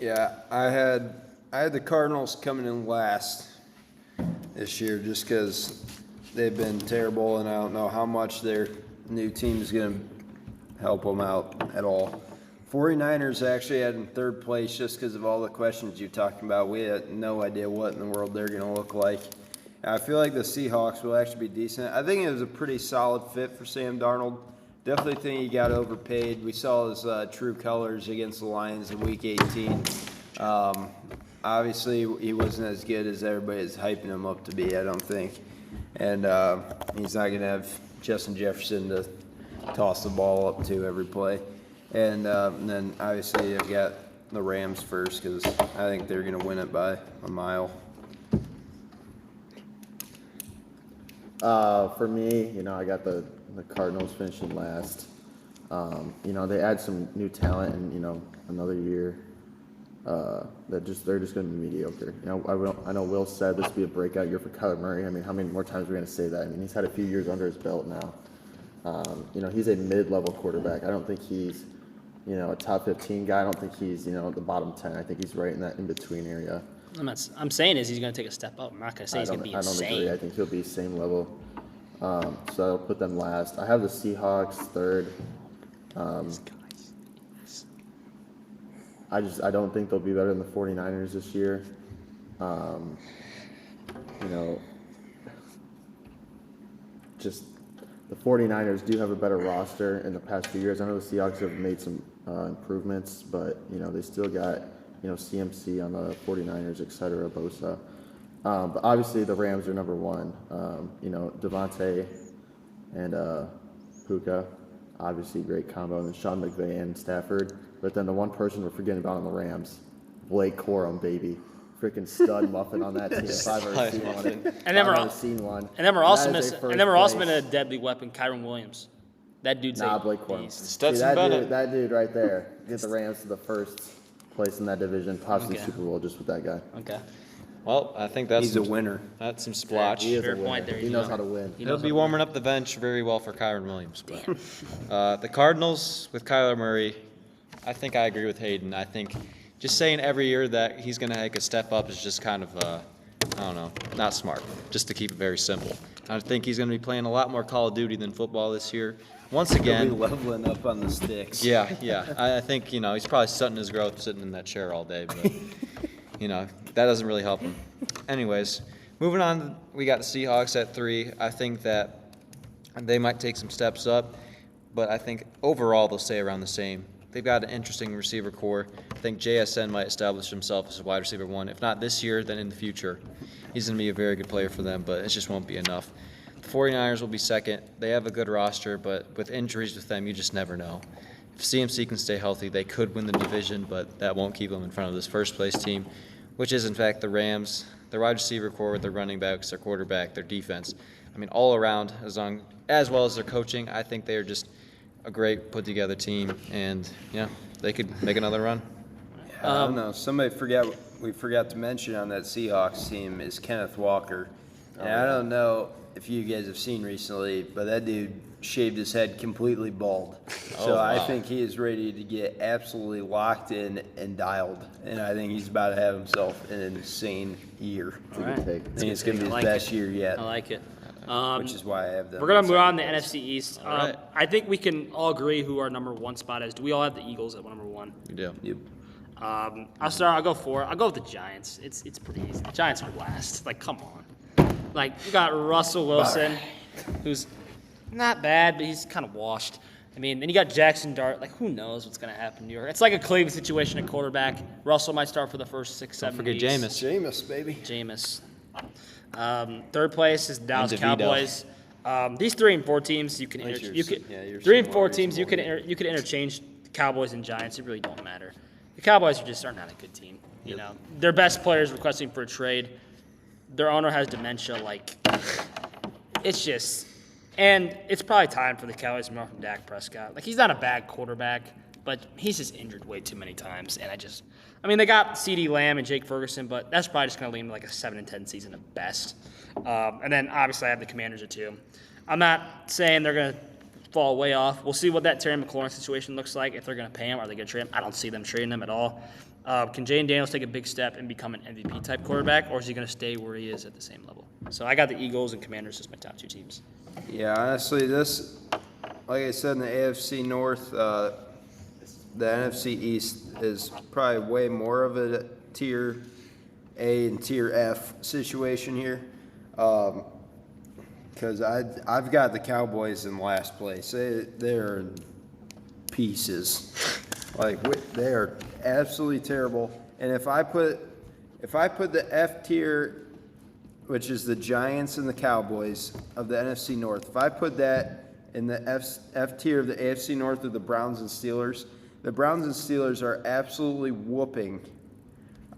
Yeah, I had the Cardinals coming in last this year just because they've been terrible, and I don't know how much their new team is going to help them out at all. 49ers actually had in 3rd place just because of all the questions you're talking about. We had no idea what in the world they're going to look like. I feel like the Seahawks will actually be decent. I think it was a pretty solid fit for Sam Darnold. Definitely think he got overpaid. We saw his true colors against the Lions in Week 18. Obviously, he wasn't as good as everybody is hyping him up to be, I don't think. And he's not going to have Justin Jefferson to toss the ball up to every play. And then, obviously, they've got the Rams first because I think they're going to win it by a mile. For me, I got the Cardinals finishing last. They add some new talent and, another year they're just going to be mediocre. I know Will said this would be a breakout year for Kyler Murray. I mean, how many more times are we going to say that? I mean, he's had a few years under his belt now. He's a mid-level quarterback. I don't think he's a top 15 guy. I don't think he's, the bottom 10. I think he's right in that in-between area. I'm saying is he's going to take a step up. I'm not going to say he's going to be I don't insane. agree. I think he'll be same level. So I'll put them last. I have the Seahawks third. I don't think they'll be better than the 49ers this year. Just the 49ers do have a better roster in the past few years. I know the Seahawks have made some improvements, but, they still got, CMC on the 49ers, et cetera, Bosa. But obviously the Rams are number one. Devontae and Puka, obviously great combo, and then Sean McVay and Stafford. But then the one person we're forgetting about on the Rams, Blake Corum, baby. Freaking stud muffin on that team. If I've ever seen one. And then we're also missing a deadly weapon, Kyron Williams. That dude's Blake Corum. Stetson Bennett. That dude right there. Get the Rams to the first place in that division, possibly Super Bowl, just with that guy. Okay. Well, I think he's a winner. That's some splotch. He is Fair a winner. point there. He knows how to win. He'll be warming up the bench very well for Kyron Williams. But the Cardinals with Kyler Murray, I think I agree with Hayden. I think just saying every year that he's going to take a step up is just kind of, I don't know, not smart, just to keep it very simple. I think he's going to be playing a lot more Call of Duty than football this year. Once again, he'll be leveling up on the sticks. Yeah. I think, he's probably stunting his growth sitting in that chair all day, but, that doesn't really help him. Anyways, moving on, we got the Seahawks at 3. I think that they might take some steps up, but I think overall they'll stay around the same. They've got an interesting receiver core. I think JSN might establish himself as a wide receiver 1. If not this year, then in the future. He's going to be a very good player for them, but it just won't be enough. The 49ers will be second. They have a good roster, but with injuries with them, you just never know. If CMC can stay healthy, they could win the division, but that won't keep them in front of this first-place team, which is, in fact, the Rams. Their wide receiver core, their running backs, their quarterback, their defense. I mean, all around, as well as their coaching, I think they are just a great put-together team, and, they could make another run. I don't know. We forgot to mention on that Seahawks team is Kenneth Walker. And I don't know if you guys have seen recently, but that dude shaved his head completely bald. So wow. I think he is ready to get absolutely locked in and dialed. And I think he's about to have himself an insane year. Right. I think it's going to be his best year yet. I like it. Which is why I have them. We're going to move on to the NFC East. Right. I think we can all agree who our number 1 spot is. Do we all have the Eagles at number 1? We do. Yep. I'll go 4. I'll go with the Giants. It's pretty easy. The Giants are last. Like, come on. Like, you got Russell Wilson, who's not bad, but he's kind of washed. I mean, then you got Jackson Dart. Like, who knows what's going to happen in New York? It's like a Cleveland situation at quarterback. Russell might start for the first 6, 7 Don't forget weeks. Jameis, baby. Jameis. Third place is Dallas And DeVito. Cowboys. These 3 and 4 teams you can you're 3 and 4 more teams you reasonable. could interchange the Cowboys and Giants. It really don't matter. The Cowboys are not a good team. You know, their best players requesting for a trade. Their owner has dementia. Like, it's just, and it's probably time for the Cowboys to move from Dak Prescott. Like, he's not a bad quarterback, but he's just injured way too many times. And they got CeeDee Lamb and Jake Ferguson, but that's probably just going to lead to like a 7-10 season at best. And then obviously I have the Commanders at 2. I'm not saying they're going to fall way off. We'll see what that Terry McLaurin situation looks like. If they're going to pay him, are they going to trade him? I don't see them trading him at all. Can Jayden Daniels take a big step and become an MVP type quarterback, or is he going to stay where he is at the same level? So I got the Eagles and Commanders as my top 2 teams. Yeah, honestly, this, like I said, in the AFC North, the NFC East is probably way more of a tier A and tier F situation here. Because I've got the Cowboys in last place. They're in pieces. Like, they are absolutely terrible. And if I put the F tier, which is the Giants and the Cowboys of the NFC North, if I put that in the F tier of the AFC North of the Browns and Steelers, the Browns and Steelers are absolutely whooping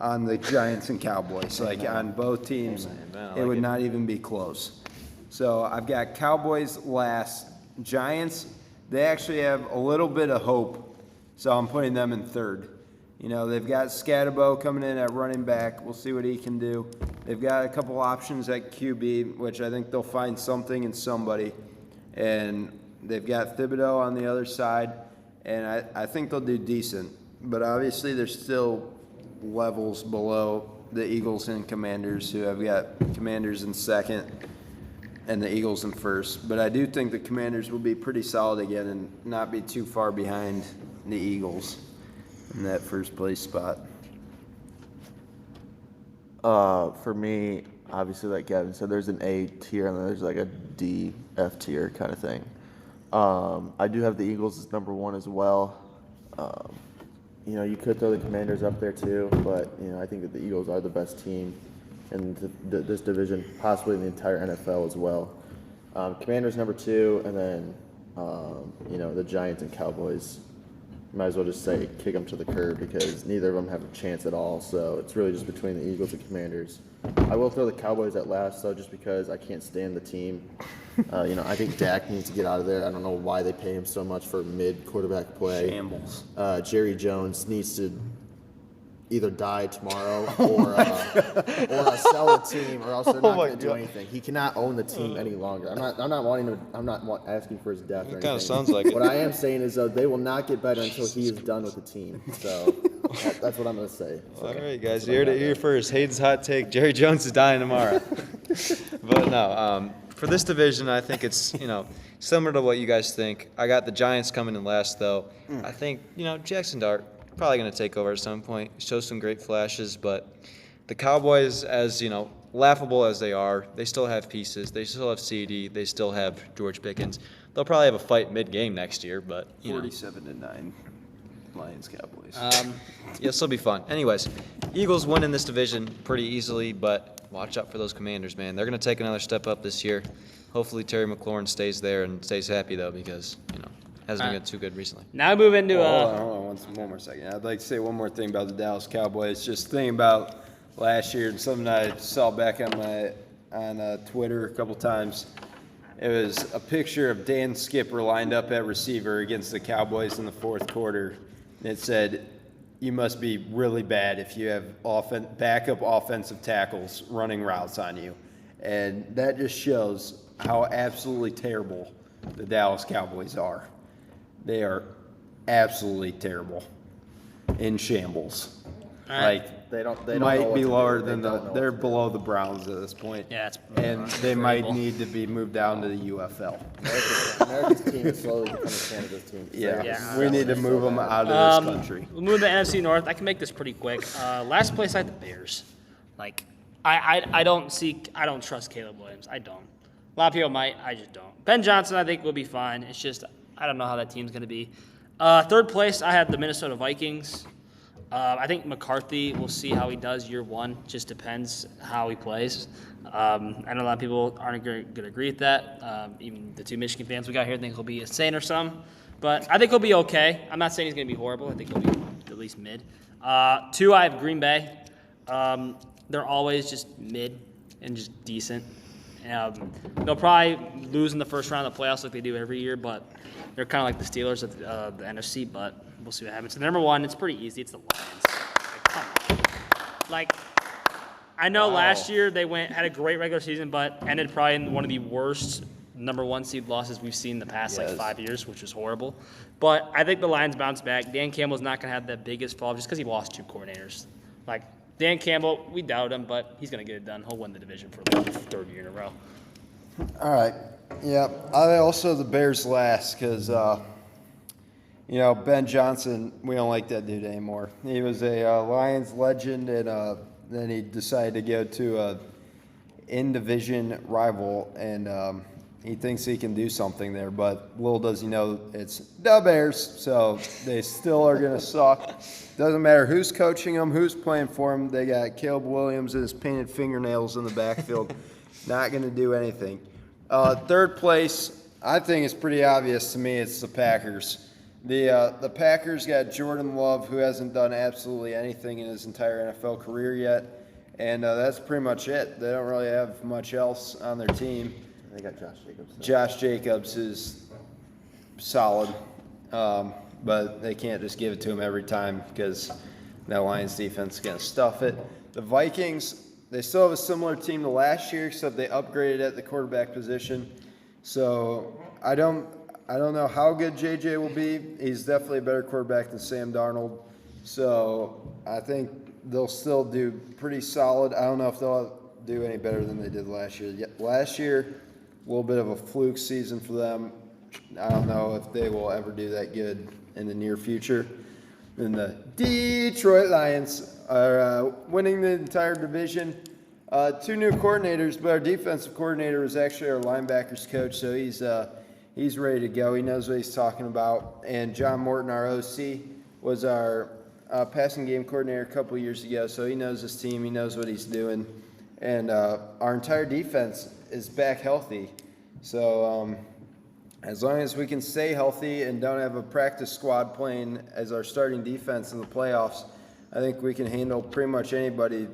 on the Giants and Cowboys. Like, on both teams, it would not even be close. So I've got Cowboys last. Giants, they actually have a little bit of hope. So I'm putting them in 3rd. You know, they've got Scatterbo coming in at running back. We'll see what he can do. They've got a couple options at QB, which I think they'll find something in somebody. And they've got Thibodeau on the other side. and I think they'll do decent. But obviously, they're still levels below the Eagles and Commanders, who have got Commanders in second and the Eagles in first. But I do think the Commanders will be pretty solid again and not be too far behind the Eagles in that first place spot. For me, obviously, like Gavin said, there's an A tier and then there's like a D, F tier kind of thing. I do have the Eagles as number 1 as well. You could throw the Commanders up there too, but I think that the Eagles are the best team in this division, possibly in the entire NFL as well. Commanders number 2, and then the Giants and Cowboys. Might as well just say kick them to the curb because neither of them have a chance at all. So it's really just between the Eagles and Commanders. I will throw the Cowboys at last, though, just because I can't stand the team. I think Dak needs to get out of there. I don't know why they pay him so much for mid-quarterback play. Shambles. Jerry Jones needs to either die tomorrow or sell the team, or else they're not going to do anything. He cannot own the team any longer. I'm not asking for his death or anything. Kind of sounds like it. What I am saying is they will not get better until he is done with the team. So that's what I'm going to say. So, all right, guys, you heard it here first. Hayden's hot take: Jerry Jones is dying tomorrow. But no, for this division, I think it's similar to what you guys think. I got the Giants coming in last, though. I think Jackson Dart probably going to take over at some point, show some great flashes, but the Cowboys, as laughable as they are, they still have pieces. They still have CD. They still have George Pickens. They'll probably have a fight mid-game next year, but 47-9, Lions Cowboys. This will be fun. Anyways, Eagles win in this division pretty easily, but watch out for those Commanders, man. They're going to take another step up this year. Hopefully Terry McLaurin stays there and stays happy, though, because hasn't been too good recently. Now we move into Hold on one more second. I'd like to say one more thing about the Dallas Cowboys. Just thinking about last year and something I saw back on Twitter a couple times. It was a picture of Dan Skipper lined up at receiver against the Cowboys in the fourth quarter. And it said, "You must be really bad if you have backup offensive tackles running routes on you." And that just shows how absolutely terrible the Dallas Cowboys are. They are absolutely terrible, in shambles. Like they might be lower than they're below the Browns at this point. Yeah, it's and they might need to be moved down to the UFL. America's team is slowly becoming Canada's team. Yeah, we need to move them out of this country. We'll move to the NFC North. I can make this pretty quick. Last place I had the Bears. I don't trust Caleb Williams. I don't. A lot of people might. I just don't. Ben Johnson, I think, will be fine. It's just I don't know how that team's going to be. Third place, I had the Minnesota Vikings. I think McCarthy, we'll see how he does year one. Just depends how he plays. I know a lot of people aren't going to agree with that. Even the 2 Michigan fans we got here think he'll be insane or something. But I think he'll be okay. I'm not saying he's going to be horrible. I think he'll be at least mid. 2, I have Green Bay. They're always just mid and just decent. They'll probably lose in the first round of the playoffs like they do every year, but they're kind of like the Steelers of the NFC, but we'll see what happens. So number 1, it's pretty easy. It's the Lions. Come on. I know last year they had a great regular season, but ended probably in one of the worst number 1 seed losses we've seen in the past 5 years, which was horrible. But I think the Lions bounce back. Dan Campbell's not going to have the biggest fall just because he lost 2 coordinators. Dan Campbell, we doubt him, but he's going to get it done. He'll win the division for the 3rd year in a row. All right. Yeah, I also the Bears last because, Ben Johnson, we don't like that dude anymore. He was a Lions legend, and then he decided to go to a in-division rival, and he thinks he can do something there, but little does he know it's the Bears, so they still are going to suck. Doesn't matter who's coaching them, who's playing for them. They got Caleb Williams and his painted fingernails in the backfield. Not going to do anything. 3rd place, I think it's pretty obvious to me. It's the Packers. The Packers got Jordan Love, who hasn't done absolutely anything in his entire NFL career yet, and that's pretty much it. They don't really have much else on their team. They got Josh Jacobs. Josh Jacobs is solid, but they can't just give it to him every time because that Lions defense is going to stuff it. The Vikings, they still have a similar team to last year, except they upgraded at the quarterback position. So I don't I don't know how good JJ will be. He's definitely a better quarterback than Sam Darnold. So I think they'll still do pretty solid. I don't know if they'll do any better than they did last year. Last year, a little bit of a fluke season for them. I don't know if they will ever do that good in the near future. And the Detroit Lions are winning the entire division. 2 new coordinators, but our defensive coordinator was actually our linebackers coach, so he's ready to go. He knows what he's talking about. And John Morton, our OC, was our passing game coordinator a couple years ago, so he knows his team. He knows what he's doing. And our entire defense is back healthy. So as long as we can stay healthy and don't have a practice squad playing as our starting defense in the playoffs, I think we can handle pretty much anybody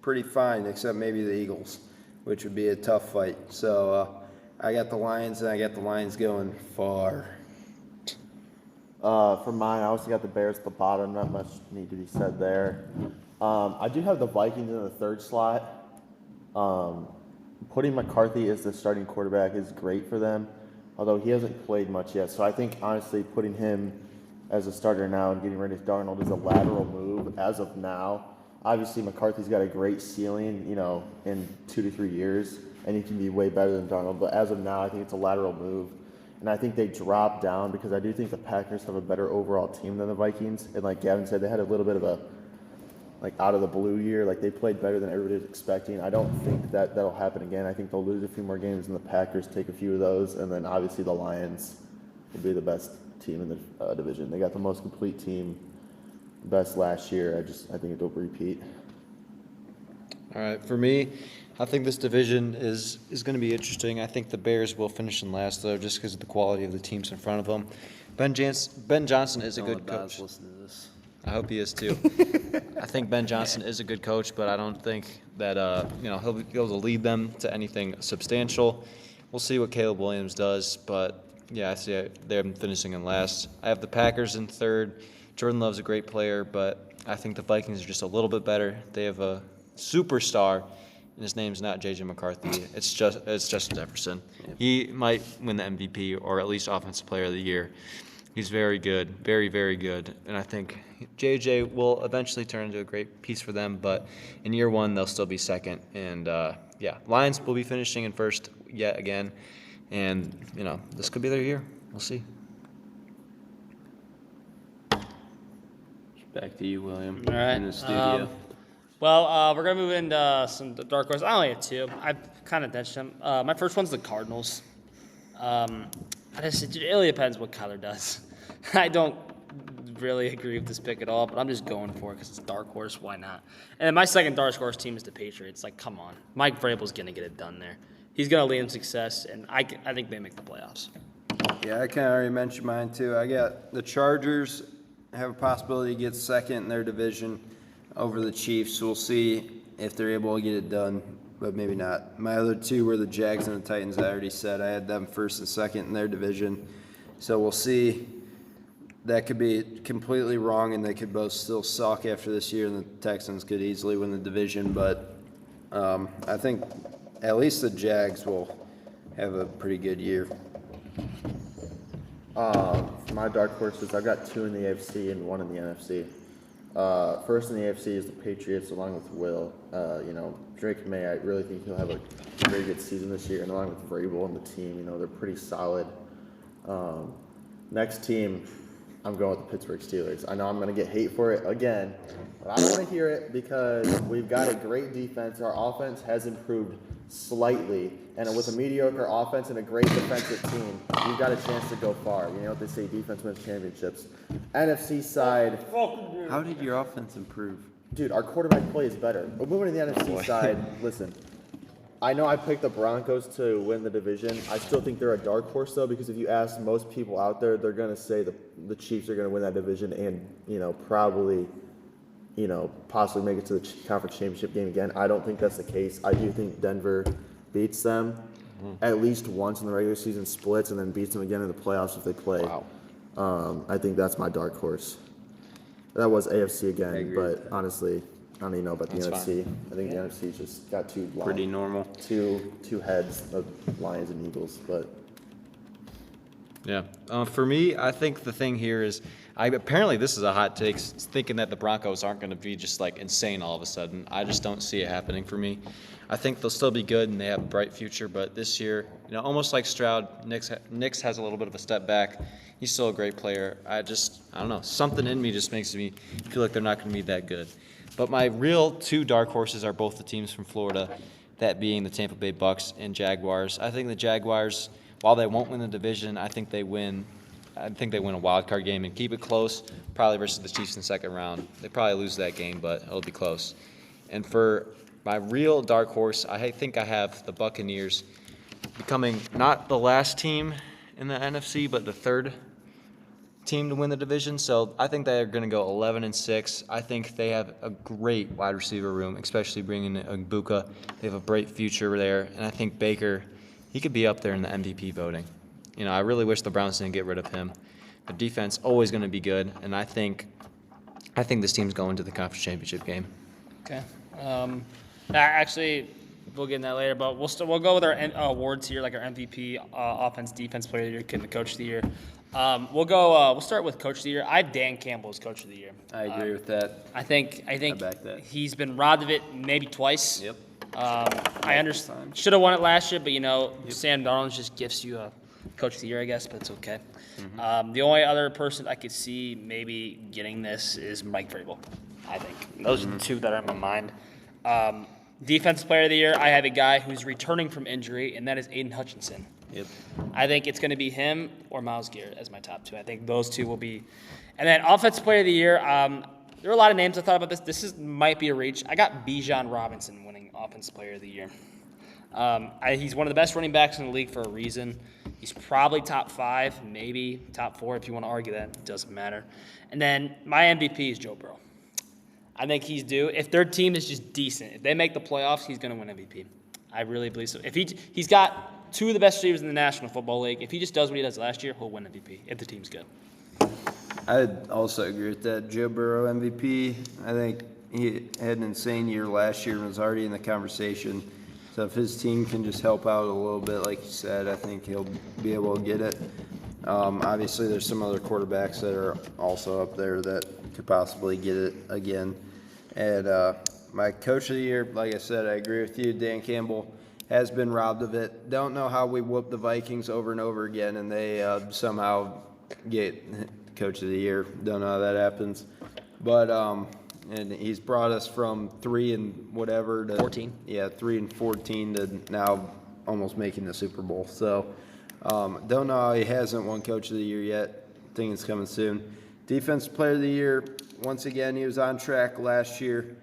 pretty fine, except maybe the Eagles, which would be a tough fight. So I got the Lions, and I got the Lions going far. For mine, I also got the Bears at the bottom. Not much need to be said there. I do have the Vikings in the 3rd slot. Putting McCarthy as the starting quarterback is great for them, although he hasn't played much yet. So I think, honestly, putting him as a starter now and getting rid of Darnold is a lateral move as of now. Obviously, McCarthy's got a great ceiling, in 2 to 3 years, and he can be way better than Darnold. But as of now, I think it's a lateral move. And I think they drop down because I do think the Packers have a better overall team than the Vikings. And like Gavin said, they had a little bit of a, out of the blue year. They played better than everybody was expecting. I don't think that'll happen again. I think they'll lose a few more games and the Packers take a few of those. And then obviously the Lions will be the best team in the division. They got the most complete team, best last year. I think it'll repeat. All right, for me, I think this division is going to be interesting. I think the Bears will finish in last, though, just because of the quality of the teams in front of them. Ben Johnson is a good coach. Listen to this. I hope he is too. I think Ben Johnson is a good coach, but I don't think that he'll be able to lead them to anything substantial. We'll see what Caleb Williams does, but yeah, I see them finishing in last. I have the Packers in 3rd. Jordan Love's a great player, but I think the Vikings are just a little bit better. They have a superstar, and his name's not J.J. McCarthy. It's Justin Jefferson. He might win the MVP or at least Offensive Player of the Year. He's very good, very, very good. And I think J.J. will eventually turn into a great piece for them, but in year 1, they'll still be 2nd. And, Lions will be finishing in 1st yet again. And, this could be their year. We'll see. Back to you, William. All right. In the studio. We're going to move into some dark horses. I only have 2. I've kind of ditched them. My first one's the Cardinals. It really depends what Kyler does. I don't really agree with this pick at all, but I'm just going for it because it's a dark horse. Why not? And then my second dark horse team is the Patriots. Come on. Mike Vrabel's going to get it done there. He's going to lead in success, and I think they make the playoffs. Yeah, I kind of already mentioned mine, too. I got the Chargers have a possibility to get 2nd in their division over the Chiefs. We'll see if they're able to get it done, but maybe not. My other 2 were the Jags and the Titans. I already said I had them 1st and 2nd in their division. So we'll see. That could be completely wrong, and they could both still suck after this year, and the Texans could easily win the division. But I think at least the Jags will have a pretty good year. For my dark horses, I've got 2 in the AFC and 1 in the NFC. First in the AFC is the Patriots, along with Will. Drake May, I really think he'll have a very good season this year, and along with Vrabel and the team, they're pretty solid. Next team, I'm going with the Pittsburgh Steelers. I know I'm going to get hate for it again, but I don't want to hear it because we've got a great defense. Our offense has improved slightly, and with a mediocre offense and a great defensive team, we've got a chance to go far. You know what they say, defense wins championships. NFC side. How did your offense improve? Dude, our quarterback play is better. But moving to the NFC side, listen, I know I picked the Broncos to win the division. I still think they're a dark horse, though, because if you ask most people out there, they're going to say the Chiefs are going to win that division and, probably, possibly make it to the conference championship game again. I don't think that's the case. I do think Denver beats them at least once in the regular season, splits, and then beats them again in the playoffs if they play. Wow. I think that's my dark horse. That was AFC again, agree but with that. honestly, I don't even know about the That's NFC. I think the NFC's just got Pretty normal. two heads of Lions and Eagles, but Yeah. For me, I think the thing here is, apparently this is a hot take, thinking that the Broncos aren't going to be just like insane all of a sudden. I just don't see it happening for me. I think they'll still be good and they have a bright future, but this year, almost like Stroud, Nix has a little bit of a step back. He's still a great player. I don't know. Something in me just makes me feel like they're not going to be that good. But my real two dark horses are both the teams from Florida, that being the Tampa Bay Bucks and Jaguars. I think the Jaguars, while they won't win the division, I think they win a wild card game and keep it close, probably versus the Chiefs in the second round. They probably lose that game, but it'll be close. And for my real dark horse, I think I have the Buccaneers becoming not the last team in the NFC, but the third team to win the division. So I think they're going to go 11-6. I think they have a great wide receiver room, especially bringing in Ibuka. They have a bright future there, and I think Baker, he could be up there in the MVP voting. I really wish the Browns didn't get rid of him. The defense always going to be good, and I think this team's going to the conference championship game. Okay. Actually, we'll get in that later, but we'll go with our awards here, like our MVP, offense, defense player of the year, and the coach of the year. We'll start with coach of the year. I have Dan Campbell as coach of the year. I agree with that. I think back that. he's been robbed of it maybe twice. Yep. I understand. Should have won it last year, but Sam Darnold just gifts you a coach of the year, I guess, but it's okay. Mm-hmm. The only other person I could see maybe getting this is Mike Vrabel. I think those are the two that are in my mind. Defensive player of the year, I have a guy who's returning from injury, and that is Aiden Hutchinson. Yep. I think it's going to be him or Myles Garrett as my top two. I think those two will be. And then offensive player of the year, there are a lot of names I thought about this. This might be a reach. I got Bijan Robinson winning offensive player of the year. He's one of the best running backs in the league for a reason. He's probably top 5, maybe top 4 if you want to argue that. It doesn't matter. And then my MVP is Joe Burrow. I think he's due. If their team is just decent, if they make the playoffs, he's going to win MVP. I really believe so. If he's got 2 of the best receivers in the National Football League. If he just does what he does last year, he'll win MVP if the team's good. I'd also agree with that. Joe Burrow MVP. I think he had an insane year last year and was already in the conversation. So if his team can just help out a little bit, like you said, I think he'll be able to get it. Obviously, there's some other quarterbacks that are also up there that could possibly get it again. And my coach of the year, like I said, I agree with you. Dan Campbell has been robbed of it. Don't know how we whoop the Vikings over and over again, and they somehow get coach of the year. Don't know how that happens. But and he's brought us from 3 and whatever to 14. Yeah, 3 and 14 to now almost making the Super Bowl. So don't know how he hasn't won coach of the year yet. Think it's coming soon. Defensive player of the year, once again, he was on track last year.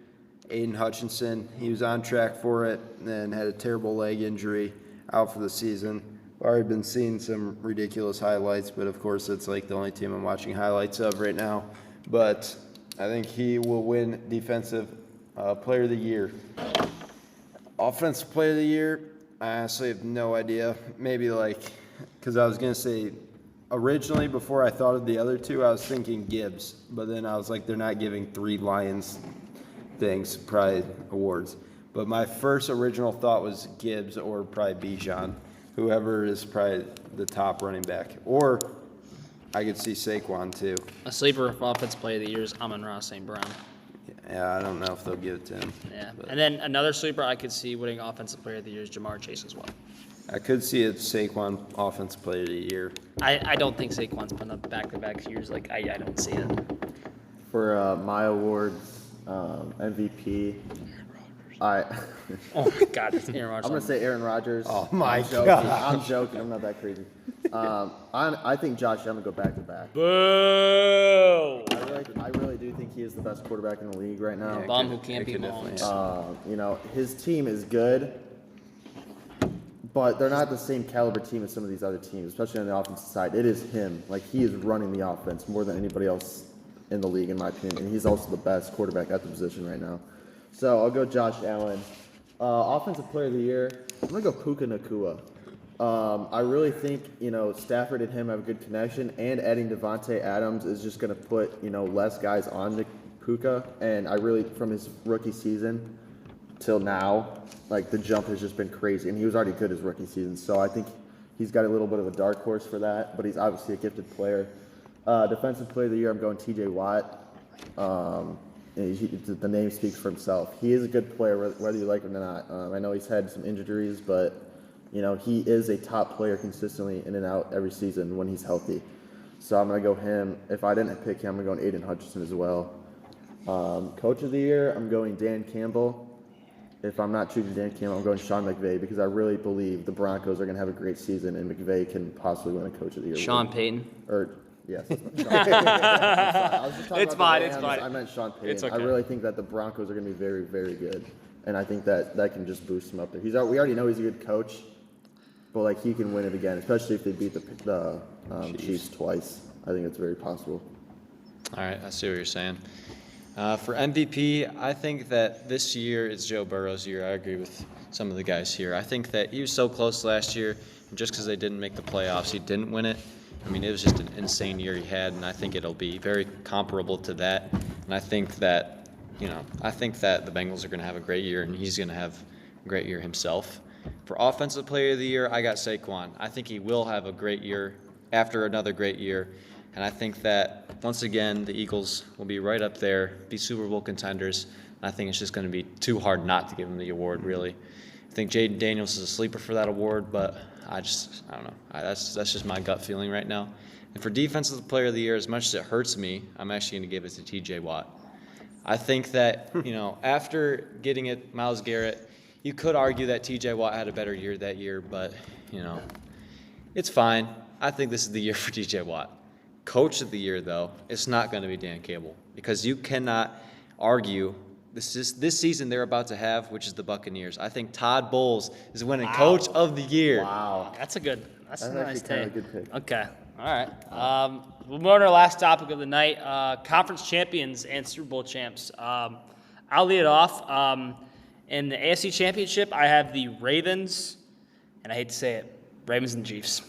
Aiden Hutchinson, he was on track for it, and then had a terrible leg injury, out for the season. Already been seeing some ridiculous highlights, but of course it's like the only team I'm watching highlights of right now. But I think he will win defensive player of the year. Offensive player of the year, I honestly have no idea. Maybe because I was going to say, originally before I thought of the other two, I was thinking Gibbs. But then I was like, they're not giving 3 Lions things, probably awards. But my first original thought was Gibbs or probably Bijan, whoever is probably the top running back. Or I could see Saquon too. A sleeper for offensive player of the year is Amon-Ra St. Brown. Yeah, I don't know if they'll give it to him. Yeah, but and then another sleeper I could see winning offensive player of the year is Jamar Chase as well. I could see it Saquon offensive player of the year. I don't think Saquon's putting up back-to-back years. I don't see it. For my awards, MVP, Oh my God, it's Aaron Rodgers. I'm gonna say Aaron Rodgers. Oh my God! I'm joking. I'm not that crazy. I think Josh Allen go back to back. Boo! I really do think he is the best quarterback in the league right now. Yeah, Bum who can't beat definitely Mahomes. His team is good, but they're not the same caliber team as some of these other teams, especially on the offensive side. It is him. He is running the offense more than anybody else in the league, in my opinion. And he's also the best quarterback at the position right now. So I'll go Josh Allen. Offensive player of the year, I'm going to go Puka Nacua. I really think, Stafford and him have a good connection, and adding Devontae Adams is just going to put, less guys on Puka. And I really, from his rookie season till now, the jump has just been crazy. And he was already good his rookie season. So I think he's got a little bit of a dark horse for that, but he's obviously a gifted player. Defensive Player of the Year, I'm going T.J. Watt. The name speaks for himself. He is a good player, whether you like him or not. I know he's had some injuries, but he is a top player consistently in and out every season when he's healthy. So I'm going to go him. If I didn't pick him, I'm going to go Aiden Hutchinson as well. Coach of the Year, I'm going Dan Campbell. If I'm not choosing Dan Campbell, I'm going Sean McVay because I really believe the Broncos are going to have a great season and McVay can possibly win a Coach of the Year. Sean Payton. Yes. It's fine. I meant Sean Payton. It's okay. I really think that the Broncos are going to be very, very good, and I think that can just boost him up there. We already know he's a good coach, but he can win it again, especially if they beat the Chiefs twice. I think it's very possible. All right, I see what you're saying. For MVP, I think that this year is Joe Burrow's year. I agree with some of the guys here. I think that he was so close last year, and just because they didn't make the playoffs, he didn't win it. I mean, it was just an insane year he had, and I think it'll be very comparable to that. And I think that, the Bengals are going to have a great year, and he's going to have a great year himself. For Offensive Player of the Year, I got Saquon. I think he will have a great year after another great year. And I think that, once again, the Eagles will be right up there, be Super Bowl contenders. And I think it's just going to be too hard not to give him the award, really. I think Jaden Daniels is a sleeper for that award, but I don't know. That's just my gut feeling right now. And for Defensive Player of the Year, as much as it hurts me, I'm actually going to give it to T.J. Watt. I think that, after getting it, Myles Garrett, you could argue that T.J. Watt had a better year that year, but, it's fine. I think this is the year for T.J. Watt. Coach of the Year, though, it's not going to be Dan Cable because you cannot argue this season they're about to have, which is the Buccaneers. I think Todd Bowles is winning Coach of the Year. Wow, that's a nice take. Good pick. Okay, all right. We'll move on to our last topic of the night: conference champions and Super Bowl champs. I'll lead it off. In the AFC Championship, I have the Ravens, and I hate to say it, Ravens and Chiefs.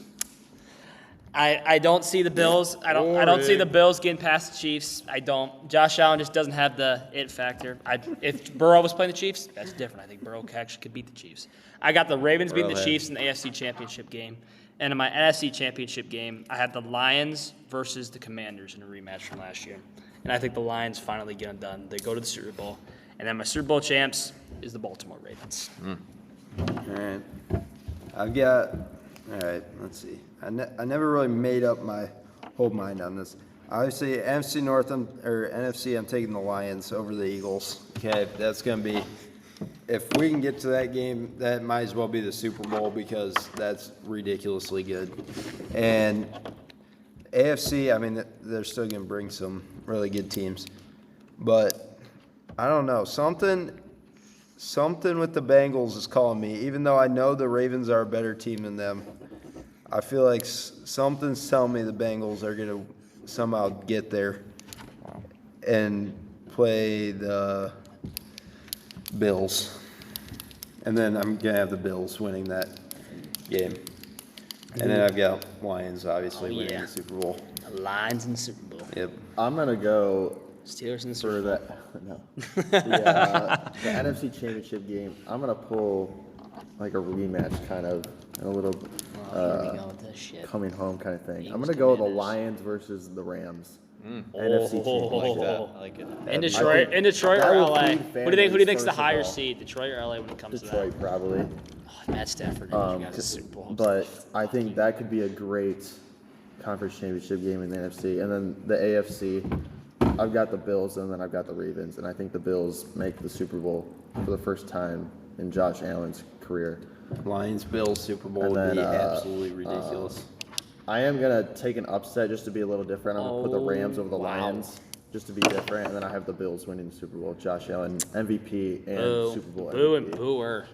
I don't see the Bills. I don't see the Bills getting past the Chiefs. I don't. Josh Allen just doesn't have the it factor. If Burrow was playing the Chiefs, that's different. I think Burrow actually could beat the Chiefs. I got the Ravens beating the Chiefs in the AFC Championship game. And in my NFC Championship game, I had the Lions versus the Commanders in a rematch from last year. And I think the Lions finally get it done. They go to the Super Bowl. And then my Super Bowl champs is the Baltimore Ravens. All right. All right, let's see. I never really made up my whole mind on this. Obviously, NFC North or NFC, I'm taking the Lions over the Eagles. Okay, that's going to be – if we can get to that game, that might as well be the Super Bowl because that's ridiculously good. And AFC, I mean, they're still going to bring some really good teams. But I don't know. Something with the Bengals is calling me. Even though I know the Ravens are a better team than them, I feel like something's telling me the Bengals are going to somehow get there and play the Bills. And then I'm going to have the Bills winning that game. And then I've got Lions, obviously, winning the Super Bowl. The Lions in the Super Bowl. Yep. I'm going to go Steelers in the for Super Bowl. the NFC Championship game. I'm going to pull like a rematch kind of, and a little Here we go with this shit. coming home kind of thing. Eagles, I'm going to go with the Commanders. Lions versus the Rams. NFC I Championship. like it. In I Detroit, think or that will LA? feed Who do you families, think's the first of higher all. seed, Detroit or LA when it comes Detroit, to probably. that? Matt Stafford and you guys Super Bowl. But I think that could be a great conference championship game in the NFC. And then the AFC, I've got the Bills and then I've got the Ravens. And I think the Bills make the Super Bowl for the first time in Josh Allen's career. Lions, Bills, Super Bowl And would be then, absolutely ridiculous. I am going to take an upset just to be a little different. I'm going to put the Rams over the wow. Lions just to be different. And then I have the Bills winning the Super Bowl. Josh Allen, MVP and Boo, Super Bowl boo MVP. and booer.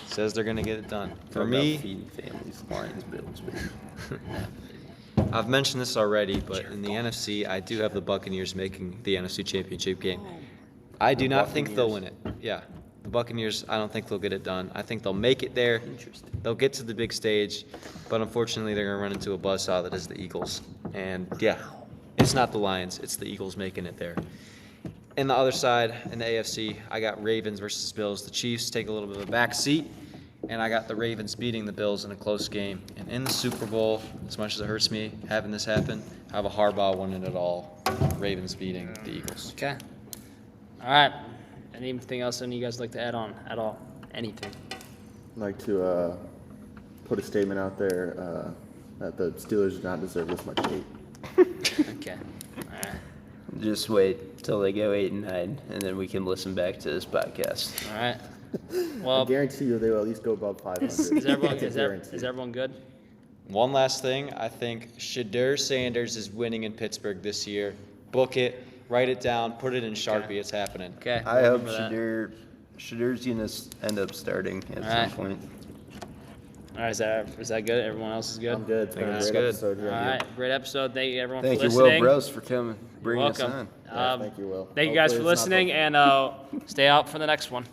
Says they're going to get it done. For Talk about me, feeding families, Lions, Bills, baby. I've mentioned this already, but in the NFC, I do have the Buccaneers making the NFC Championship game. I do not think they'll win it. Yeah. The Buccaneers, I don't think they'll get it done. I think they'll make it there. They'll get to the big stage, but unfortunately, they're going to run into a buzzsaw that is the Eagles. And yeah, it's not the Lions. It's the Eagles making it there. In the other side, in the AFC, I got Ravens versus Bills. The Chiefs take a little bit of a back seat, and I got the Ravens beating the Bills in a close game. And in the Super Bowl, as much as it hurts me having this happen, I have a Harbaugh winning it all. Ravens beating the Eagles. Okay. All right. Anything else any of you guys like to add on at all? Anything? I'd like to put a statement out there that the Steelers do not deserve this much hate. Okay. All right. Just wait till they go 8-9, and then we can listen back to this podcast. All right. I Well, guarantee you they will at least go above 500. is everyone, That's a guarantee. is everyone good? One last thing, I think Shadur Sanders is winning in Pittsburgh this year. Book it, write it down, put it in Sharpie. Okay. It's happening. Okay. I hope remember that. Shadur's gonna end up starting at Alright. some point. All right. Is that good? Everyone else is good? I'm good. It's been a That's great good. episode All here. right. Great episode. Thank you, everyone, Thank for you, Will listening. Bros, for coming, You're bringing us welcome. on. Thank you, Will. Thank you guys for Hopefully it's not listening, and stay out for the next one.